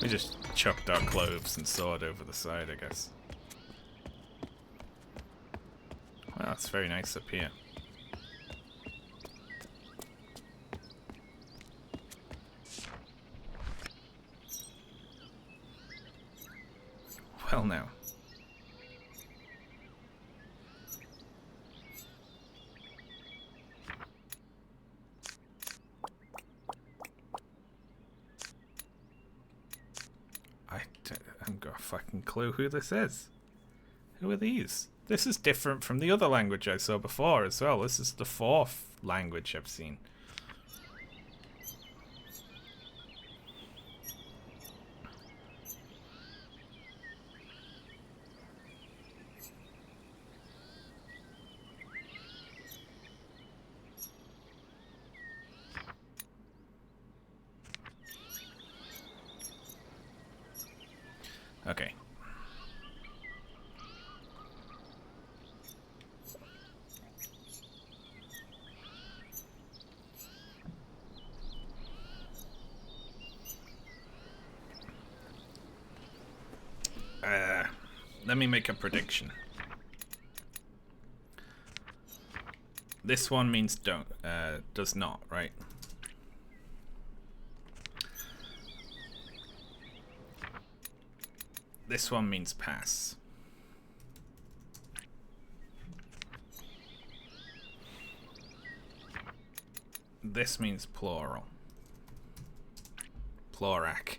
We just chucked our cloves and sword over the side, I guess. Well, it's very nice up here. Well, now. I haven't got a fucking clue who this is. Who are these? This is different from the other language I saw before as well. This is the fourth language I've seen. Okay. Let me make a prediction. This one means don't, does not, right? This one means pass. This means plural. Plorac.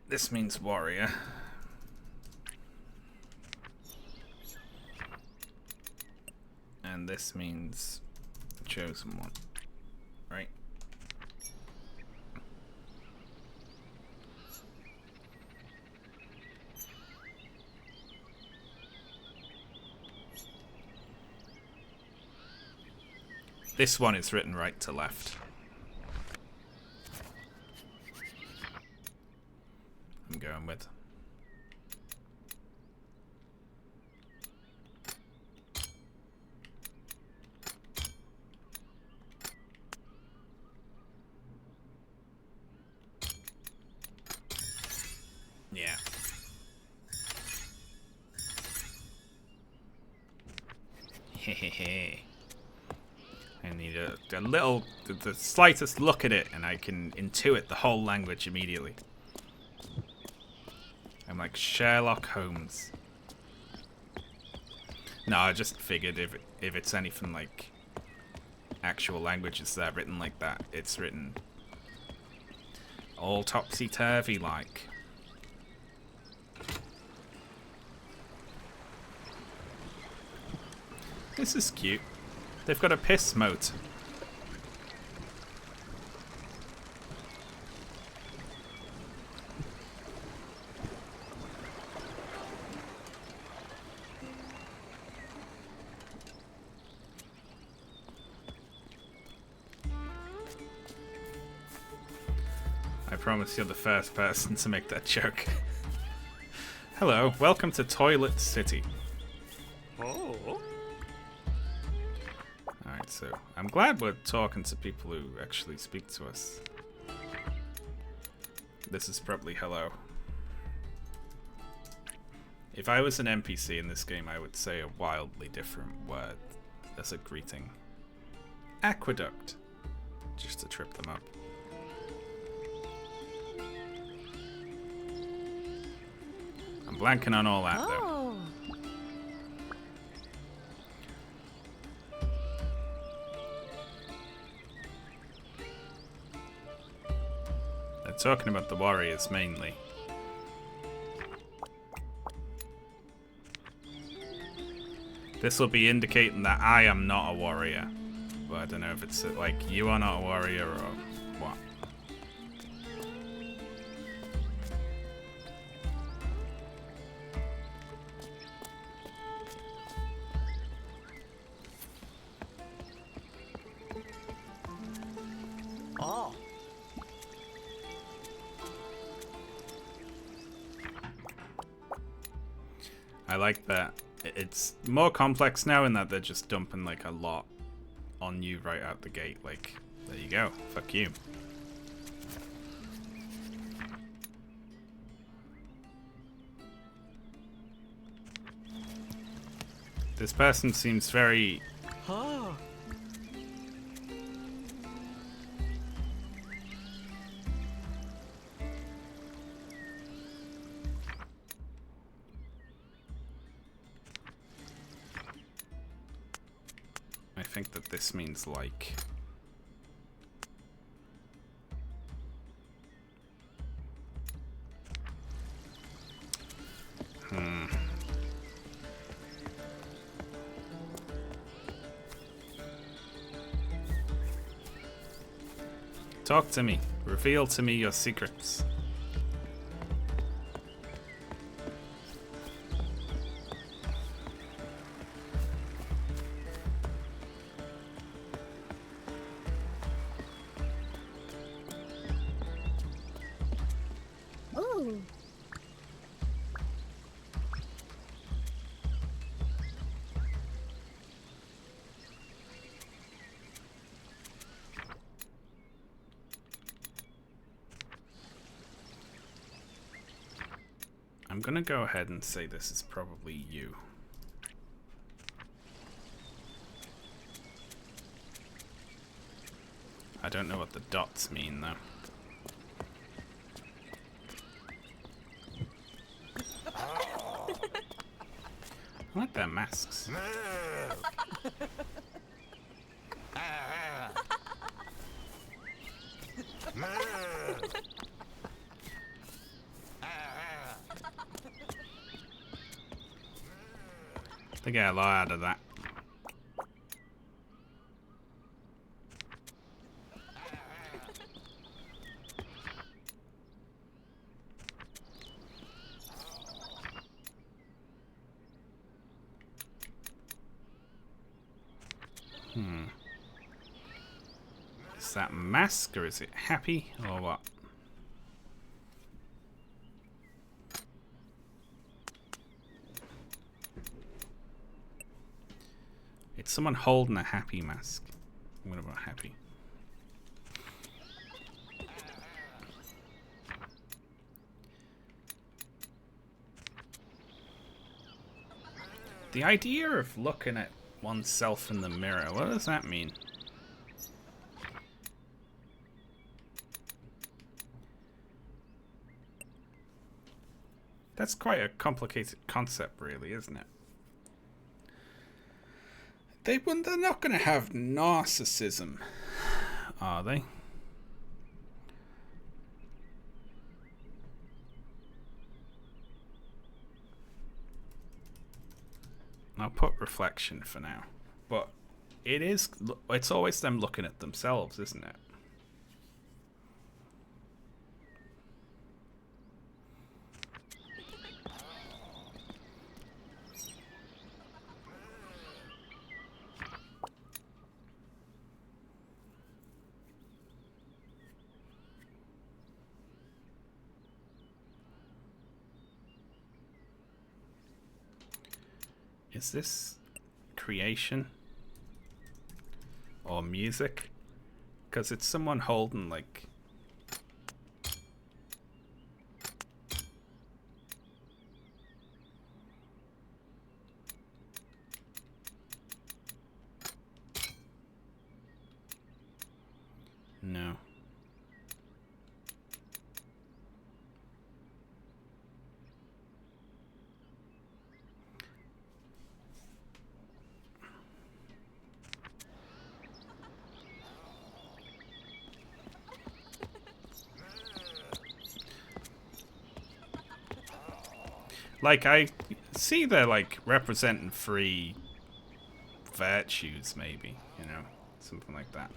This means warrior. And this means chosen one, right? This one is written right to left. I'm going with. Yeah. Hehehe. I need a little, the slightest look at it, and I can intuit the whole language immediately. I'm like Sherlock Holmes. No, I just figured if it's anything like actual languages that are written like that, it's written all topsy-turvy like. This is cute. They've got a piss moat. I promise you're the first person to make that joke. Hello, welcome to Toilet City. Oh. Alright, so I'm glad we're talking to people who actually speak to us. This is probably hello. If I was an NPC in this game, I would say a wildly different word as a greeting. Aqueduct. Just to trip them up. I'm blanking on all that, though. They're talking about the warriors, mainly. This will be indicating that I am not a warrior. But I don't know if it's like, you are not a warrior or what. Oh. I like that. It's more complex now in that they're just dumping like a lot on you right out the gate. Like, there you go. Fuck you. This person seems very... Huh. I think that this means like... Talk to me. Reveal to me your secrets. Ooh. I'm gonna go ahead and say this is probably you. I don't know what the dots mean though. I like their masks. They get a lot out of that. Is that mask or is it happy or what? It's someone holding a happy mask. What about happy? The idea of looking at oneself in the mirror, what does that mean? That's quite a complicated concept, really, isn't it? They're not going to have narcissism, are they? I'll put reflection for now. But it's always them looking at themselves, isn't it? Is this creation or music? Because it's someone holding like... No. Like, I see they're, like, representing three virtues, maybe, you know? Something like that.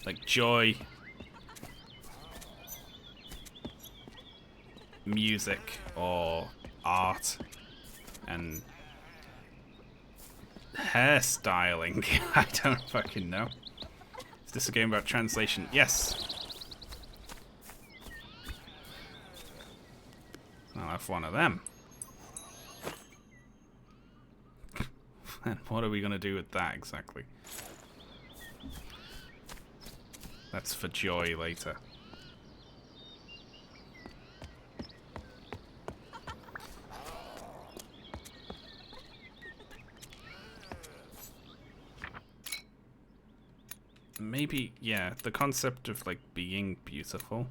Like, joy, music, or art, and hairstyling. I don't fucking know. this a game about translation? Yes. I'll have one of them. And what are we going to do with that exactly? That's for joy later. Maybe, yeah, the concept of like being beautiful.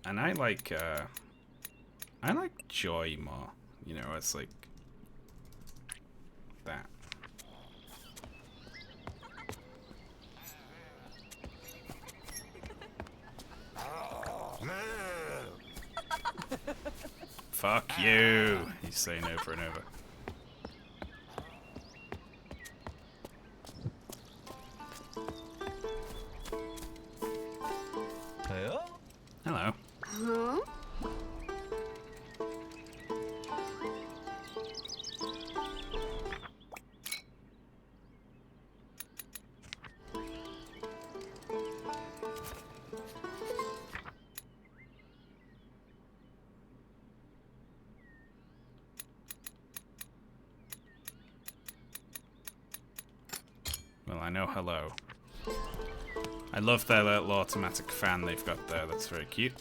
And I like joy more, you know, it's like that. Fuck you, he's saying over and over. Hello. Huh? Well, I know hello. I love their little automatic fan they've got there, that's very cute.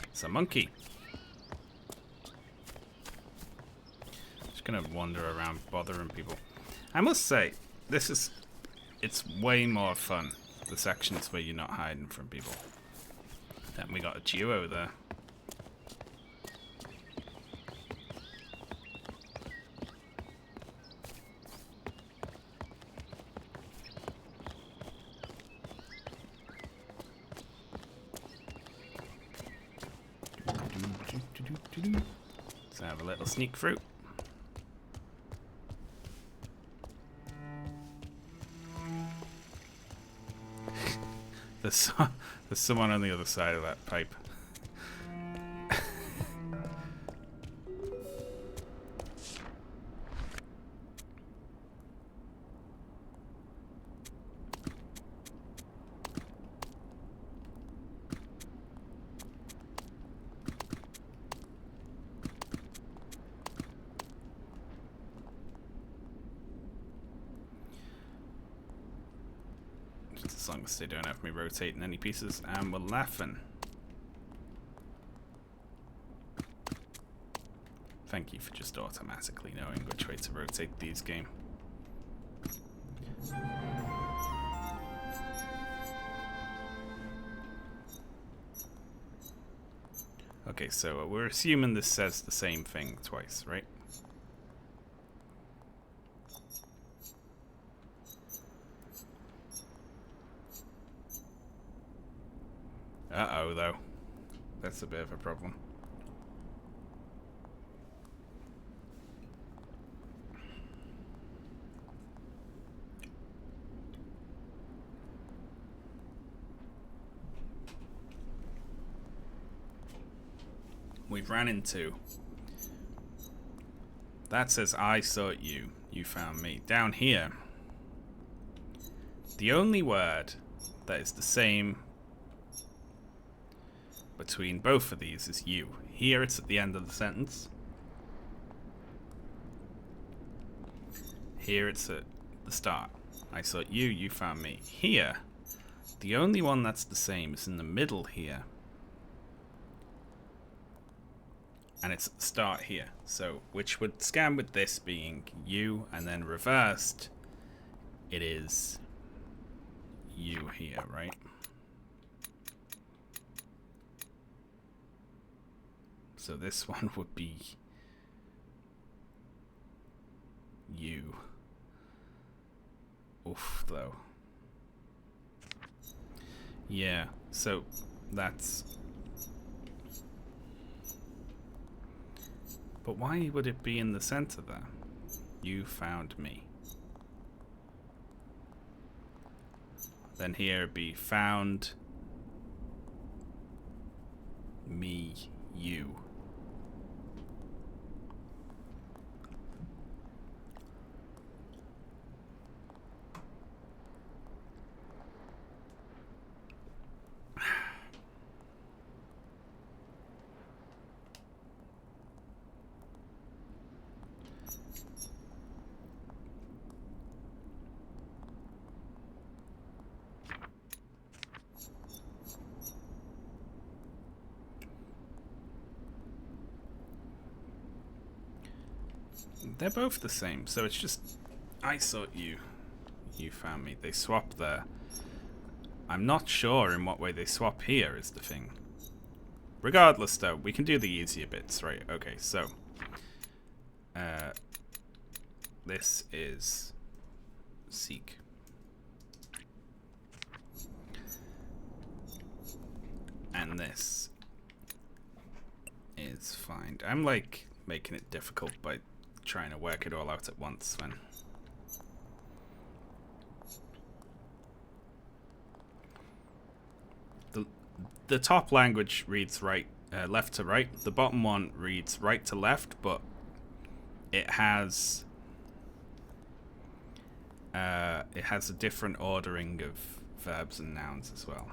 It's a monkey. Just gonna wander around bothering people. I must say, it's way more fun, the sections where you're not hiding from people. Then we got a duo there. Let's have a little sneak fruit. There's someone on the other side of that pipe. Just as long as they don't have me rotating any pieces, and we're laughing. Thank you for just automatically knowing which way to rotate these game. Okay, so we're assuming this says the same thing twice, right? Uh-oh, though. That's a bit of a problem. We've ran into... That says, I sought you, you found me. Down here, the only word that is the same between both of these is you. Here it's at the end of the sentence. Here it's at the start. I sought you, you found me. Here, the only one that's the same is in the middle here. And it's at the start here. So, which would scan with this being you, and then reversed, it is you here, right? So this one would be you. Oof, though. Yeah, so that's... But why would it be in the center there? You found me. Then here be found me, you. They're both the same, so it's just I sought you, you found me. They swap there. I'm not sure in what way they swap here is the thing. Regardless though, we can do the easier bits, right? Okay, so this is seek. And this is find. I'm like making it difficult by trying to work it all out at once when the top language reads right left to right, the bottom one reads right to left, but it has a different ordering of verbs and nouns as well.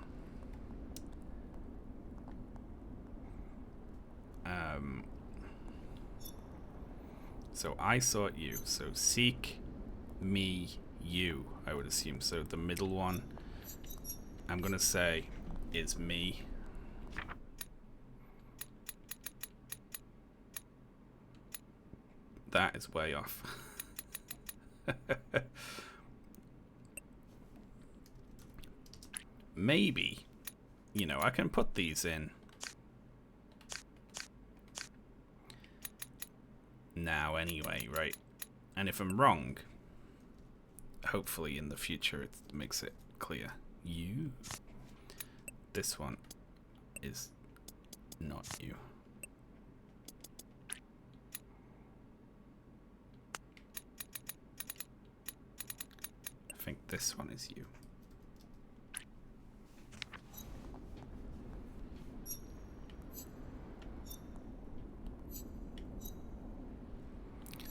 So I sought you. So seek me, you, I would assume. So the middle one, I'm going to say, is me. That is way off. Maybe, you know, I can put these in now anyway, right? And if I'm wrong, hopefully in the future it makes it clear. You. This one is not you. I think this one is you.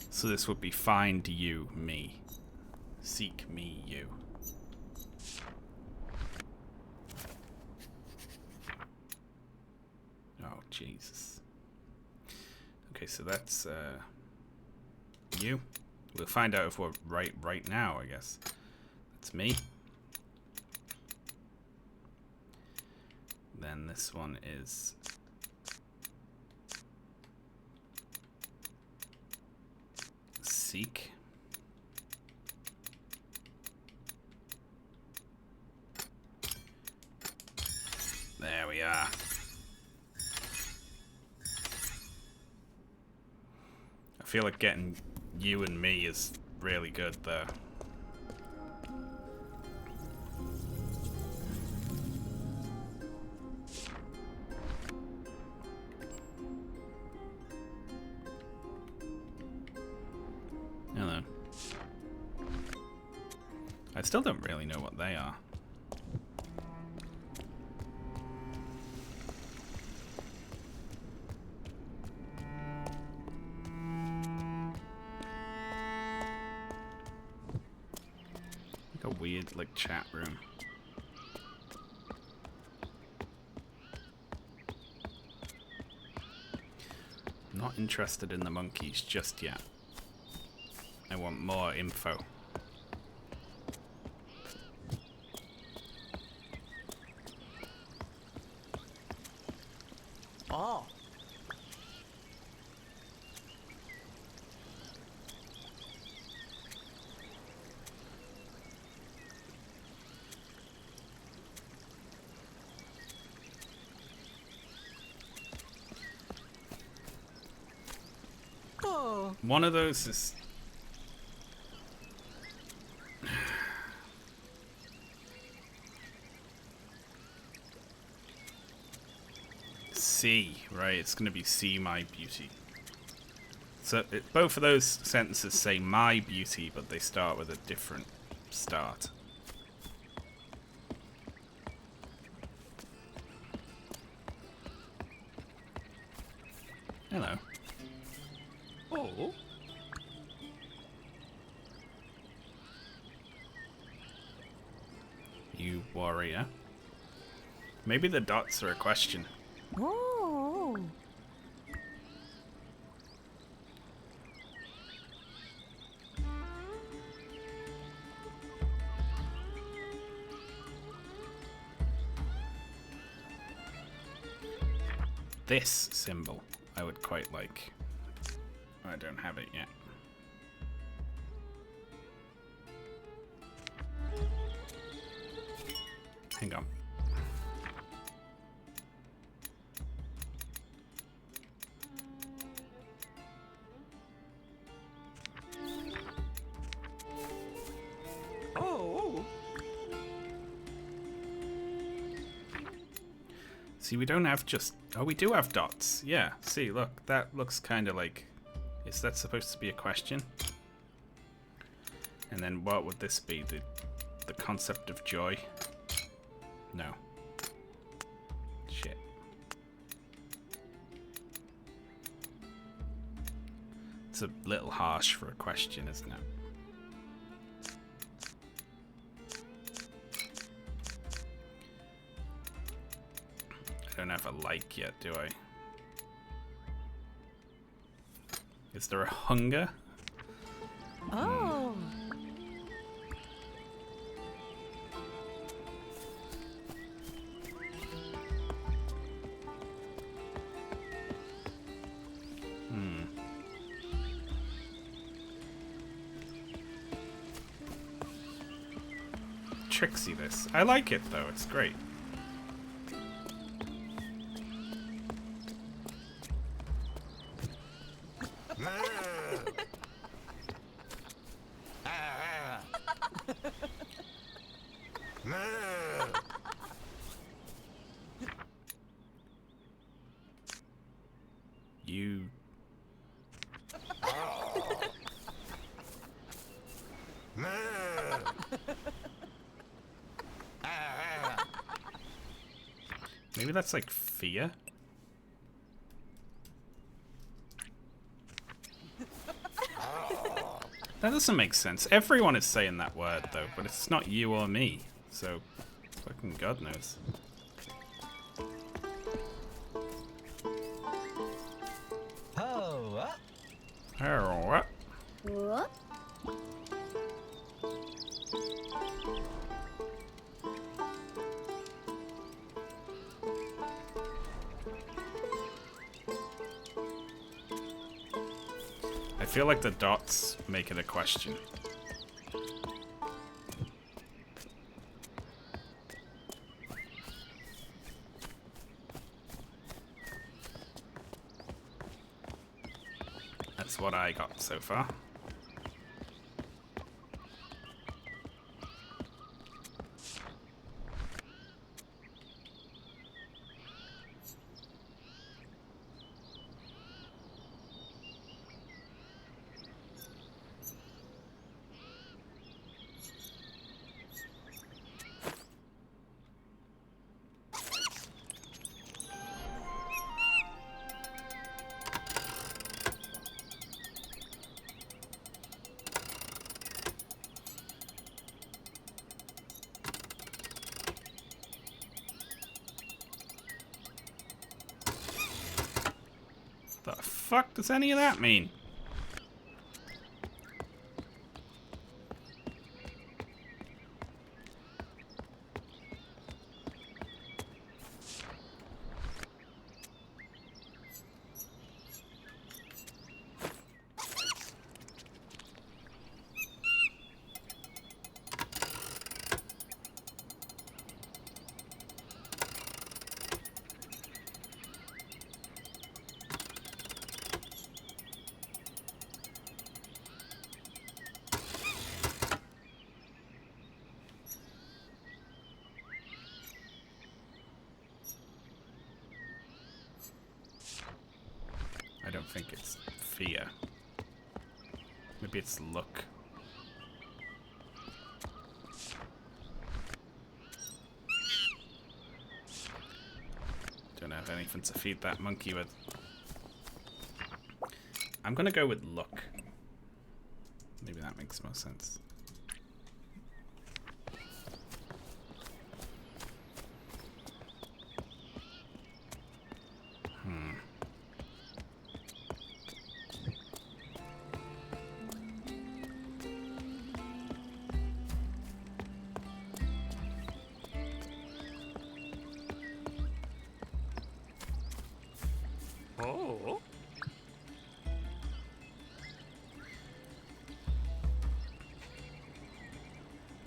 So this would be find you, me. Seek me, you. Oh, Jesus. Okay, so that's you. We'll find out if we're right now, I guess. That's me. Then this one is seek. There we are. I feel like getting you and me is really good there. Hello. I still don't really know what they are. Like a weird, like, chat room. Not interested in the monkeys just yet. I want more info. Oh. Oh. One of those is... C, right? It's gonna be C, my beauty. So both of those sentences say my beauty, but they start with a different start. Hello. Oh. You warrior. Maybe the dots are a question. Oh. This symbol I would quite like. I don't have it yet. Hang on. Oh. See, we don't have just... Oh, we do have dots. Yeah, see, look. That looks kind of like... Is that supposed to be a question? And then what would this be? The concept of joy? No. Shit. It's a little harsh for a question, isn't it? I don't have a like yet, do I? Is there a hunger? Oh. Tricksy this. I like it though, it's great. You... Maybe that's like fear? That doesn't make sense. Everyone is saying that word though, but it's not you or me. So, fucking God knows. Oh, Oh, what? What? I feel like the dots make it a question. That's what I got so far. The fuck does any of that mean? I don't think it's fear. Maybe it's luck. Don't have anything to feed that monkey with. I'm gonna go with luck. Maybe that makes more sense. Oh.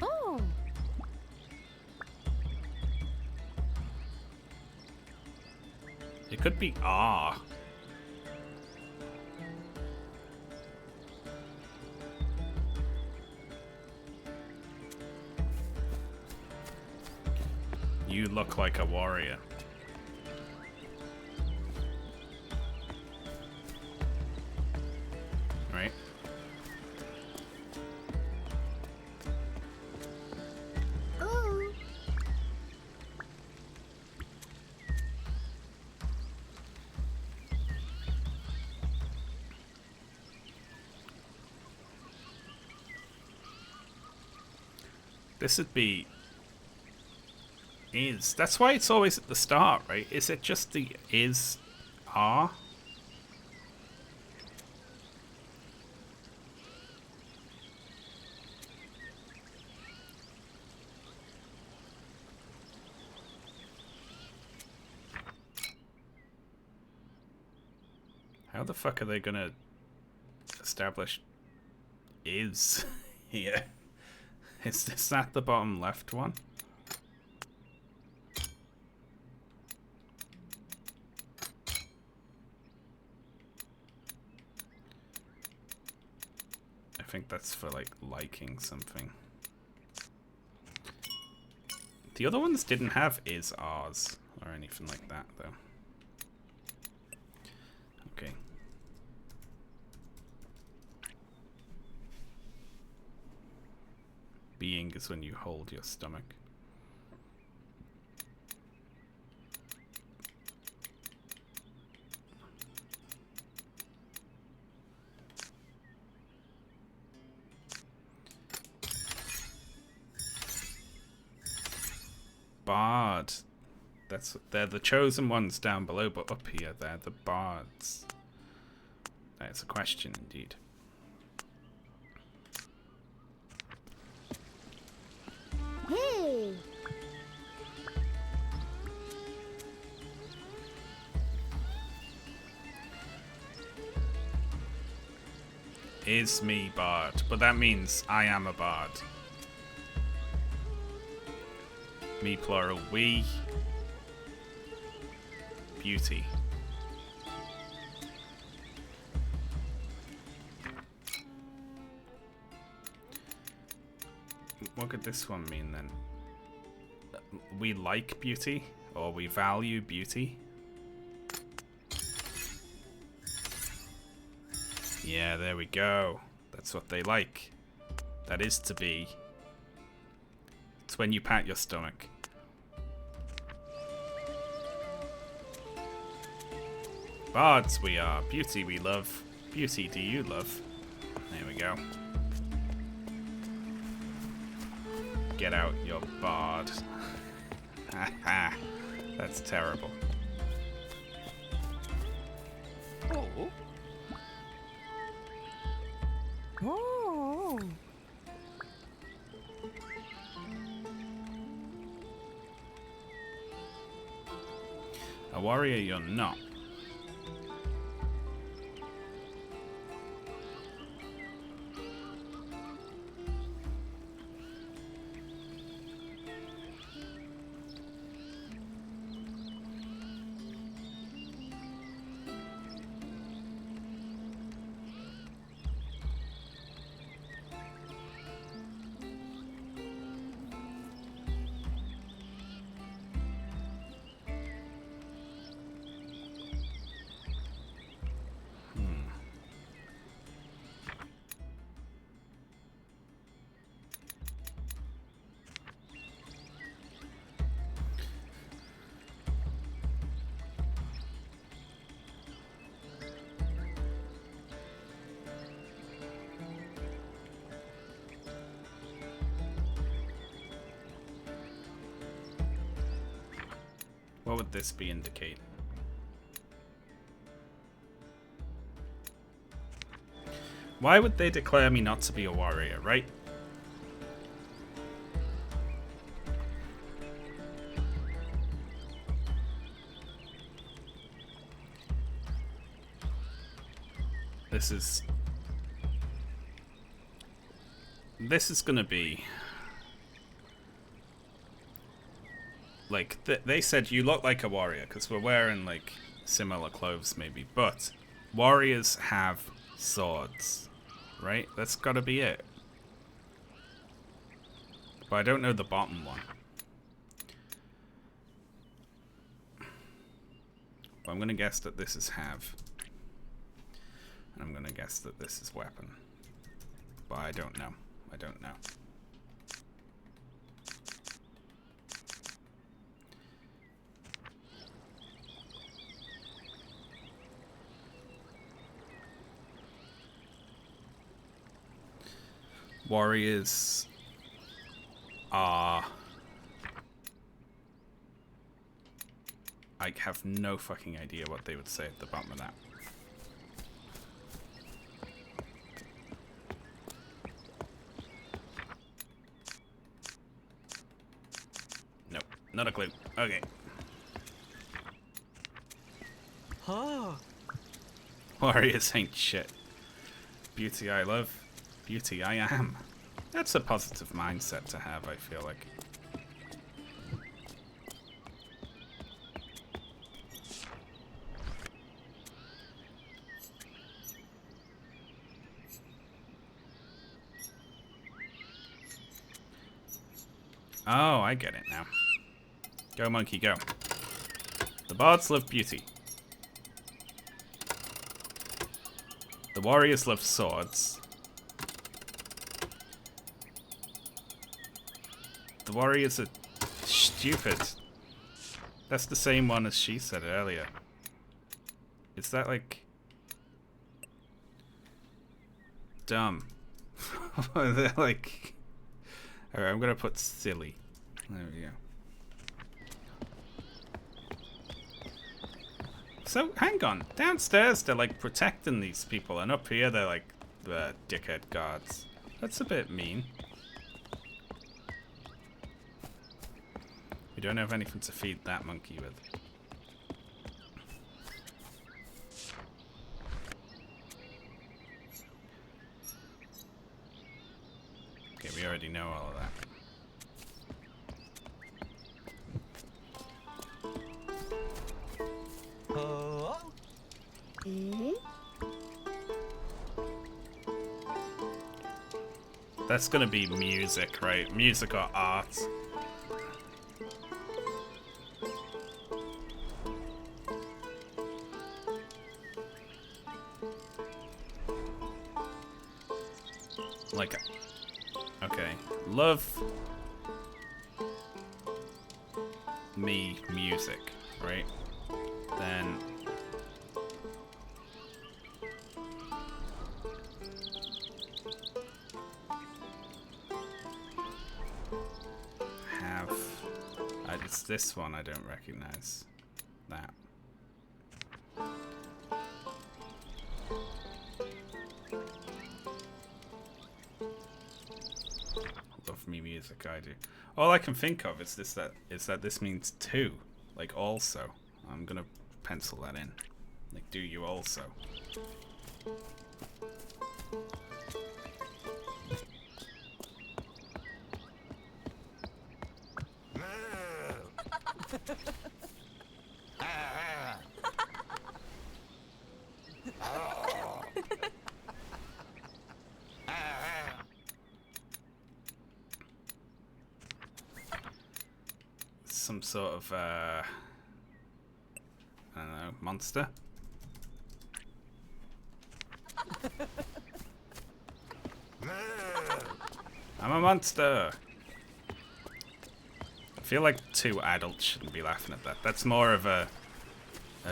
Oh. It could be ah. You look like a warrior. Right? Oh. This would be is. That's why it's always at the start, right? Is it just the is are? How the fuck are they gonna establish is here? Is that the bottom left one? I think that's for like liking something. The other ones didn't have is ours or anything like that though. Okay. Being is when you hold your stomach. Bard. They're the chosen ones down below, but up here they're the bards. That's a question indeed. Hey. Is me bard, but that means I am a bard. Me plural, we. Beauty. What could this one mean then? We like beauty, or we value beauty. Yeah, there we go. That's what they like. That is to be. It's when you pat your stomach. Bards we are. Beauty we love. Beauty do you love? There we go. Get out your bard. Haha. That's terrible. Oh. Oh. A warrior you're not. What would this be indicating? Why would they declare me not to be a warrior, right? This is gonna be like they said you look like a warrior because we're wearing like similar clothes maybe, but warriors have swords, right? That's gotta be it. But I don't know the bottom one. But I'm gonna guess that this is have. And I'm gonna guess that this is weapon. But I don't know. I don't know. Warriors are... I have no fucking idea what they would say at the bottom of that. Nope, not a clue. Okay. Huh. Warriors ain't shit. Beauty I love. Beauty I am. That's a positive mindset to have, I feel like. Oh, I get it now. Go, monkey, go. The bards love beauty. The warriors love swords. The warriors are stupid. That's the same one as she said earlier. Is that like... dumb? They're like... Alright, I'm gonna put silly. There we go. So, hang on. Downstairs they're like protecting these people, and up here they're like the dickhead guards. That's a bit mean. We don't have anything to feed that monkey with. Okay, we already know all of that. That's gonna be music, right? Music or art. Like, okay, love me music, right? Then have it's this one I don't recognize. That. Love me music, I do. All I can think of is that this means two, like also. I'm gonna pencil that in. Like, do you also? Some sort of I don't know, monster. I'm a monster. I feel like two adults shouldn't be laughing at that. That's more of a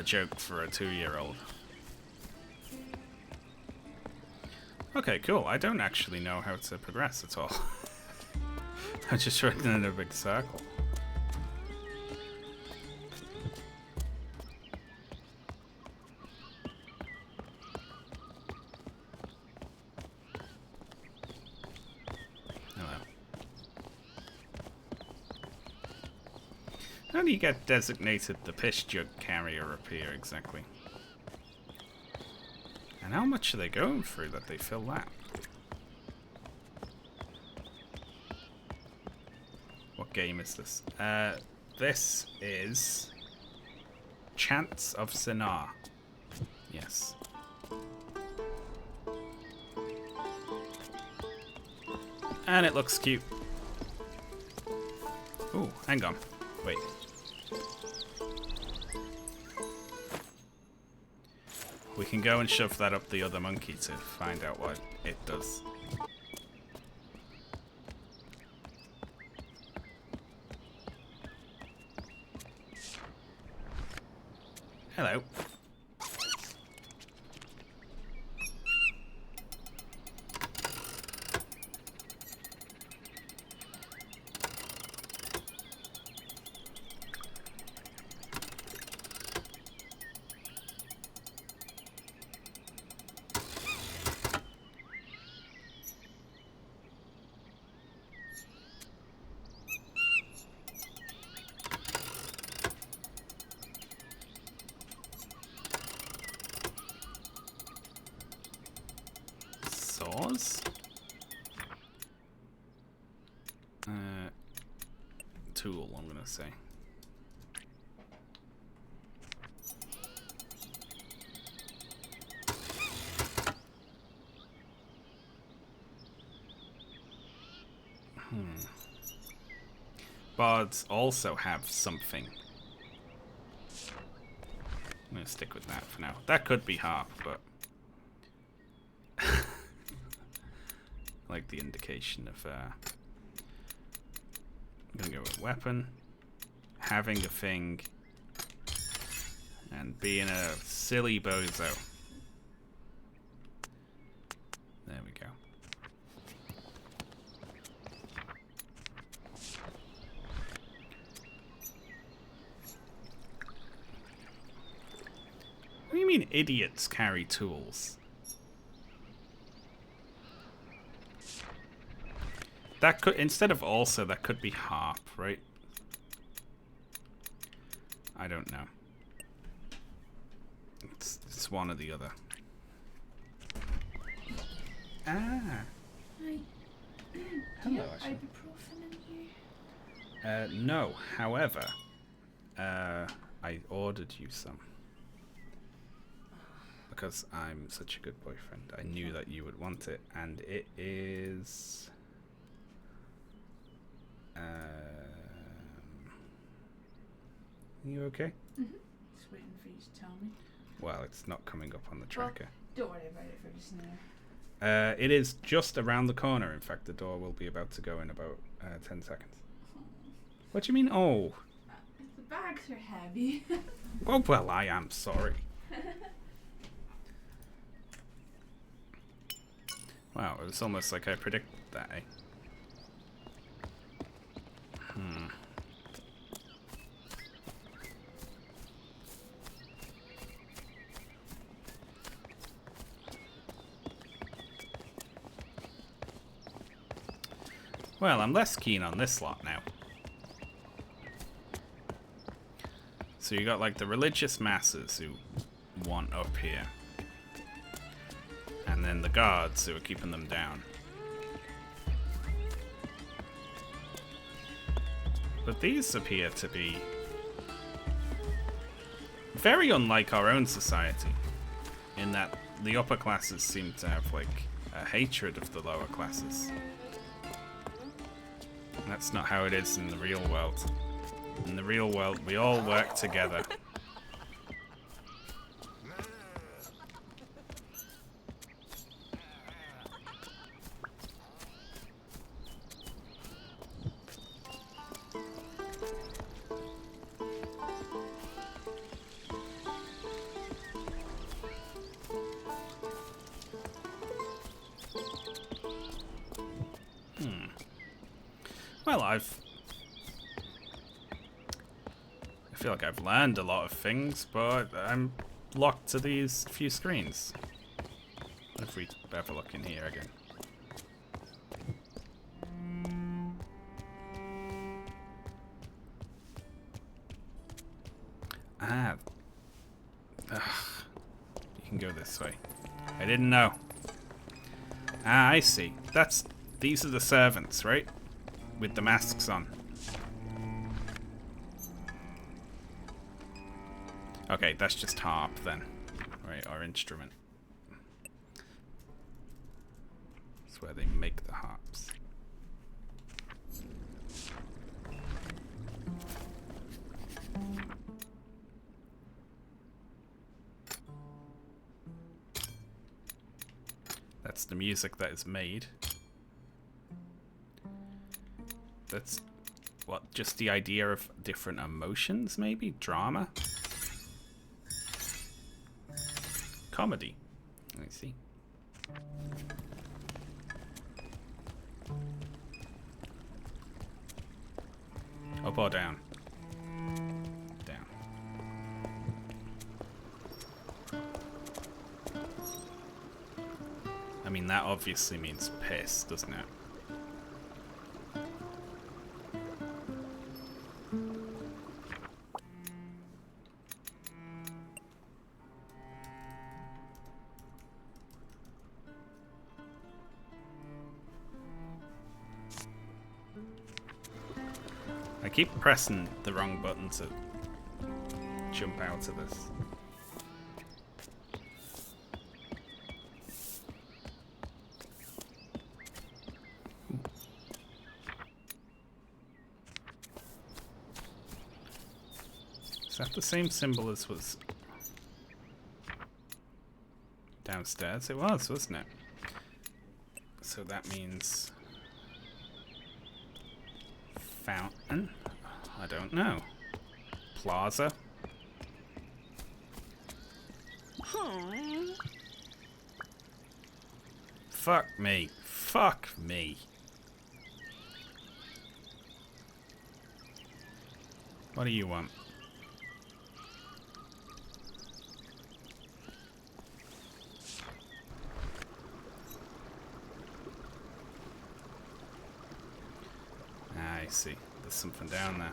joke for a 2-year-old. Okay, cool. I don't actually know how to progress at all. I'm just running in a big circle. How do you get designated the piss jug carrier up here exactly? And how much are they going through that they fill that? What game is this? This is Chants of Sennaar. Yes. And it looks cute. Ooh, hang on. Wait. We can go and shove that up the other monkey to find out what it does. Hello. Saws? Tool, I'm gonna say. Bards also have something. I'm gonna stick with that for now. That could be harp, but like the indication of I'm gonna go with weapon, having a thing, and being a silly bozo. There we go. What do you mean idiots carry tools? That could, instead of also, that could be harp, right? I don't know. It's one or the other. Ah. Hi. Hello, Do you have Ashley. ibuprofen in here? No. However, I ordered you some. Because I'm such a good boyfriend. I knew that you would want it, and it is... you okay? Just waiting for you to tell me. Well, it's not coming up on the tracker. Don't worry about it for just now. It is just around the corner. In fact, the door will be about to go in about 10 seconds. What do you mean, oh? The bags are heavy. Oh, well, I am sorry. Wow, it was almost like I predicted that, eh? Well, I'm less keen on this lot now. So you got like the religious masses who want up here. And then the guards who are keeping them down. But these appear to be very unlike our own society, in that the upper classes seem to have like a hatred of the lower classes. And that's not how it is in the real world. In the real world, we all work together. Well, I feel like I've learned a lot of things, but I'm locked to these few screens. If we have a look in here again. Ah. Ugh. You can go this way. I didn't know. Ah, I see. These are the servants, right? With the masks on. Okay, that's just harp then. Right, our instrument. That's where they make the harps. That's the music that is made. That's what, just the idea of different emotions, maybe? Drama? Comedy. I see. Up or down? Down. I mean, that obviously means piss, doesn't it? I keep pressing the wrong button to jump out of this. Is that the same symbol as was downstairs? It was, wasn't it? So that means fountain? I don't know. Plaza? Fuck me. Fuck me. What do you want? I see. There's something down there.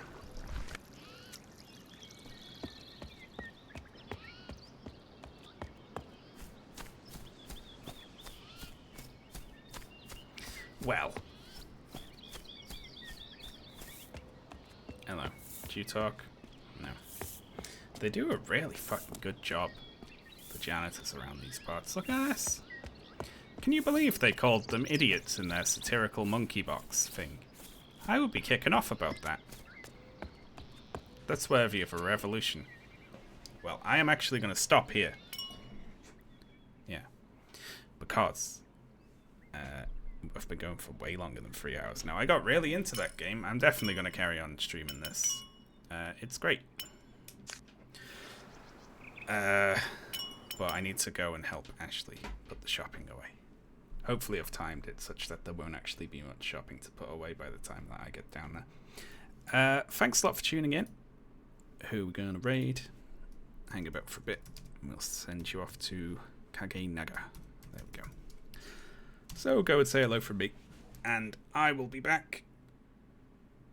Well. Hello. Do you talk? No. They do a really fucking good job, the janitors around these parts. Look at this. Can you believe they called them idiots in their satirical monkey box thing? I would be kicking off about that. That's worthy of a revolution. Well, I am actually going to stop here. Yeah. Because I've been going for way longer than 3 hours now. I got really into that game. I'm definitely going to carry on streaming this. It's great. But I need to go and help Ashley put the shopping away. Hopefully I've timed it such that there won't actually be much shopping to put away by the time that I get down there. Thanks a lot for tuning in. Who we're going to raid. Hang about for a bit. We'll send you off to Kage Naga. There we go. So go and say hello from me. And I will be back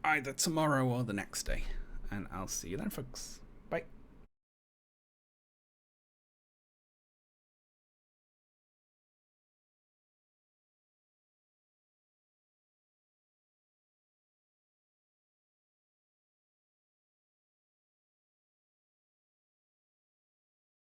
either tomorrow or the next day. And I'll see you then, folks.